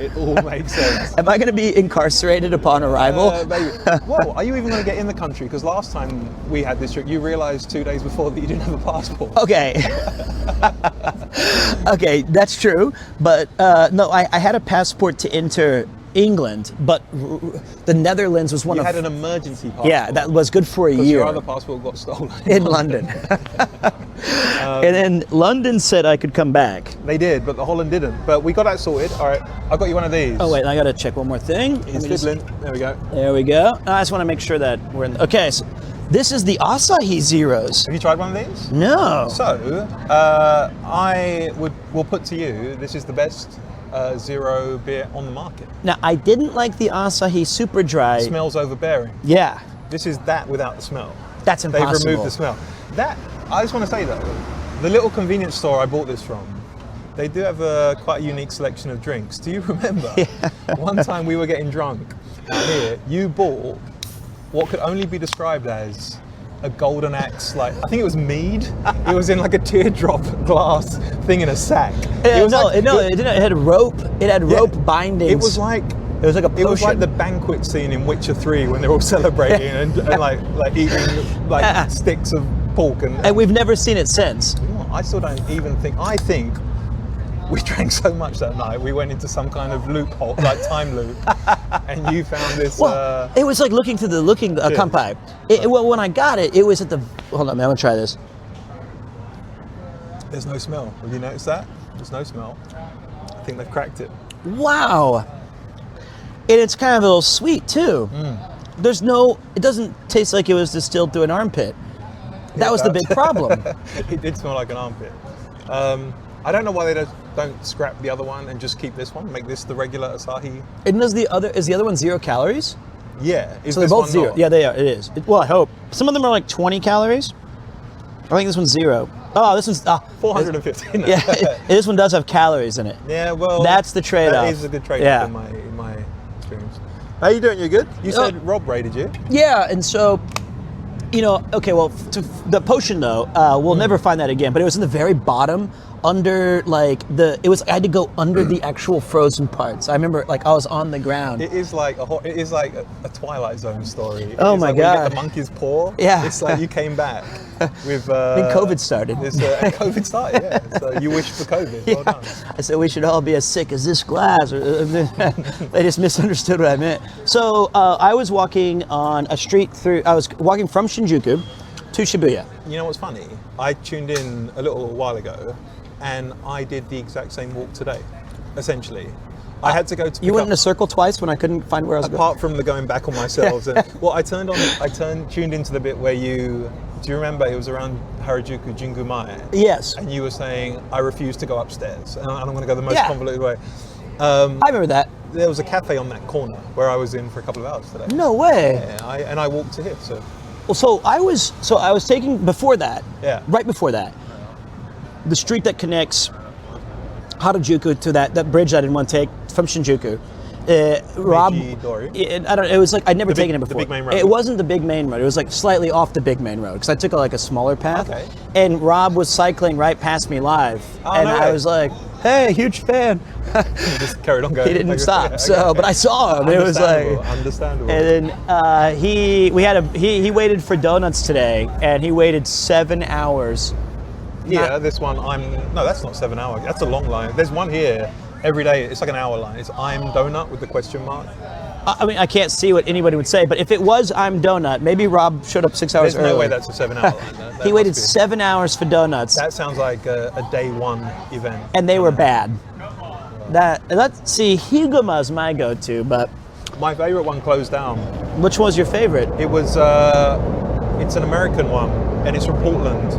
it all makes sense. am I gonna be incarcerated upon arrival? Maybe. Well, are you even going to get in the country? Because last time we had this trip, you realised 2 days before that you didn't have a passport. Okay. Okay, that's true. But no, I had a passport to enter England, but the Netherlands was one You of. had an emergency passport. Yeah, that was good for a Because year your other passport got stolen. in London. And then London said I could come back. They did, but the Holland didn't. But we got that sorted. All right, I got you one of these. Oh wait, I gotta check one more thing. He's Let me just- fiddling. There we go. There we go. I just want to make sure that we're in. Okay, so this is the Asahi Zeros. Have you tried one of these? No. So, will put to you, this is the best zero beer on the market. Now I didn't like the Asahi Super Dry. It smells overbearing. Yeah, This is that without the smell. that's impossible. They've removed the smell. That, I just want to say though, the little convenience store I bought this from, they do have quite a unique selection of drinks. Do you remember? One time we were getting drunk out here, you bought what could only be described as a golden axe, like, I think it was mead. It was in like a teardrop glass thing in a sack. Yeah, It was it didn't. It had rope. It had Yeah. rope bindings. It was like It was like a potion. It was like the banquet scene in Witcher 3 when they're all celebrating and like eating like sticks of pork and we've never seen it since. You know what, I still don't even think. I think we drank so much that night. We went into some kind of loophole, like time loop, and you found this. Well, it was like looking through the kanpai. Well, when I got it, it was at the. Hold on, man. I'm gonna try this. There's no smell. Have you noticed that? There's no smell. I think they've cracked it. Wow. And it's kind of a little sweet too. There's no. It doesn't taste like it was distilled through an armpit. That was the big problem. It did smell like an armpit. I don't know why they don't scrap the other one and just keep this one. Make this the regular Asahi. And is the other one 0 calories? Yeah. Is So they're this both one 0. not? Yeah, they are. It is. Well, I hope. Some of them are like 20 calories. I think this one's 0. Oh, this one's 450. No. Yeah, this one does have calories in it. Yeah, well, That's the trade-off. That is a good trade-off Yeah. in my experience. How you doing? You good? You said Rob raided you. Yeah, and so, okay, well, the potion though, we'll never find that again. But it was in the very bottom, under I had to go under the actual frozen parts. I remember, I was on the ground. It is like a Twilight Zone story. Oh It's my like when you God. get the monkey's paw. Yeah. It's like you came back with. I think COVID started. And COVID started. Yeah. So you wished for COVID. Well done. I said we should all be as sick as this glass. They just misunderstood what I meant. So I was walking on a street I was walking from Shinjuku to Shibuya. You know what's funny? I tuned in a little while ago, and I did the exact same walk today. Essentially, I had to go to. You went in a circle twice when I couldn't find where I was going. Apart from the going back on myself. Well, I tuned into the bit where you. Do you remember it was around Harajuku Jingumae? Yes. And you were saying, I refuse to go upstairs, and I'm going to go the most convoluted way. I remember that. There was a cafe on that corner where I was in for a couple of hours today. No way. Yeah, I walked to here. So. Well, so I was taking before that. Yeah. Right before that, the street that connects Harajuku to that bridge I didn't want to take from Shinjuku. Rob, I don't. It was like I'd never taken it before. The big main road. It wasn't the big main road. It was like slightly off the big main road because I took a smaller path. Okay. And Rob was cycling right past me live, and I was like, "Hey, huge fan." He just carried on going. He didn't stop. So, but I saw him. It was like understandable. And then he waited for donuts today, and he waited 7 hours. Yeah, this one no, that's not 7 hours. That's a long line. There's one here. Every day, it's like an hour line. It's I'm donut with the question mark. I mean, I can't see what anybody would say, but if it was I'm donut, maybe Rob showed up 6 hours early. There's no way that's a 7 hour line. That he waited must be. 7 hours for donuts. That sounds like a day one event. And they were bad. See, Higuma's my go-to, but My favorite one closed down. which was your favorite? It was, it's an American one, and it's from Portland.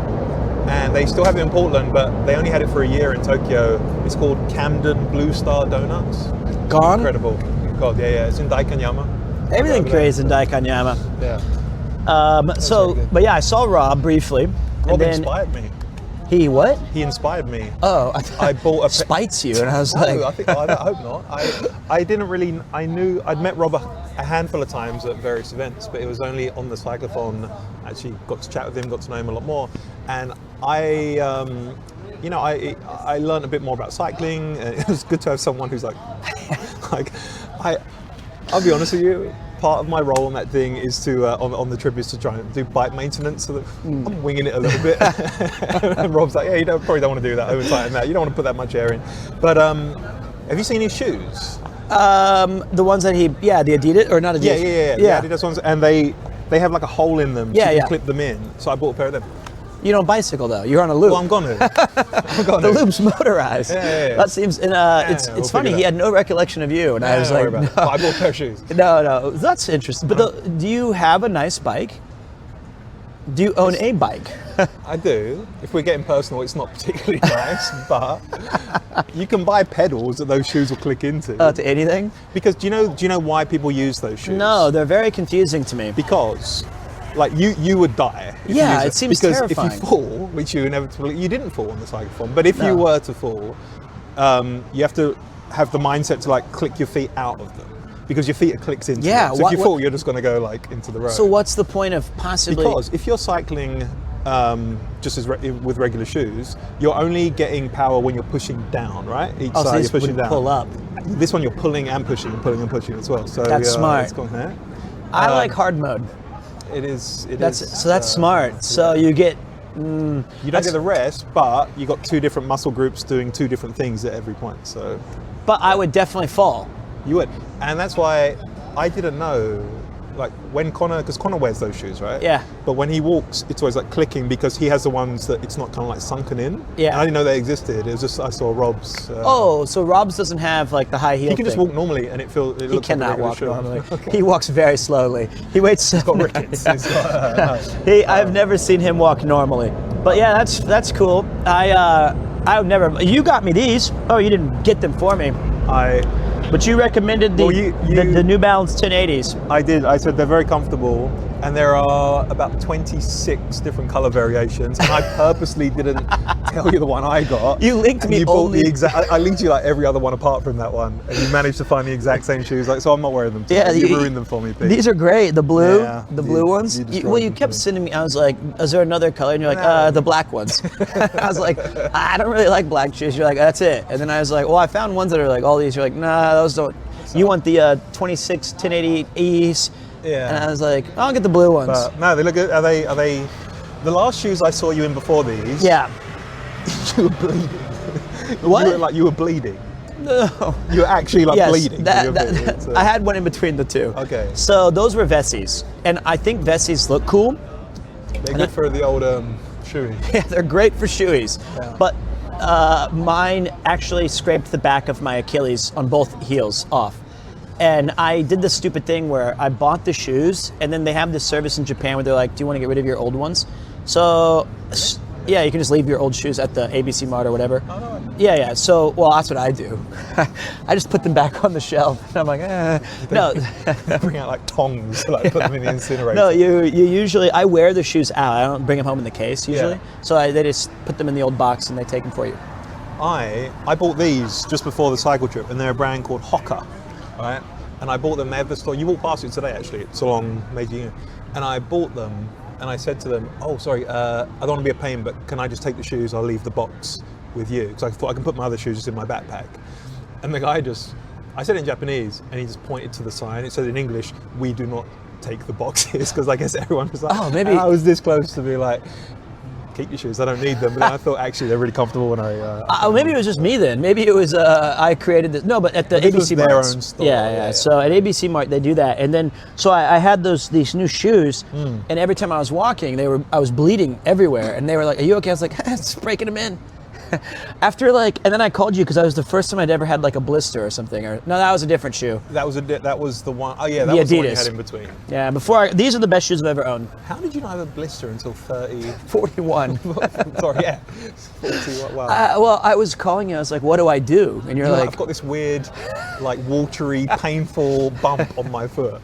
And they still have it in Portland, but they only had it for a year in Tokyo. It's called Camden Blue Star Donuts. Gone? Incredible. God, yeah. It's in Daikanyama. Everything crazy in Daikanyama. Yeah. So, really good. but yeah, I saw Rob briefly. Rob and then inspired me. He what? He inspired me. Oh, I bought a spites you, and I was No, like, I hope not. I didn't really. I knew I'd met Rob a handful of times at various events, but it was only on the cyclothon. Actually, got to chat with him, got to know him a lot more, and I learned a bit more about cycling. And it was good to have someone who's like I'll be honest with you. Part of my role on that thing is to on the trip is to try and do bike maintenance, so that I'm winging it a little bit. And Rob's like, yeah, probably don't want to do that overtime. That you don't want to put that much air in. But have you seen his shoes? the ones that the Adidas or not Adidas? Yeah. The Adidas ones, and they have like a hole in them, so you can clip them in. So I bought a pair of them. You don't bicycle though. You're on a loop. Well, I'm gonna. The loop's motorized. Yeah. That seems. And it's funny. He had no recollection of you, and I was like, no. But I bought a pair of shoes. No, that's interesting. But do you have a nice bike? Do you own a bike? I do. If we're getting personal, it's not particularly nice, but you can buy pedals that those shoes will click into. To anything? Because do you know why people use those shoes? No, they're very confusing to me. Because, like, you would die. If you Yeah, use it seems because terrifying. if you fall, which you didn't fall on the cyclophone, but if you were to fall, you have to have the mindset to like click your feet out of them. Because your feet are clicked into Yeah, them. So if you fall, you're just going to go like into the road. So what's the point of possibly? Because if you're cycling just as with regular shoes, you're only getting power when you're pushing down, right? Each so side this you're pushing would down. pull up. This one you're pulling and pushing and pulling and pushing as well. So That's smart. It's gone there. I like hard mode. It is. That's smart. So you get. You don't get the rest, but you got two different muscle groups doing two different things at every point. So. But I would definitely fall. You would, and that's why I didn't know, like when because Connor wears those shoes, right? Yeah. But when he walks, it's always like clicking because he has the ones that it's not kind of like sunken in. Yeah. And I didn't know they existed. It was just I saw Rob's. So Rob's doesn't have like the high heel. He can just thing. walk normally, and it looks. He like a cannot regular walk shoe. normally. Okay. He walks very slowly. He waits. He's got rickets. I've never seen him walk normally. But yeah, that's cool. I would never. You got me these. Oh, you didn't get them for me. But you recommended the New Balance 1080s. I did. I said they're very comfortable, and there are about 26 different color variations. And I purposely didn't tell you the one I got. You linked me you bought only. the exact. I linked you like every other one apart from that one, and you managed to find the exact same shoes. Like, so I'm not wearing them. Yeah, you ruined them for me, Pete. These are great. The blue, Yeah, blue ones. You kept sending me. I was like, "Is there another color?" And you're like, "The black ones." I was like, "I don't really like black shoes." You're like, "That's it." And then I was like, "Well, I found ones that are like all these." You're like, "Nah, those don't." You want the 26 1080Es? Yeah. And I was like, "I'll get the blue ones." But no, they look good. Are they? The last shoes I saw you in before these? Yeah. You were bleeding. What? You were bleeding. No. You were actually like Yes, bleeding. I had one in between the two. Okay. So those were Vessies, and I think Vessies look cool. They're good for the old shoeing. Yeah, they're great for shoeies. Yeah. But mine actually scraped the back of my Achilles on both heels off. And I did this stupid thing where I bought the shoes, and then they have this service in Japan where they're like, do you want to get rid of your old ones? So, yeah, you can just leave your old shoes at the ABC Mart or whatever. Oh, no. Yeah. So, well, that's what I do. I just put them back on the shelf, and I'm like, no. Bring out like tongs to like put them in the incinerator. No, you usually, I wear the shoes out. I don't bring them home in the case usually. Yeah. So they just put them in the old box and they take them for you. I bought these just before the cycle trip, and they're a brand called Hoka, right? And I bought them at the store. You walked past it today, actually. It's along Meiji. And I bought them, and I said to them, "Oh, sorry, I don't want to be a pain, but can I just take the shoes? I'll leave the box with you, because I thought I can put my other shoes just in my backpack." And the guy I said it in Japanese, and he just pointed to the sign. It said in English, "We do not take the boxes," because I guess everyone was like, "Oh, maybe." And I was this close to be like, keep your shoes, I don't need them. But then I thought actually they're really comfortable when I... maybe it was just me then. Maybe it was I created this. No, but at the ABC Mart. Their own store. Yeah. So at ABC Mart they do that, and then so I had these new shoes, and every time I was walking, I was bleeding everywhere, and they were like, "Are you okay?" I was like, "It's breaking them in." After and then I called you because that was the first time I'd ever had like a blister or something. Or no, that was a different shoe. That was the one. Oh yeah, that the was Adidas. the one you had in between. Yeah, these are the best shoes I've ever owned. How did you not have a blister until 30? 41. Sorry, yeah. 40, wow. Well, I was calling you. I was like, "What do I do?" And you're like, "I've got this weird, like watery, painful bump on my foot."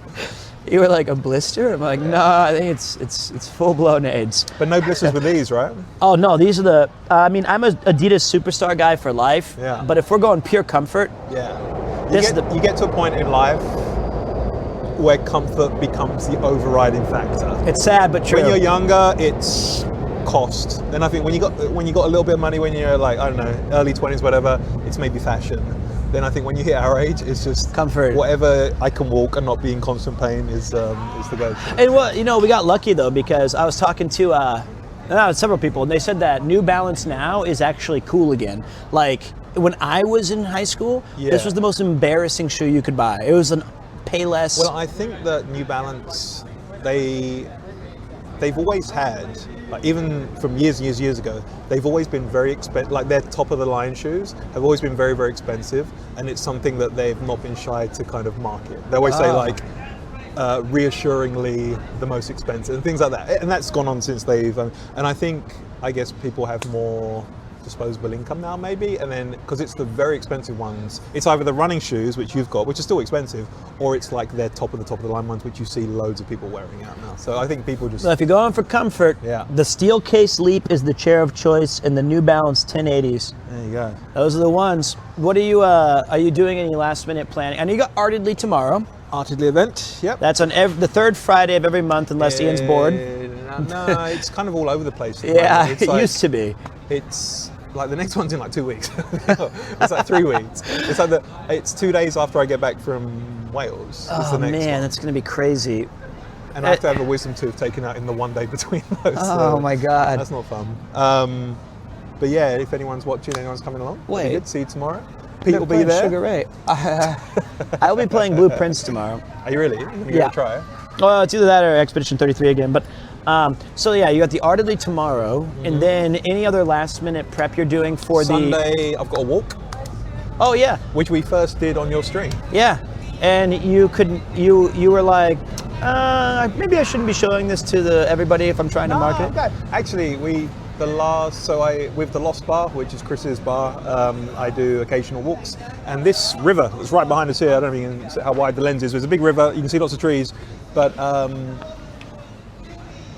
You were like, "A blister?" I'm like, "No, I think it's full blown AIDS." But no blisters with these, right? Oh no, these are the. I'm a Adidas superstar guy for life. Yeah. But if we're going pure comfort, Yeah. you You get to a point in life where comfort becomes the overriding factor. it's sad but true. When you're younger, it's cost. Then I think when you got a little bit of money, when you're like, I don't know, early 20s, whatever, it's maybe fashion. Then I think when you hit our age, it's just comfort. Whatever I can walk and not be in constant pain is the go. And we got lucky though, because I was talking to several people, and they said that New Balance now is actually cool again. Like when I was in high school, this was the most embarrassing shoe you could buy. It was an Payless. Well, I think that New Balance, they've always had, like even from years and years ago, they've always been very expensive. Like their top of the line shoes have always been very, very expensive, and it's something that they've not been shy to kind of market. They always say like reassuringly the most expensive and things like that, and that's gone on since they've. And I guess people have more disposable income now, maybe, and then because it's the very expensive ones, it's either the running shoes which you've got, which are still expensive, or it's like their top of the line ones which you see loads of people wearing out now. So I think people just. Well, if you're going for comfort, the Steel Case Leap is the chair of choice, and the New Balance 1080s. There you go. Those are the ones. What are you doing any last minute planning? I know you got Artedly tomorrow. Artedly event, yep. That's on the third Friday of every month, unless Ian's bored. No, it's kind of all over the place. Yeah, it's it like, used to be. It's like the next one's in like 2 weeks. It's like 3 weeks. It's 2 days after I get back from Wales. Oh man, that's going to be crazy. And I have to have a wisdom tooth taken out in the 1 day between those. Oh my God. That's not fun. But yeah, if anyone's watching, anyone's coming along, good. See you tomorrow. Pete will be there. Sugar Ray. I'll be playing Blue Prince tomorrow. Are you really? You're yeah. Gonna try it? Well, it's either that or Expedition 33 again. But so yeah, you got the Artedly tomorrow, and then any other last minute prep you're doing for Sunday, I've got a walk. Oh yeah. Which we first did on your stream. Yeah, and you were like, maybe I shouldn't be showing this to everybody if I'm trying to market it. Okay. Actually, with the Lost Bar, which is Chris's bar, I do occasional walks, and this river that's right behind us here, I don't know if you can see how wide the lens is, there's a big river, you can see lots of trees, but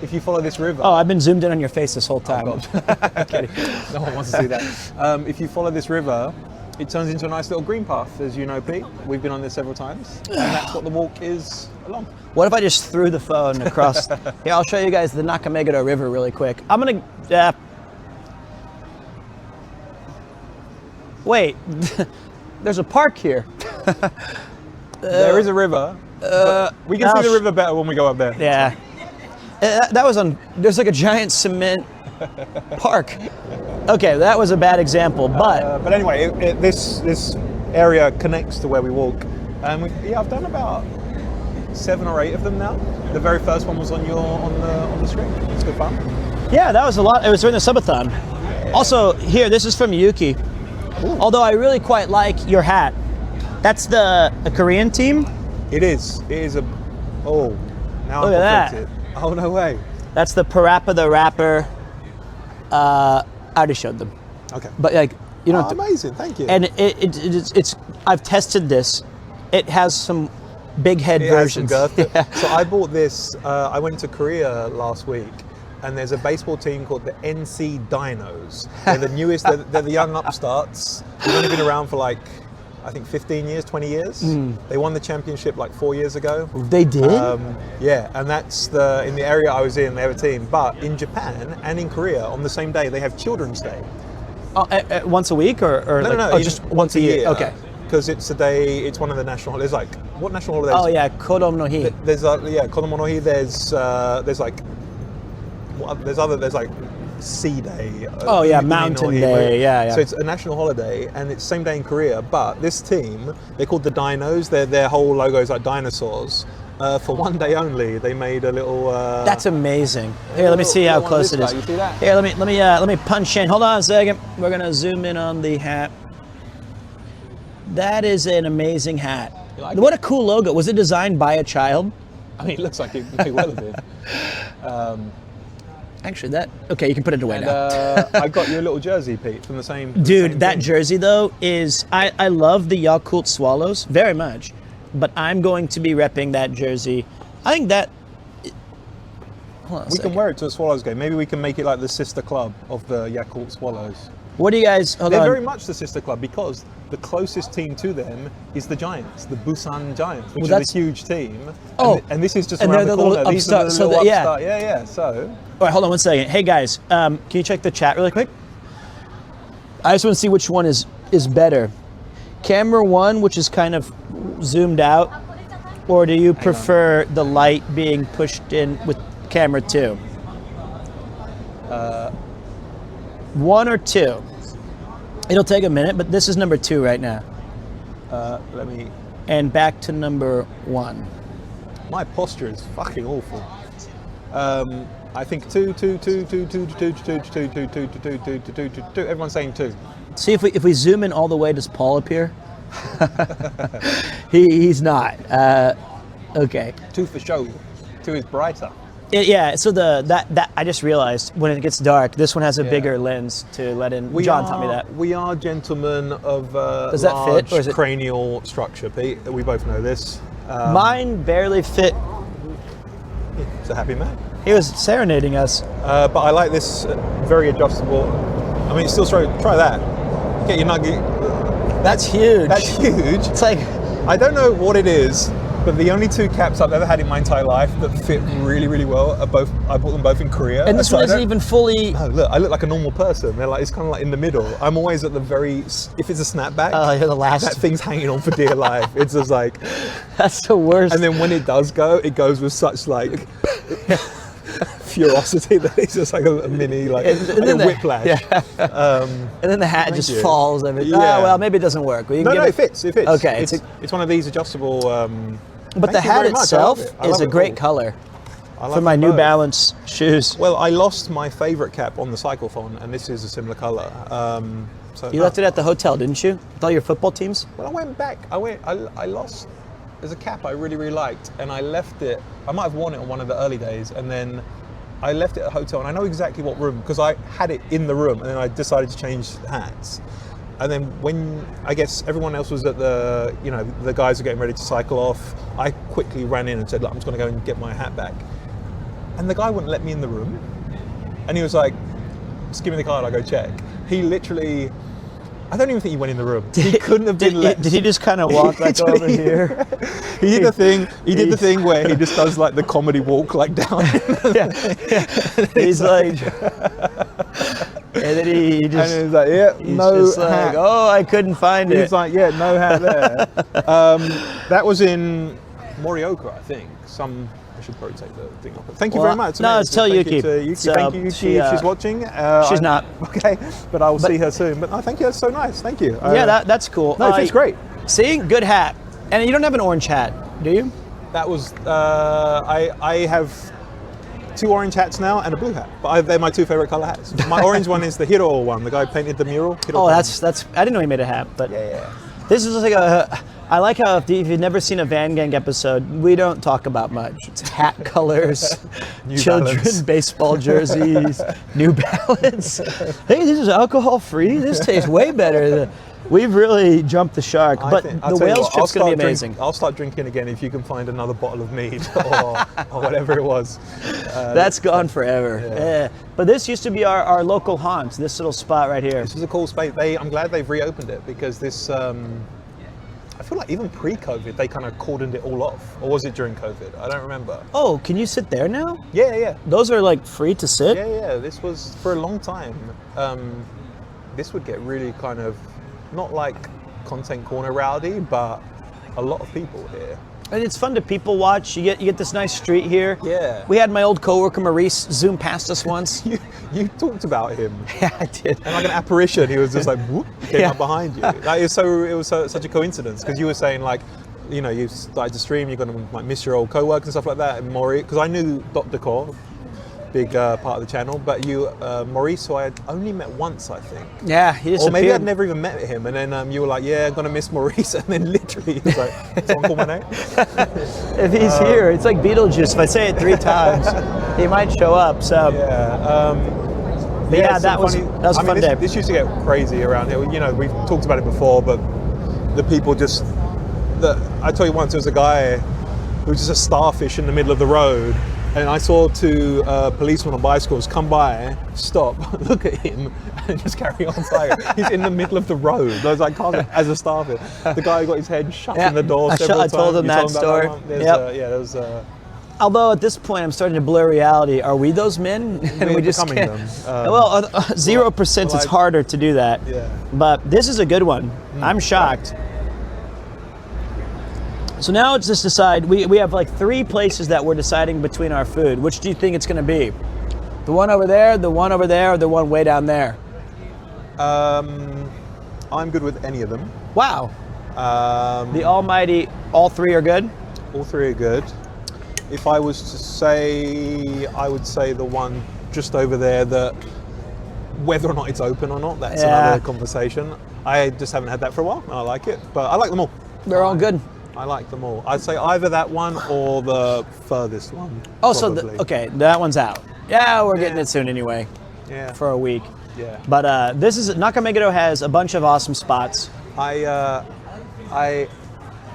if you follow this river... Oh, I've been zoomed in on your face this whole time. Oh, I'm kidding. No one wants to see that. If you follow this river, it turns into a nice little green path, as you know, Pete. We've been on this several times, and that's what the walk is along. What if I just threw the phone across? Yeah, I'll show you guys the Nakameguro River really quick. I'm gonna. Wait, there's a park here. There is a river. We can see the river better when we go up there. Yeah. That was on. There's like a giant cement park. Okay, that was a bad example, but anyway, this area connects to where we walk, and I've done about 7 or 8 of them now. The very first one was on the screen. It's good fun. Yeah, that was a lot. It was during the subathon. Also, here, this is from Yuki. Although I really quite like your hat. That's a Korean team? It is. It is a. Oh, now Look I'm at that. conflicted. Oh no way. That's the Parappa the Rapper. I already showed them. Okay. But like, you know. Oh, amazing. Thank you. And it's. I've tested this. It has some big head It has some versions. girth. Yeah. So I bought this. I went to Korea last week, and there's a baseball team called the NC Dinos. They're the newest. They're the young upstarts. They've only been around for like, I think 15 years, 20 years. They won the championship like 4 years ago. They did? Yeah, and that's in the area I was in. They have a team, but in Japan and in Korea on the same day they have Children's Day. Oh, once a week or No, just once a year? Okay. Because it's a day. It's one of the national holidays. Like what national holidays? Oh yeah, Kodom no Hi. There's Condommania. There's like there's like Sea Day. Oh yeah, Umi no Mountain Hi, Day. Yeah. So it's a national holiday, and it's same day in Korea. But this team, they're called the Dinos. Their whole logo is like dinosaurs. For one day only, they made a little. That's amazing. Here, let me see how close it is. You see that? Here, let me punch in. Hold on a second. We're gonna zoom in on the hat. That is an amazing hat. like What a cool logo. Was it designed by a child? I mean, it looks like it may well have been. Actually, okay, you can put it away And now. I got you a little jersey, Pete, from the same. Dude, that jersey though is, I love the Yakult Swallows very much, but I'm going to be repping that jersey. I think that, hold on a We second. can wear it to a Swallows game. Maybe we can make it like the sister club of the Yakult Swallows. What do you guys, hold They're on. very much the sister club because the closest team to them is the Giants, the Busan Giants, which Well, is a huge team. Oh, and this is just and around they're the the corner. little These are the upstart- so little that- yeah. upstart. Yeah. So All right, hold on one second. Hey guys, can you check the chat really quick? I just want to see which one is better. Camera one, which is kind of zoomed out, or do you prefer the light being pushed in with camera two? One or two? It'll take a minute, but this is number two right now. let me. And back to number one. My posture is fucking awful. I think two. Everyone's saying two. See if we zoom in all the way, does Paul appear? He's not. Okay. Two for show. Two is brighter. Yeah. So that I just realized when it gets dark, this one has a bigger lens to let in. John taught me that. We are gentlemen of Does that fit, large or is it- cranial structure, Pete. We both know this. Mine barely fit. It's a happy man. He was serenading us. But I like this very adjustable. I mean, still try that. Get your nugget. That's huge. That's huge. It's like, I don't know what it is, but the only two caps I've ever had in my entire life that fit really, really well are both. I bought them both in Korea. and this So one I isn't don't- even fully. No, look, I look like a normal person. They're like, it's kind of like in the middle. I'm always at the very. If it's a snapback, You're the last. that thing's hanging on for dear life. It's just like, That's the worst. and then when it does go, it goes with such like ferocity that it's just like a mini like And a then the- whiplash. yeah. And then the hat just you. falls. Every, Yeah. Oh well, maybe it doesn't work. We can No, give no, it fits. It fits. Okay, it's one of these adjustable. But the thank you hat very much. I love itself it. I is love a it great all. color I for love my them New both. Balance shoes. Well, I lost my favorite cap on the cyclophone, and this is a similar color. So You left it at the hotel, didn't you? With all your football teams? Well, I went back. I lost. There's a cap I really, really liked, and I left it. I might have worn it on one of the early days, and then I left it at a hotel, and I know exactly what room because I had it in the room, and then I decided to change hats. And then when I guess everyone else was at the guys were getting ready to cycle off, I quickly ran in and said, look, I'm just going to go and get my hat back. And the guy wouldn't let me in the room, and he was like, just give me the card, I'll go check. He literally. I don't even think he went in the room. He couldn't have been let. Did he just kind of walk like over here? He did the thing. He did the thing where he just does like the comedy walk, like down. He's like, and then he just. And he's like, yeah, He's no just hat. like, oh, I couldn't find it. He's like, yeah, no hat there. That was in Morioka, I think. I should probably take the thing off. Thank you Well, very much. no, it's tell Thank Yuki. you to Yuki. So Thank you, Yuki, she, if she's watching. she's not. Okay, but I will see her soon. But thank you, that's so nice. Thank you. Yeah, that's cool. No, it fits great. See, good hat. And you don't have an orange hat, do you? That was I have 2 orange hats now and a blue hat. But they're my 2 favorite color hats. My orange one is the Hiro one. The guy who painted the mural. Oh, that's. I didn't know he made a hat, but Yeah. this is like I like how if you've never seen a Van Gang episode, we don't talk about much. It's hat colors, New children, Balance. baseball jerseys, New Balance. Hey, this is alcohol free. This tastes way better. We've really jumped the shark. But the Wales trip's going to be amazing. I'll start drinking again if you can find another bottle of mead or whatever it was. That's gone forever. Yeah. But this used to be our local haunt, this little spot right here. This is a cool space. I'm glad they've reopened it because this. I feel like even pre-COVID, they kind of cordoned it all off. Or was it during COVID? I don't remember. Oh, can you sit there now? Yeah. Those are like free to sit? Yeah. This was for a long time. This would get really kind of, not like content corner rowdy, but a lot of people here. And it's fun to people watch. You get this nice street here. Yeah. We had my old coworker Maurice zoom past us once. You talked about him. Yeah, I did. And like an apparition, he was just like, whoop, came Yeah. up behind you. Like, it was such a coincidence because you were saying like, you know, you started to stream, you're gonna like miss your old co-workers and stuff like that. And Maurice, because I knew Dr. Core, big part of the channel, but Maurice, who I had only met once, I think. Yeah, he disappeared. Or maybe I'd never even met him, and then you were like, yeah, I'm gonna miss Maurice, and then literally he was like, someone call my name? If he's here, it's like Beetlejuice. If I say it 3 times, he might show up. So Yeah. that was a fun day. This used to get crazy around here. You know, we've talked about it before, but the people just, I tell you once, there was a guy who was just a starfish in the middle of the road, and I saw 2 policemen on bicycles come by, stop, look at him, and just carry on flying. He's in the middle of the road. I was like, as a starfish. The guy who got his head shut in the door several times. I told him that story. There was Although at this point I'm starting to blur reality. Are we those men? And we just becoming can't. them. 0%. It's harder to do that. Yeah. But this is a good one. I'm shocked. So now it's just decide. We have like 3 places that we're deciding between our food. Which do you think it's going to be? The one over there, the one over there, or the one way down there? I'm good with any of them. Wow. The almighty, all 3 are good? All 3 are good. If I was to say, I would say the one just over there, that whether or not it's open or not, that's another conversation. I just haven't had that for a while, and I like it. But I like them all. They're all good. I like them all. I'd say either that one or the furthest one. Oh, probably. okay, that one's out. Yeah, we're getting it soon anyway. Yeah. For a week. Yeah. But this is Nakameguro has a bunch of awesome spots. I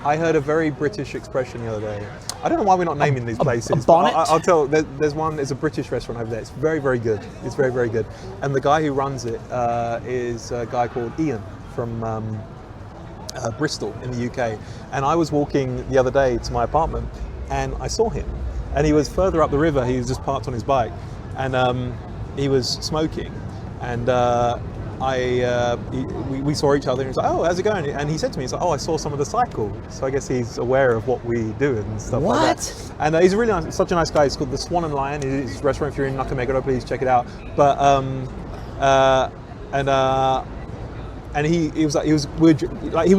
heard a very British expression the other day. I don't know why we're not naming these places. A bonnet? But I'll tell. There's one. There's a British restaurant over there. It's very, very good. It's very, very good. And the guy who runs it is a guy called Ian from Bristol in the UK. And I was walking the other day to my apartment, and I saw him. And he was further up the river. He was just parked on his bike, and he was smoking. And we saw each other, and he was like, "Oh, how's it going?" And he said to me, "He's like, oh, I saw some of the cycle." So I guess he's aware of what we do and stuff like that. And he's a really nice, such a nice guy. He's called the Swan and Lion. His restaurant, if you're in Nakameguro, please check it out. But and he was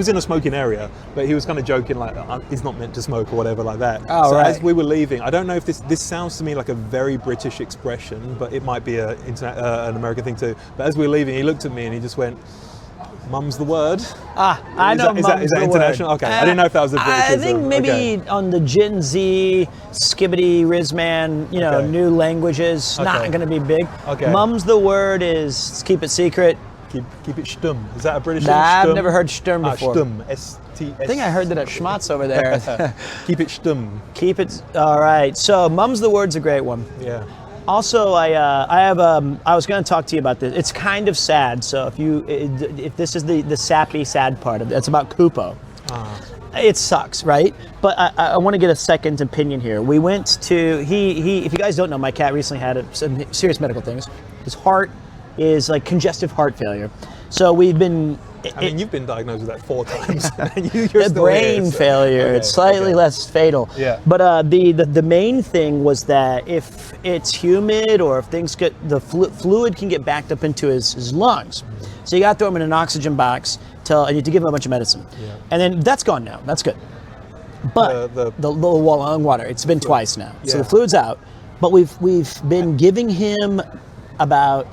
in a smoking area, but he was kind of joking like he's not meant to smoke or whatever like that. Oh, so right. as we were leaving, I don't know if this sounds to me like a very British expression, but it might be an American thing too. But as we were leaving, he looked at me and he just went, "Mum's the word." I know. Is that international? Okay, I didn't know if that was the British. I think maybe on the Gen Z, Skibbity, Rizman, new languages, not going to be big. Okay. Mum's the word is keep it secret. Keep it stum. Is that a British thing? I've never heard stum before. Stum. S-T-S. I think I heard that at Schmatz over there. Keep it stum. Keep it. All right. So Mum's the word's a great one. Yeah. Also, I was going to talk to you about this. It's kind of sad. So if this is the sappy sad part of it, it's about Koopo. It sucks, right? But I want to get a second opinion here. We went to if you guys don't know, my cat recently had some serious medical things. His heart is like congestive heart failure. So we've been. I mean, you've been diagnosed with that 4 times. The brain failure. Okay, it's slightly less fatal. Yeah. But the main thing was that if it's humid or if things get the fluid can get backed up into his lungs, so you got to throw him in an oxygen box and you have to give him a bunch of medicine, and then that's gone now. That's good. But the lung water, it's been twice now. So the fluid's out. but we've been giving him about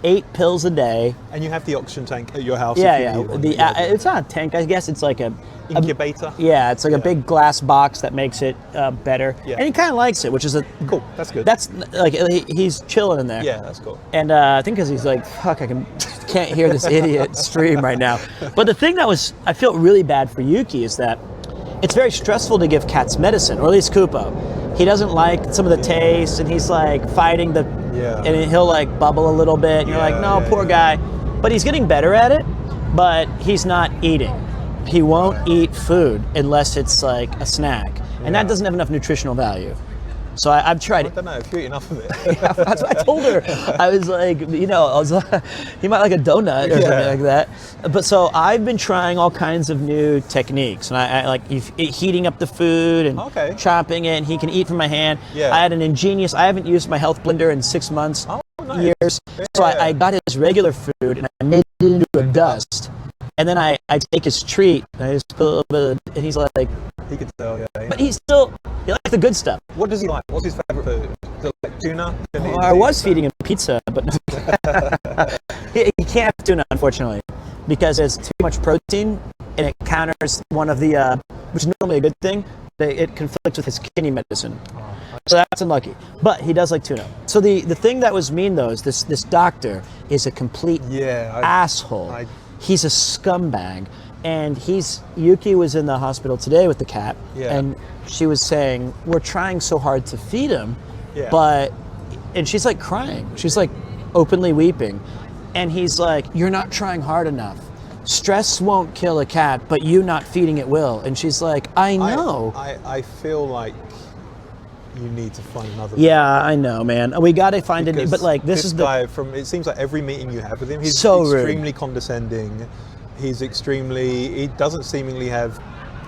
8 pills a day. And you have the oxygen tank at your house? Yeah, if you yeah. need one. It's not a tank. I guess it's like a Incubator? Yeah, it's like a big glass box that makes it better. Yeah. And he kind of likes it, which is cool. That's good. That's like he's chilling in there. Yeah, that's cool. And I think because he's like, fuck, can't hear this idiot stream right now. But the thing I feel really bad for Yuki is that it's very stressful to give cats medicine, or at least Koopo. He doesn't like some of the taste, and he's like fighting and he'll like bubble a little bit. And you're like, no, poor guy. But he's getting better at it, but he's not eating. He won't eat food unless it's like a snack, and that doesn't have enough nutritional value. So I've tried. I don't know if you eat enough of it. That's what I told her. I was like, he might like a donut or something like that. But so I've been trying all kinds of new techniques, and I like heating up the food and chopping it. And he can eat from my hand. Yeah. I haven't used my health blender in 6 months, years. Yeah. So I got his regular food and I made it into a dust. And then I take his treat, and I just put a little bit of, and he's like... He could tell, yeah. But he likes the good stuff. What does he like? What's his favorite food? Is it like tuna? Well, I was feeding him pizza, but he can't have tuna, unfortunately, because it's too much protein, and it counters one of the, which is normally a good thing, it conflicts with his kidney medicine. So that's unlucky. But he does like tuna. So the thing that was mean, though, is this doctor is a complete asshole. He's a scumbag, and Yuki was in the hospital today with the cat, and she was saying, we're trying so hard to feed him, and she's like crying. She's like openly weeping, and he's like, you're not trying hard enough. Stress won't kill a cat, but you not feeding it will. And she's like, I know. I feel like you need to find another. Yeah, I know, man. We got to find it. But like, this is guy it seems like every meeting you have with him, he's so extremely rude. Condescending. He doesn't seemingly have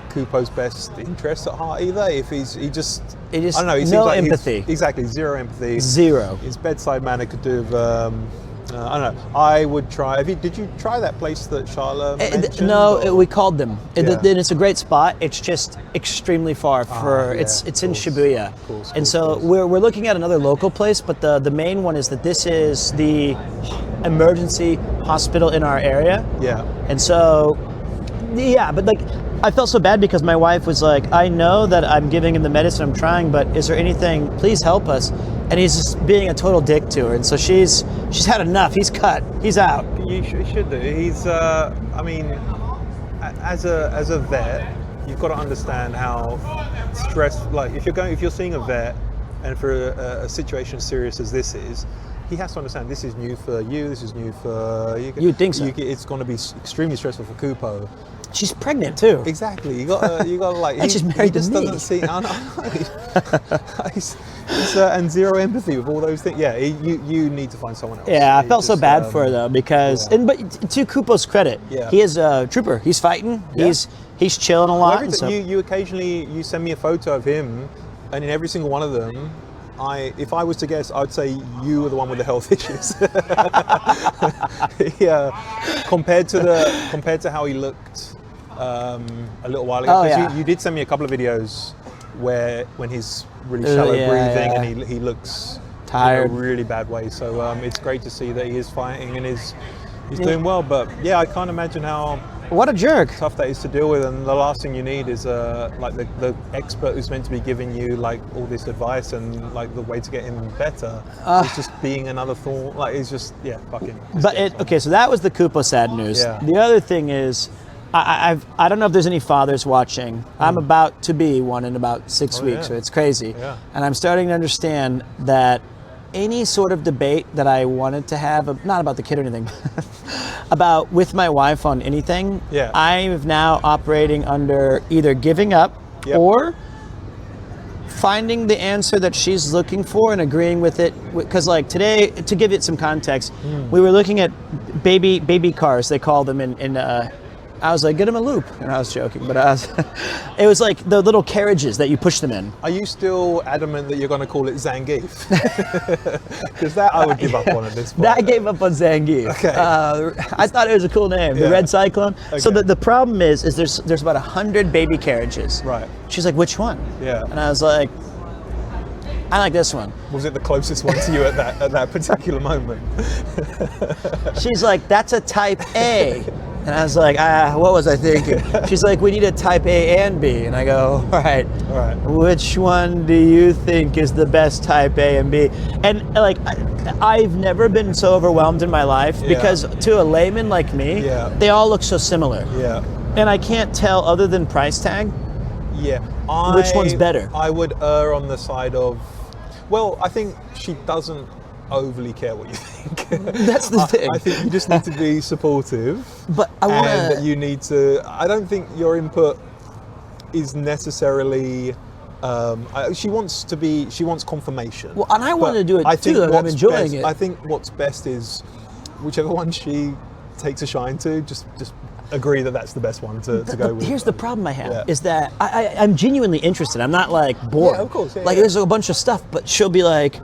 Koopo's best interests at heart either. I don't know. He seems like empathy. Exactly, zero empathy. Zero. His bedside manner could do with. I don't know. I would try. Did you try that place that Charlotte mentioned? No, we called them. It's a great spot. It's just extremely far it's in Shibuya. So we're looking at another local place, but the main one is that this is the emergency hospital in our area. Yeah. And so, but like, I felt so bad because my wife was like, I know that I'm giving him the medicine, I'm trying, but is there anything, please help us. And he's just being a total dick to her. And so she's had enough. He's cut. He's out. You should do. He's, I mean, as a vet, you've got to understand how like if you're seeing a vet, and for a situation as serious as this is, he has to understand this is new for you. This is new for you. You'd think so. It's going to be extremely stressful for Koopo. She's pregnant too. Exactly. You got like. And she's married to me. Doesn't see. He's and zero empathy with all those things. Yeah, you need to find someone else. Yeah, I felt so bad for her though because, but to Koopo's credit, he is a trooper. He's fighting. Yeah. He's chilling a lot. Well, you occasionally send me a photo of him, and in every single one of them, if I was to guess, I'd say you were the one with the health issues. Compared to how he looked a little while ago. Because you did send me a couple of videos when he's really shallow breathing and he looks tired in a really bad way. So it's great to see that he is fighting and he's doing well. But yeah, I can't imagine what a jerk. Tough that is to deal with, and the last thing you need is like the expert who's meant to be giving you like all this advice and like the way to get him better is just being another thorn. Like it's just fucking. But so that was the Koopo sad news. Yeah. The other thing is, I don't know if there's any fathers watching. I'm about to be one in about 6 weeks, so it's crazy. Yeah. And I'm starting to understand that any sort of debate that I wanted to have, not about the kid or anything, about with my wife on anything, I'm now operating under either giving up or finding the answer that she's looking for and agreeing with it. Because like today, to give it some context, we were looking at baby cars, they call them in I was like, get him a loop. And I was joking, but it was like the little carriages that you push them in. Are you still adamant that you're going to call it Zangief? Because that I would give up on at this point. I gave up on Zangief. Okay. I thought it was a cool name, the Red Cyclone. Okay. So the problem is there's about 100 baby carriages. Right. She's like, which one? Yeah. And I was like, I like this one. Was it the closest one to you at that particular moment? She's like, that's a type A. And I was like, what was I thinking? She's like, we need a type A and B. And I go, all right. Which one do you think is the best type A and B? And like, I've never been so overwhelmed in my life because to a layman like me, they all look so similar. Yeah. And I can't tell other than price tag. Yeah. Which one's better? I would err on the side of, well, I think she doesn't overly care what you think. That's the thing. I think you just need to be supportive. But I want to. And you need to. I don't think your input is necessarily. She wants confirmation. Well, and I want to do it too. I'm enjoying it. I think what's best is whichever one she takes a shine to, just agree that that's the best one to go with. Here's the problem I have is that I'm genuinely interested. I'm not like bored. Yeah, of course. Yeah, there's a bunch of stuff, but she'll be like,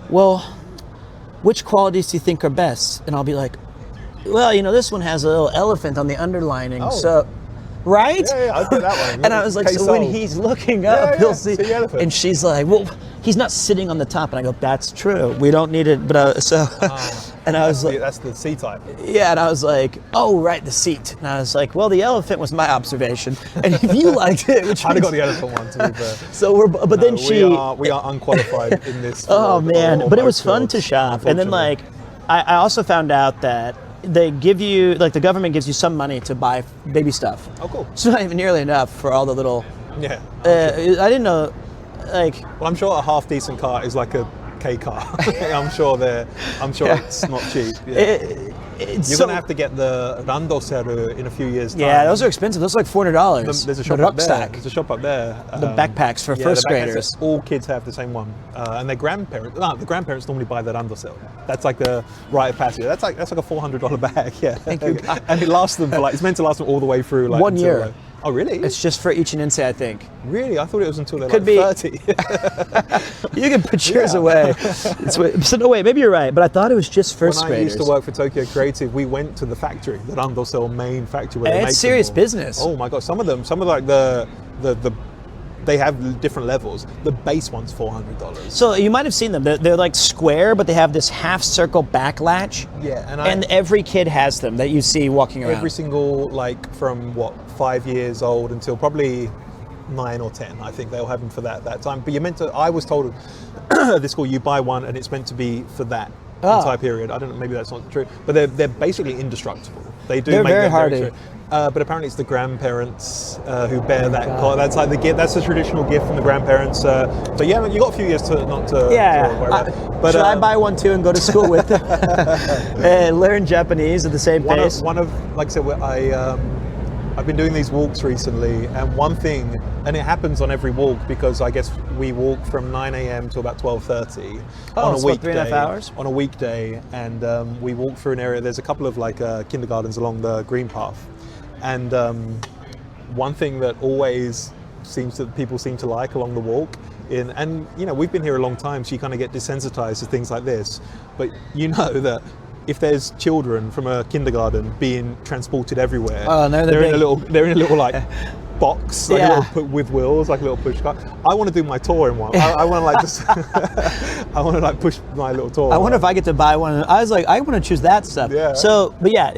well, which qualities do you think are best? And I'll be like, well, this one has a little elephant on the underlining, so, right? Yeah, I did that one. And I was like, so when he's looking up, he'll see the elephant. And she's like, well, he's not sitting on the top. And I go, that's true. We don't need it. But and I was like, that's the C type. Yeah, and I was like, oh, right, the seat. And I was like, well, the elephant was my observation. And if you liked it, which I'd have got the elephant one to be fair. So then we are unqualified in this. Oh man, but it was fun to shop. And then like, I also found out that they give you, like the government gives you some money to buy baby stuff. Oh, cool. It's not even nearly enough for all the little. Yeah. I didn't know, like. Well, I'm sure a half decent car is like a K car. I'm sure it's not cheap. Yeah. You're gonna have to get the randoseru in a few years' time. Yeah, those are expensive. Those are like $400. There's a shop up there. There's a shop up there. The backpacks for first graders. All kids have the same one, and their grandparents. No, the grandparents normally buy the randoseru. That's like the rite of passage. That's like a $400 bag. Yeah. Thank you. And it lasts them for it's meant to last them all the way through 1 year. Oh really? It's just for each and Insei, I think. Really? I thought it was until they're Could like 30. You can put yours away. So no, wait, maybe you're right, but I thought it was just first graders. When I used to work for Tokyo Creative, we went to the factory, the Randosel main factory where they make it's serious business. Oh my god, some of like the they have different levels. The base one's $400. So you might have seen them. They're like square, but they have this half circle back latch. Yeah, and every kid has them that you see walking around. Every single, like from 5 years old until probably 9 or 10, I think they'll have them for that time. But you're meant to. I was told at this school you buy one and it's meant to be for that entire period. I don't know, maybe that's not true, but they're basically indestructible. They're make very hardy. But apparently it's the grandparents who bear that. That's like the gift. That's the traditional gift from the grandparents. So yeah, you got a few years to not to. Yeah. To worry about. But should I buy one too and go to school with them and learn Japanese at the same pace? One of like I said, I've been doing these walks recently, and one thing, and it happens on every walk because I guess we walk from 9 a.m. to about 12:30 on a weekday. 3.5 hours? On a weekday, and we walk through an area. There's a couple of like kindergartens along the green path, and one thing that always people seem to like along the walk. And we've been here a long time, so you kind of get desensitized to things like this. But you know that if there's children from a kindergarten being transported everywhere, they're in a little like box, like a little with wheels, like a little push cart. I want to do my tour in one. I want to like just, I want to like push my little tour. I wonder if I get to buy one. I was like, I want to choose that stuff. Yeah. So, but yeah,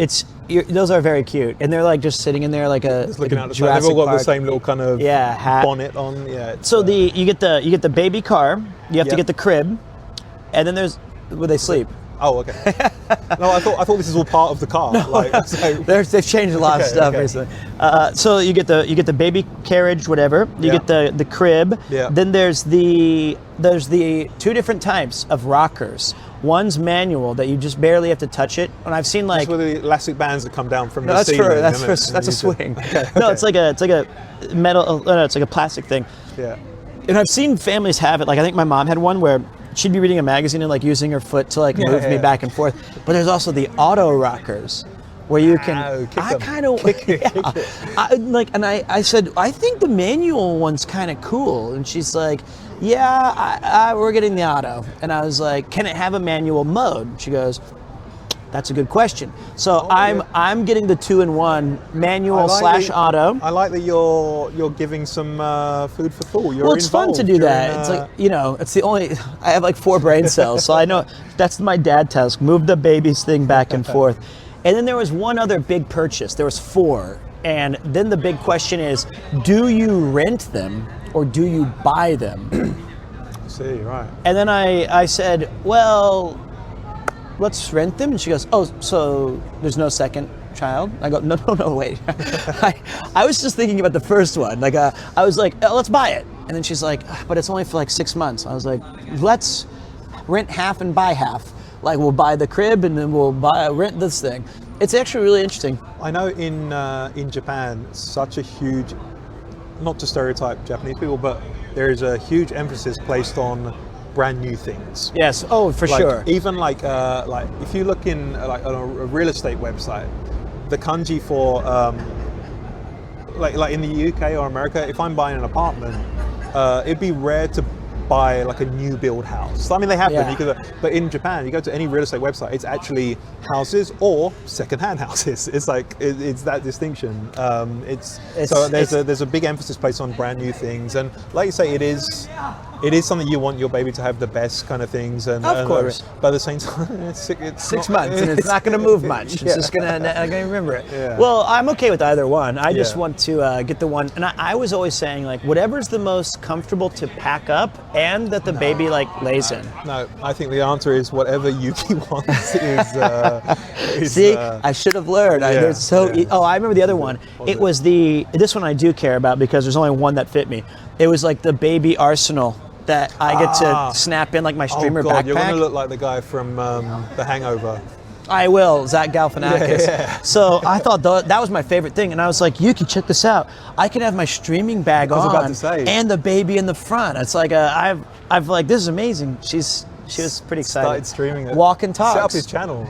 those are very cute, and they're like just sitting in there like a. Just looking like out the side. They've all got the same little kind of hat. bonnet on. Yeah. So you get the baby car. You have to get the crib, and then there's where they sleep. Oh, okay. No, I thought this is all part of the car. No, they've changed a lot of stuff recently. So you get the baby carriage, whatever. You get the crib. Yeah. Then there's the two different types of rockers. One's manual that you just barely have to touch it, and I've seen like. That's with the elastic bands that come down from the ceiling. That's a swing. No, it's like a metal. No, it's like a plastic thing. Yeah. And I've seen families have it. Like I think my mom had one where she'd be reading a magazine and like using her foot to like move me back and forth. But there's also the auto rockers where you can. I said I think the manual one's kind of cool, and she's like, yeah, we're getting the auto. And I was like, can it have a manual mode? She goes, That's a good question. So I'm getting the 2-in-1 manual / auto. I like that you're giving some food for thought. Well, it's fun to do that. It's like, it's the only, I have like 4 brain cells, so I know that's my dad task. Move the baby's thing back and forth. And then there was one other big purchase. There was 4. And then the big question is, do you rent them or do you buy them? See, right. And then I said, well, let's rent them. And she goes, oh, so there's no second child? I go, no, wait. I was just thinking about the first one. Like, I was like, oh, let's buy it. And then she's like, but it's only for like 6 months. I was like, let's rent half and buy half. Like, we'll buy the crib and then we'll rent this thing. It's actually really interesting. I know in Japan, such a huge, not to stereotype Japanese people, but there is a huge emphasis placed on brand new things. Yes. Oh, for sure. Even like if you look in like on a real estate website, the kanji for like in the UK or America, if I'm buying an apartment, it'd be rare to buy like a new build house. I mean, they happen, Yeah. but in Japan, you go to any real estate website, it's actually houses or secondhand houses. It's like it's that distinction. There's a big emphasis placed on brand new things, and like you say, it is something you want your baby to have the best kind of things. And of course, but at the same time, it's 6 months, and it's not going to move much. It's just I'm going to remember it. Yeah. Well, I'm okay with either one. I just want to get the one, and I was always saying like whatever's the most comfortable to pack up and that the baby like lays in. No, I think the answer is whatever Yuki wants is. See, I should have learned. I remember the other one. It was this one I do care about because there's only one that fit me. It was like the baby arsenal that I get to snap in like my streamer backpack. You're going to look like the guy from The Hangover. I will, Zach Galifianakis. Yeah. So I thought that was my favorite thing, and I was like, Yuki, check this out. I can have my streaming bag on and the baby in the front. It's like I've like, this is amazing. She was pretty excited. Started streaming it. Walk and talk. Set up his channel.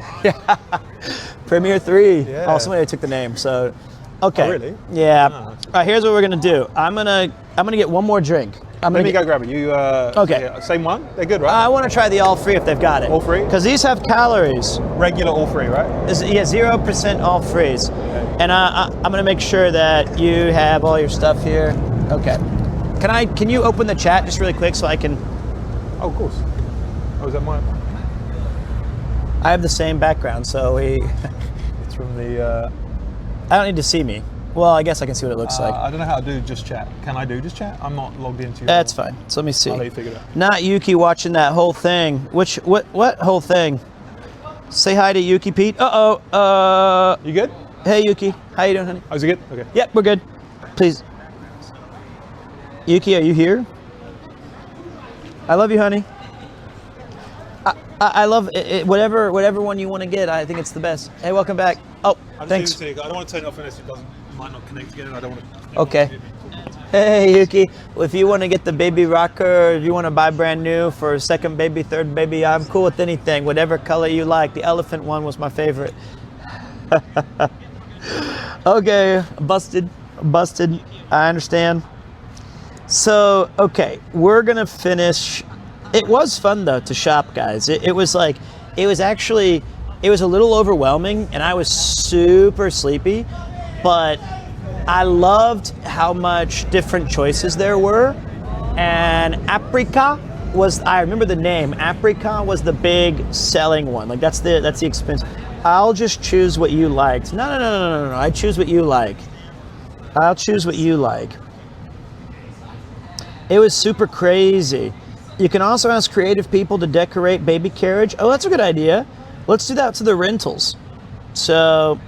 PremierTwo. Yeah. Oh, somebody took the name. So, okay. Oh, really? Yeah. Oh. All right. Here's what we're gonna do. I'm gonna get one more drink. Let me go grab it. You okay? Yeah, same one. They're good, right? I want to try the all free if they've got it. All free? Because these have calories. Regular all free, right? 0% all frees. Okay. And I'm gonna make sure that you have all your stuff here. Okay. Can you open the chat just really quick so I can? Oh, of course. Oh, is that mine? I have the same background, so It's from the. I don't need to see me. Well, I guess I can see what it looks like. I don't know how to do just chat. Can I do just chat? I'm not logged into. That's fine. So let me see. I'll let you figure it out. Not Yuki watching that whole thing. What whole thing? Say hi to Yuki, Pete. You good? Hey Yuki, how you doing, honey? Oh, is it good? Okay. Yep, we're good. Please. Yuki, are you here? I love you, honey. I love it, whatever one you want to get. I think it's the best. Hey, welcome back. Oh, thanks. I don't want to turn it off unless it might not connect again. I don't want to. Okay. Hey Yuki, if you want to get the baby rocker, if you want to buy brand new for second baby, third baby, I'm cool with anything, whatever color you like. The elephant one was my favorite. Okay, busted. I understand. So, okay, we're gonna finish. It was fun though to shop, guys. It was a little overwhelming, and I was super sleepy, but I loved how much different choices there were. And Aprika was, I remember the name, Aprika was the big selling one. Like that's the expensive. I'll just choose what you liked. No. I choose what you like. I'll choose what you like. It was super crazy. You can also ask creative people to decorate baby carriage. Oh, that's a good idea. Let's do that to the rentals. So,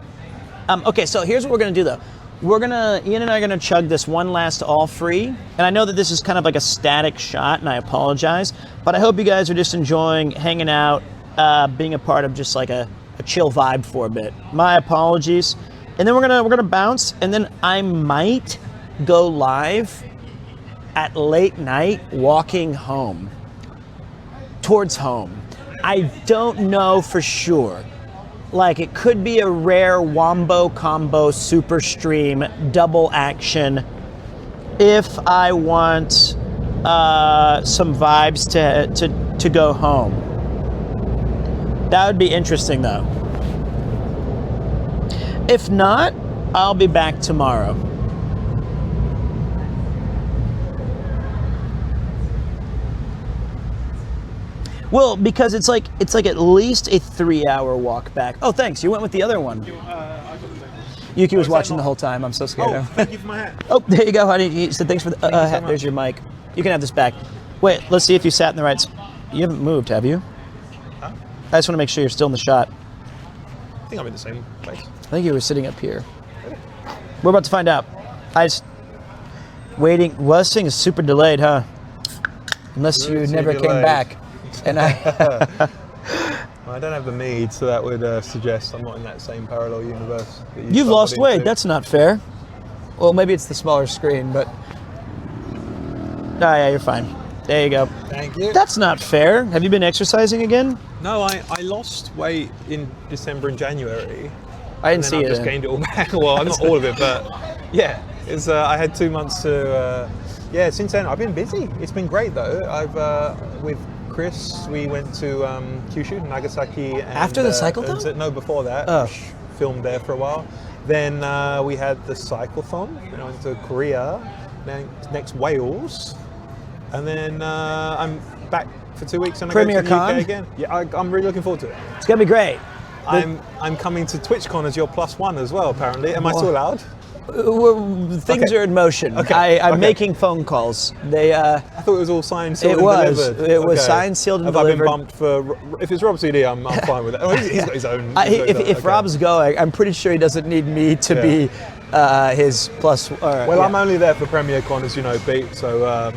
okay, so here's what we're gonna do though. Ian and I are gonna chug this one last all free. And I know that this is kind of like a static shot, and I apologize, but I hope you guys are just enjoying hanging out, being a part of just like a chill vibe for a bit. My apologies. And then we're gonna bounce, and then I might go live at late night walking home, towards home. I don't know for sure. Like, it could be a rare wombo combo super stream double action if I want some vibes to go home. That would be interesting though. If not, I'll be back tomorrow. Well, because it's like at least a 3-hour walk back. Oh, thanks. You went with the other one. Yuki was watching the whole time. I'm so scared. Oh, thank you for my hat. Oh, there you go, honey. He said thanks for the hat. There's your mic. You can have this back. Wait, let's see if you sat in the right spot. You haven't moved, have you? Huh? I just want to make sure you're still in the shot. I think I'm in the same place. I think you were sitting up here. We're about to find out. I just waiting. Well, this thing is super delayed, huh? Unless you never came back. And I don't have the mead, so that would suggest I'm not in that same parallel universe. That You've lost stumbled weight. into. That's not fair. Well, maybe it's the smaller screen, but yeah, you're fine. There you go. Thank you. That's not fair. Have you been exercising again? No, I lost weight in December and January. I didn't see I it. just gained it all back. Well, not all of it, but yeah. It's I had 2 months to. Since then I've been busy. It's been great though. I've with Chris, we went to Kyushu, Nagasaki. And, After the cyclethon? No, before that. Oh. Filmed there for a while. Then we had the cyclethon. Then I went to Korea. Next Wales. And then I'm back for 2 weeks and I go to the UK again. Yeah, I'm really looking forward to it. It's gonna be great. I'm coming to TwitchCon as your +1 as well, apparently. Am I still allowed? Things are in motion. I'm making phone calls. I thought it was all signed, sealed, and delivered. It was signed, sealed, and Have delivered. I been bumped for? If it's Rob CD, I'm fine with it. Oh, he's got his own. If Rob's going, I'm pretty sure he doesn't need me to be his plus. Well, I'm only there for PremierCon, as you know, Pete. So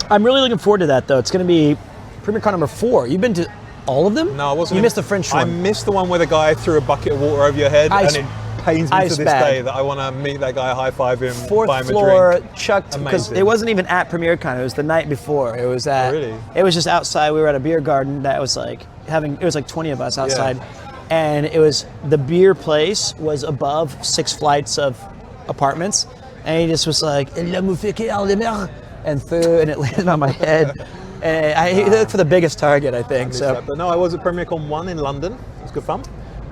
I'm really looking forward to that, though. It's going to be PremierCon number 4. You've been to all of them? No, I wasn't. You missed the French one. I missed the one where the guy threw a bucket of water over your head, and it pains me to this day that I want to meet that guy, high five him, buy him a floor drink. chucked, because it wasn't even at PremierCon. It was the night before. It was at. Oh, really? It was just outside. We were at a beer garden that was like it was like 20 of us outside, and it was the beer place was above 6 flights of apartments, and he just was like and threw, and it landed on my head. And he looked for the biggest target, I think. So, but no, I was at PremierCon 1 in London. It was good fun.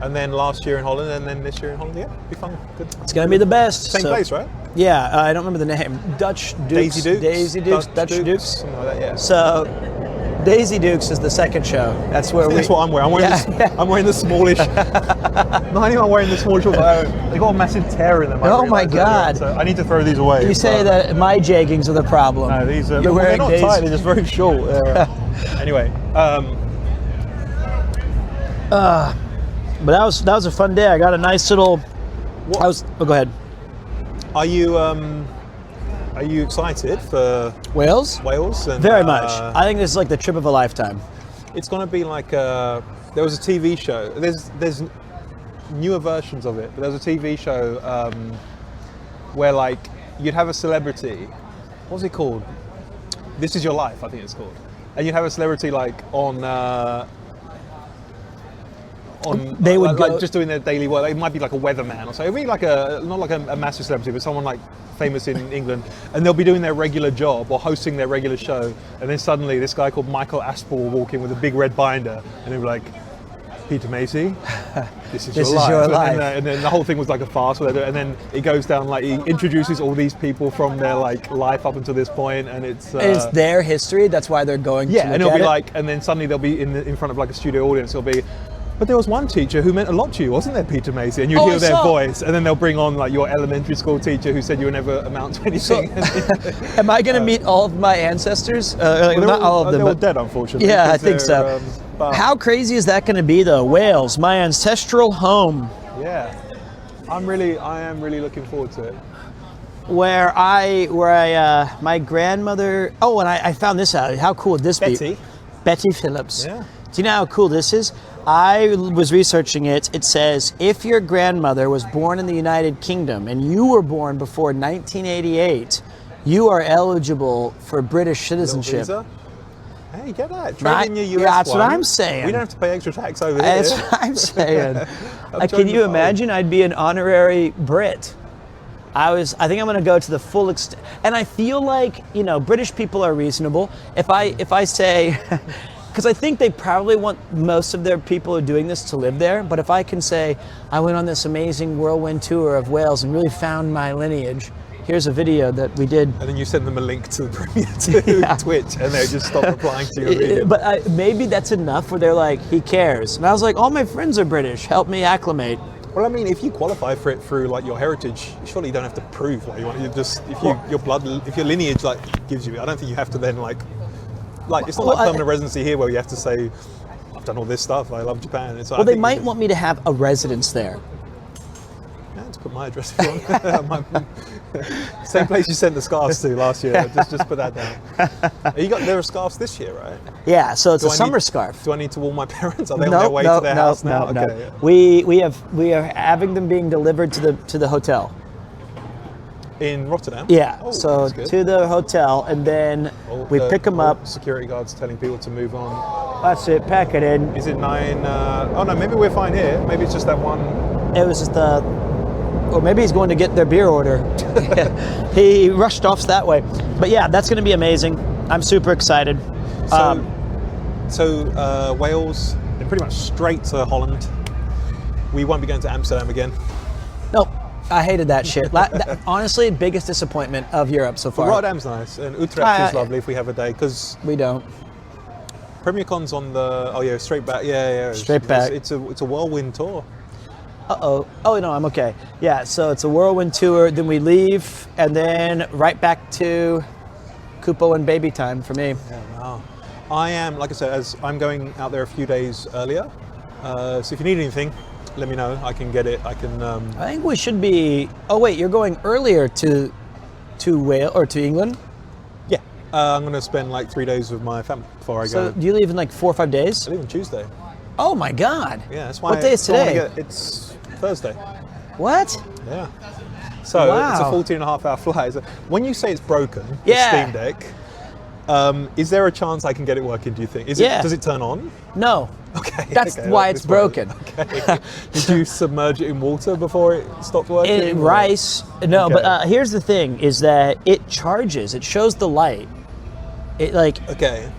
And then last year in Holland, and then this year in Holland. Yeah, be fun. Good. It's gonna be the best. Same place, right? Yeah, I don't remember the name. Dutch Dukes. Daisy Dukes. Dutch Dukes. Something like that, yeah. So, Daisy Dukes is the second show. That's where That's what I'm wearing. I'm wearing the smallish. Not only am I wearing the smallish ones, they got a massive tear in them. Oh my God! So I need to throw these away. You say that my jeggings are the problem. No, these are. You're wearing they're not tight. They're just very short. Anyway. But that was a fun day. I got a nice little. Go ahead. Are you excited for Wales? Wales? And, Very much. I think this is like the trip of a lifetime. It's going to be like there was a TV show. There's newer versions of it, but there was a TV show where like you'd have a celebrity. What's it called? This Is Your Life, I think it's called. And you'd have a celebrity like on. They would like go, just doing their daily work. It might be like a weatherman or so. It'd be like not like a massive celebrity, but someone like famous in England, and they'll be doing their regular job or hosting their regular show, and then suddenly this guy called Michael Aspel will walk in with a big red binder, and he'll be like, Peter Macy, this is your life. And then the whole thing was like a farce, and then it goes down like he introduces all these people from their like life up until this point, and it's their history. That's why they're going. Yeah, and it'll be like, and then suddenly they'll be in front of like a studio audience. It'll be. But there was one teacher who meant a lot to you, wasn't there, Peter Macy? And you hear their voice, and then they'll bring on like your elementary school teacher who said you would never amount to anything. Am I going to meet all of my ancestors? Not all of them. They're all dead, unfortunately. Yeah, I think so. How crazy is that going to be, though? Wales, my ancestral home. Yeah, I am really looking forward to it. Where my grandmother. Oh, and I found this out. How cool would this be? Betty Phillips. Yeah. Do you know how cool this is? I was researching it. It says if your grandmother was born in the United Kingdom and you were born before 1988, you are eligible for British citizenship. Visa? Hey, get that. Trade in your US that's one. what I'm saying. We don't have to pay extra tax over here. That's what I'm saying. Can you imagine? I'd be an honorary Brit. I think I'm going to go to the full extent, and I feel like British people are reasonable. If I say. because I think they probably want most of their people who are doing this to live there. But if I can say, I went on this amazing whirlwind tour of Wales and really found my lineage, here's a video that we did. And then you send them a link to the PremierTwo Twitch, and they just stop replying to your video. But maybe that's enough where they're like, he cares. And I was like, all my friends are British. Help me acclimate. Well, I mean, if you qualify for it through like your heritage, surely you don't have to prove like you want. You just if your lineage like gives you, I don't think you have to then like it's not like permanent residency here where you have to say, I've done all this stuff. I love Japan. It's, well, they might want me to have a residence there. Yeah, just put my address if you want. Same place you sent the scarves to last year. Just put that down. There are scarves this year, right? Yeah, so it's a summer scarf. Do I need to warn my parents? Are they on their way to their house now? No. Okay, yeah. We are having them being delivered to the hotel. In Rotterdam? Yeah, oh, so to the hotel, and then we pick them up. Security guards telling people to move on. That's it, pack it in. Is it 9? Oh no, maybe we're fine here. Maybe it's just that one. It was just or maybe he's going to get their beer order. He rushed off that way. But yeah, that's going to be amazing. I'm super excited. So Wales, and pretty much straight to Holland. We won't be going to Amsterdam again. Nope. I hated that shit. Honestly, biggest disappointment of Europe so far. But Rotterdam's nice, and Utrecht is lovely if we have a day, because we don't. PremierCon's on the straight back. Yeah. Straight back. It's a whirlwind tour. Oh no, I'm okay. Yeah, so it's a whirlwind tour, then we leave, and then right back to Koopo and baby time for me. Yeah, wow. I am, like I said, as I'm going out there a few days earlier, so if you need anything, let me know. I can get it. I can. I think we should be. Oh wait, you're going earlier to Wales or to England? Yeah, I'm going to spend like 3 days with my family before I go. So do you leave in like 4 or 5 days? I leave on Tuesday. Oh my God! Yeah, that's why. What day is today? It's Thursday. What? Yeah. So it's a 14.5-hour flight. So when you say it's broken, the Steam Deck, is there a chance I can get it working? Do you think? Does it turn on? No. Okay. That's why it's broken. Okay. Did you submerge it in water before it stopped working? In rice. No, Okay. but here's the thing: is that it charges. It shows the light. It like. Okay.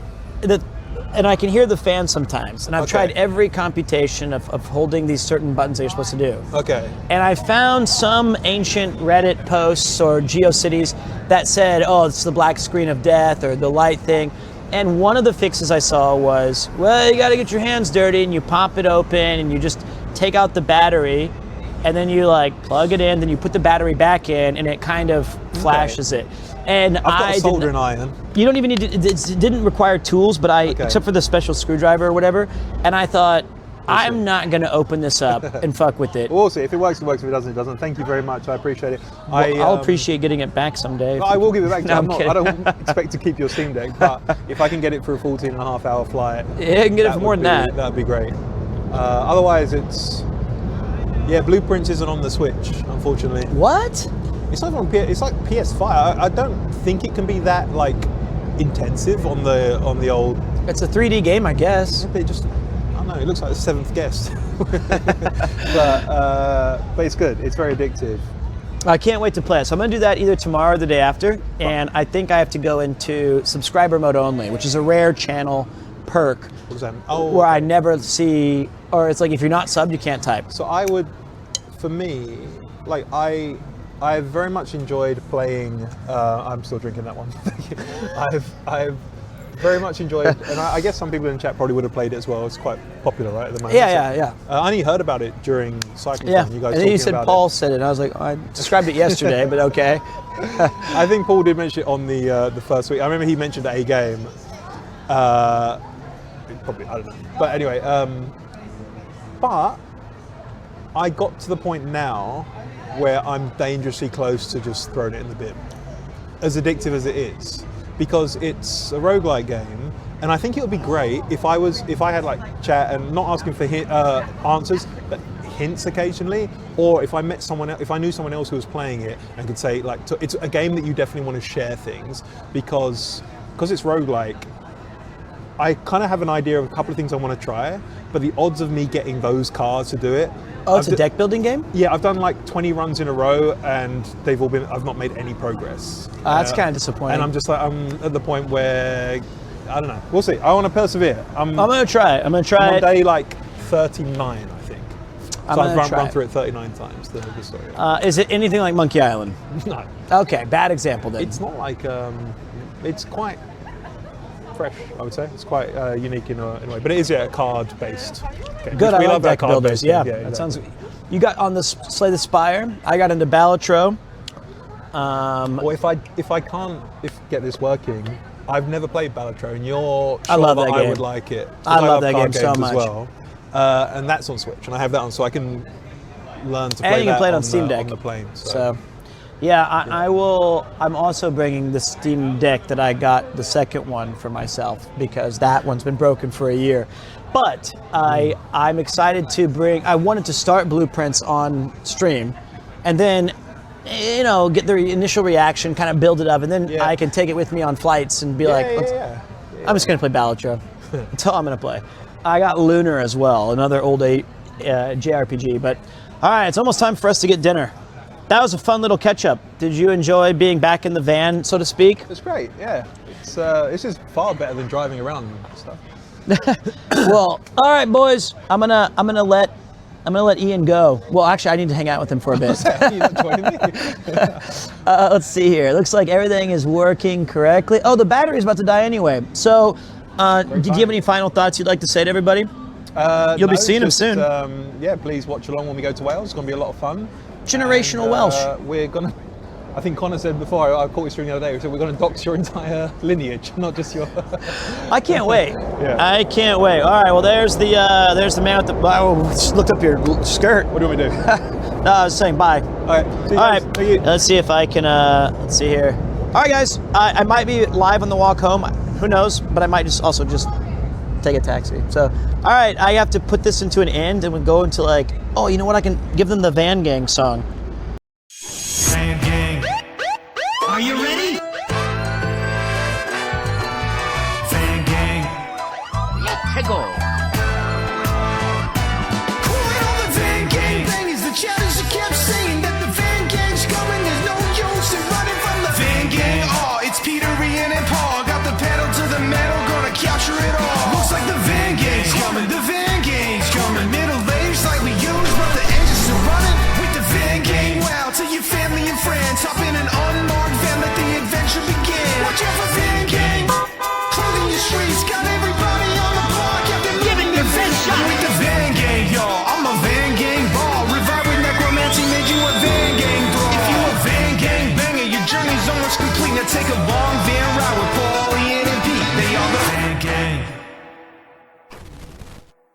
And I can hear the fan sometimes. And I've tried every computation of holding these certain buttons that you're supposed to do. Okay. And I found some ancient Reddit posts or GeoCities that said, oh, it's the black screen of death or the light thing. And one of the fixes I saw was, well, you got to get your hands dirty and you pop it open and you just take out the battery and then you like plug it in, then you put the battery back in and it kind of flashes it. And I've got a soldering iron. You don't even need to, it didn't require tools, but except for the special screwdriver or whatever. And I thought, I'm not going to open this up and fuck with it. We'll see. If it works, it works. If it doesn't, it doesn't. Thank you very much. I appreciate it. I'll appreciate getting it back someday. I will give it back to you. No, I don't expect to keep your Steam Deck, but if I can get it for a 14.5-hour flight, yeah, I can get it for more than that. That'd be great. Otherwise, Blueprints isn't on the Switch, unfortunately. What? It's not on it's like PS5. I don't think it can be that like intensive on the old. It's a 3D game, I guess. But it just, I don't know. It looks like the seventh guest. but it's good. It's very addictive. I can't wait to play it. So I'm going to do that either tomorrow or the day after. And I think I have to go into subscriber mode only, which is a rare channel perk. What does that mean? Where I never see, or it's like if you're not subbed, you can't type. So I would, for me, like I've very much enjoyed playing. I'm still drinking that one. I've very much enjoyed, and I guess some people in chat probably would have played it as well. It's quite popular, right, at the moment. Yeah. I only heard about it during cycling. Yeah, You guys and then you talking said about Paul said it. And I was like, I described it yesterday, but okay. I think Paul did mention it on the first week. I remember he mentioned a game. Probably, I don't know. But anyway, but I got to the point now where I'm dangerously close to just throwing it in the bin. As addictive as it is. Because it's a roguelike game, and I think it would be great if I had like chat and not asking for answers, but hints occasionally, or if I met someone else, if I knew someone else who was playing it and could say like, it's a game that you definitely want to share things because it's roguelike. I kind of have an idea of a couple of things I want to try, but the odds of me getting those cards to do it. Oh, it's a deck building game? Yeah, I've done like 20 runs in a row and they've all been, I've not made any progress. That's kind of disappointing. And I'm just like, I'm at the point where I don't know. We'll see. I want to persevere. I'm gonna try it. I'm on day like 39, I think. So I've run through it 39 times. The story. Is it anything like Monkey Island? No. Okay, bad example then. It's not like. It's quite fresh, I would say. It's quite unique in a way, but it is a card-based game. Good. I We like love deck builders. card-based Yeah, game. that exactly. sounds. You got on the Slay the Spire. I got into Balatro. Or if I can't get this working, I've never played Balatro, and you're sure I love that I game. would like it. I love that card game so games much. as well. And that's on Switch, and I have that on, so I can learn to play And you can that play it on Steam Deck. on the plane. So, yeah, I will. I'm also bringing the Steam Deck that I got the second one for myself because that one's been broken for a year. But I'm excited to bring. I wanted to start Blueprints on stream, and then get the initial reaction, kind of build it up, and then I can take it with me on flights and be like, I'm just gonna play Balatro. That's all I'm gonna play. I got Lunar as well, another old JRPG. But all right, it's almost time for us to get dinner. That was a fun little catch-up. Did you enjoy being back in the van, so to speak? It's great. Yeah, this is far better than driving around and stuff. Well, all right, boys. I'm gonna let Ian go. Well, actually, I need to hang out with him for a bit. You're not joining me. Let's see here. Looks like everything is working correctly. Oh, the battery's about to die anyway. So, did you have any final thoughts you'd like to say to everybody? You'll be seeing him soon. Please watch along when we go to Wales. It's going to be a lot of fun. Generational Welsh. We're going to, I think Connor said before, I caught you streaming the other day, we said we're going to dox your entire lineage, not just your... I can't wait. Yeah. I can't wait. All right, well, there's the man with the... Oh, just looked up your skirt. What do we do? No, I was saying bye. All right. See you All guys. right, Thank you. let's see if I can, let's see here. All right, guys, I might be live on the walk home. Who knows? But I might just take a taxi. So, all right, I have to put this into an end and we go into like, oh, you know what? I can give them the Van Gang song. Van Gang, are you ready? Van Gang, let's go. Calling all the Van Gang bangers, the chatters that kept saying that the Van Gang's coming. There's no use in running from the Van Gang. Oh, it's Peter, Ian, and Paul. Got the pedal to the metal, gonna capture it all. Looks like the Van Gang's coming. The Van Gang's coming. Middle aged like we use, but the engine's still running with the Van Gang. Wow, to your family and friends, hop in an unmarked van, let the adventure begin. Watch out for Van Gang, clothing your streets, got everybody on the block. Got them giving the Van shot with the Van Gang, y'all. I'm a Van Gang ball, revive with necromancy, made you a Van Gang brawl. If you a Van Gang banger, your journey's almost complete. Now take a long Van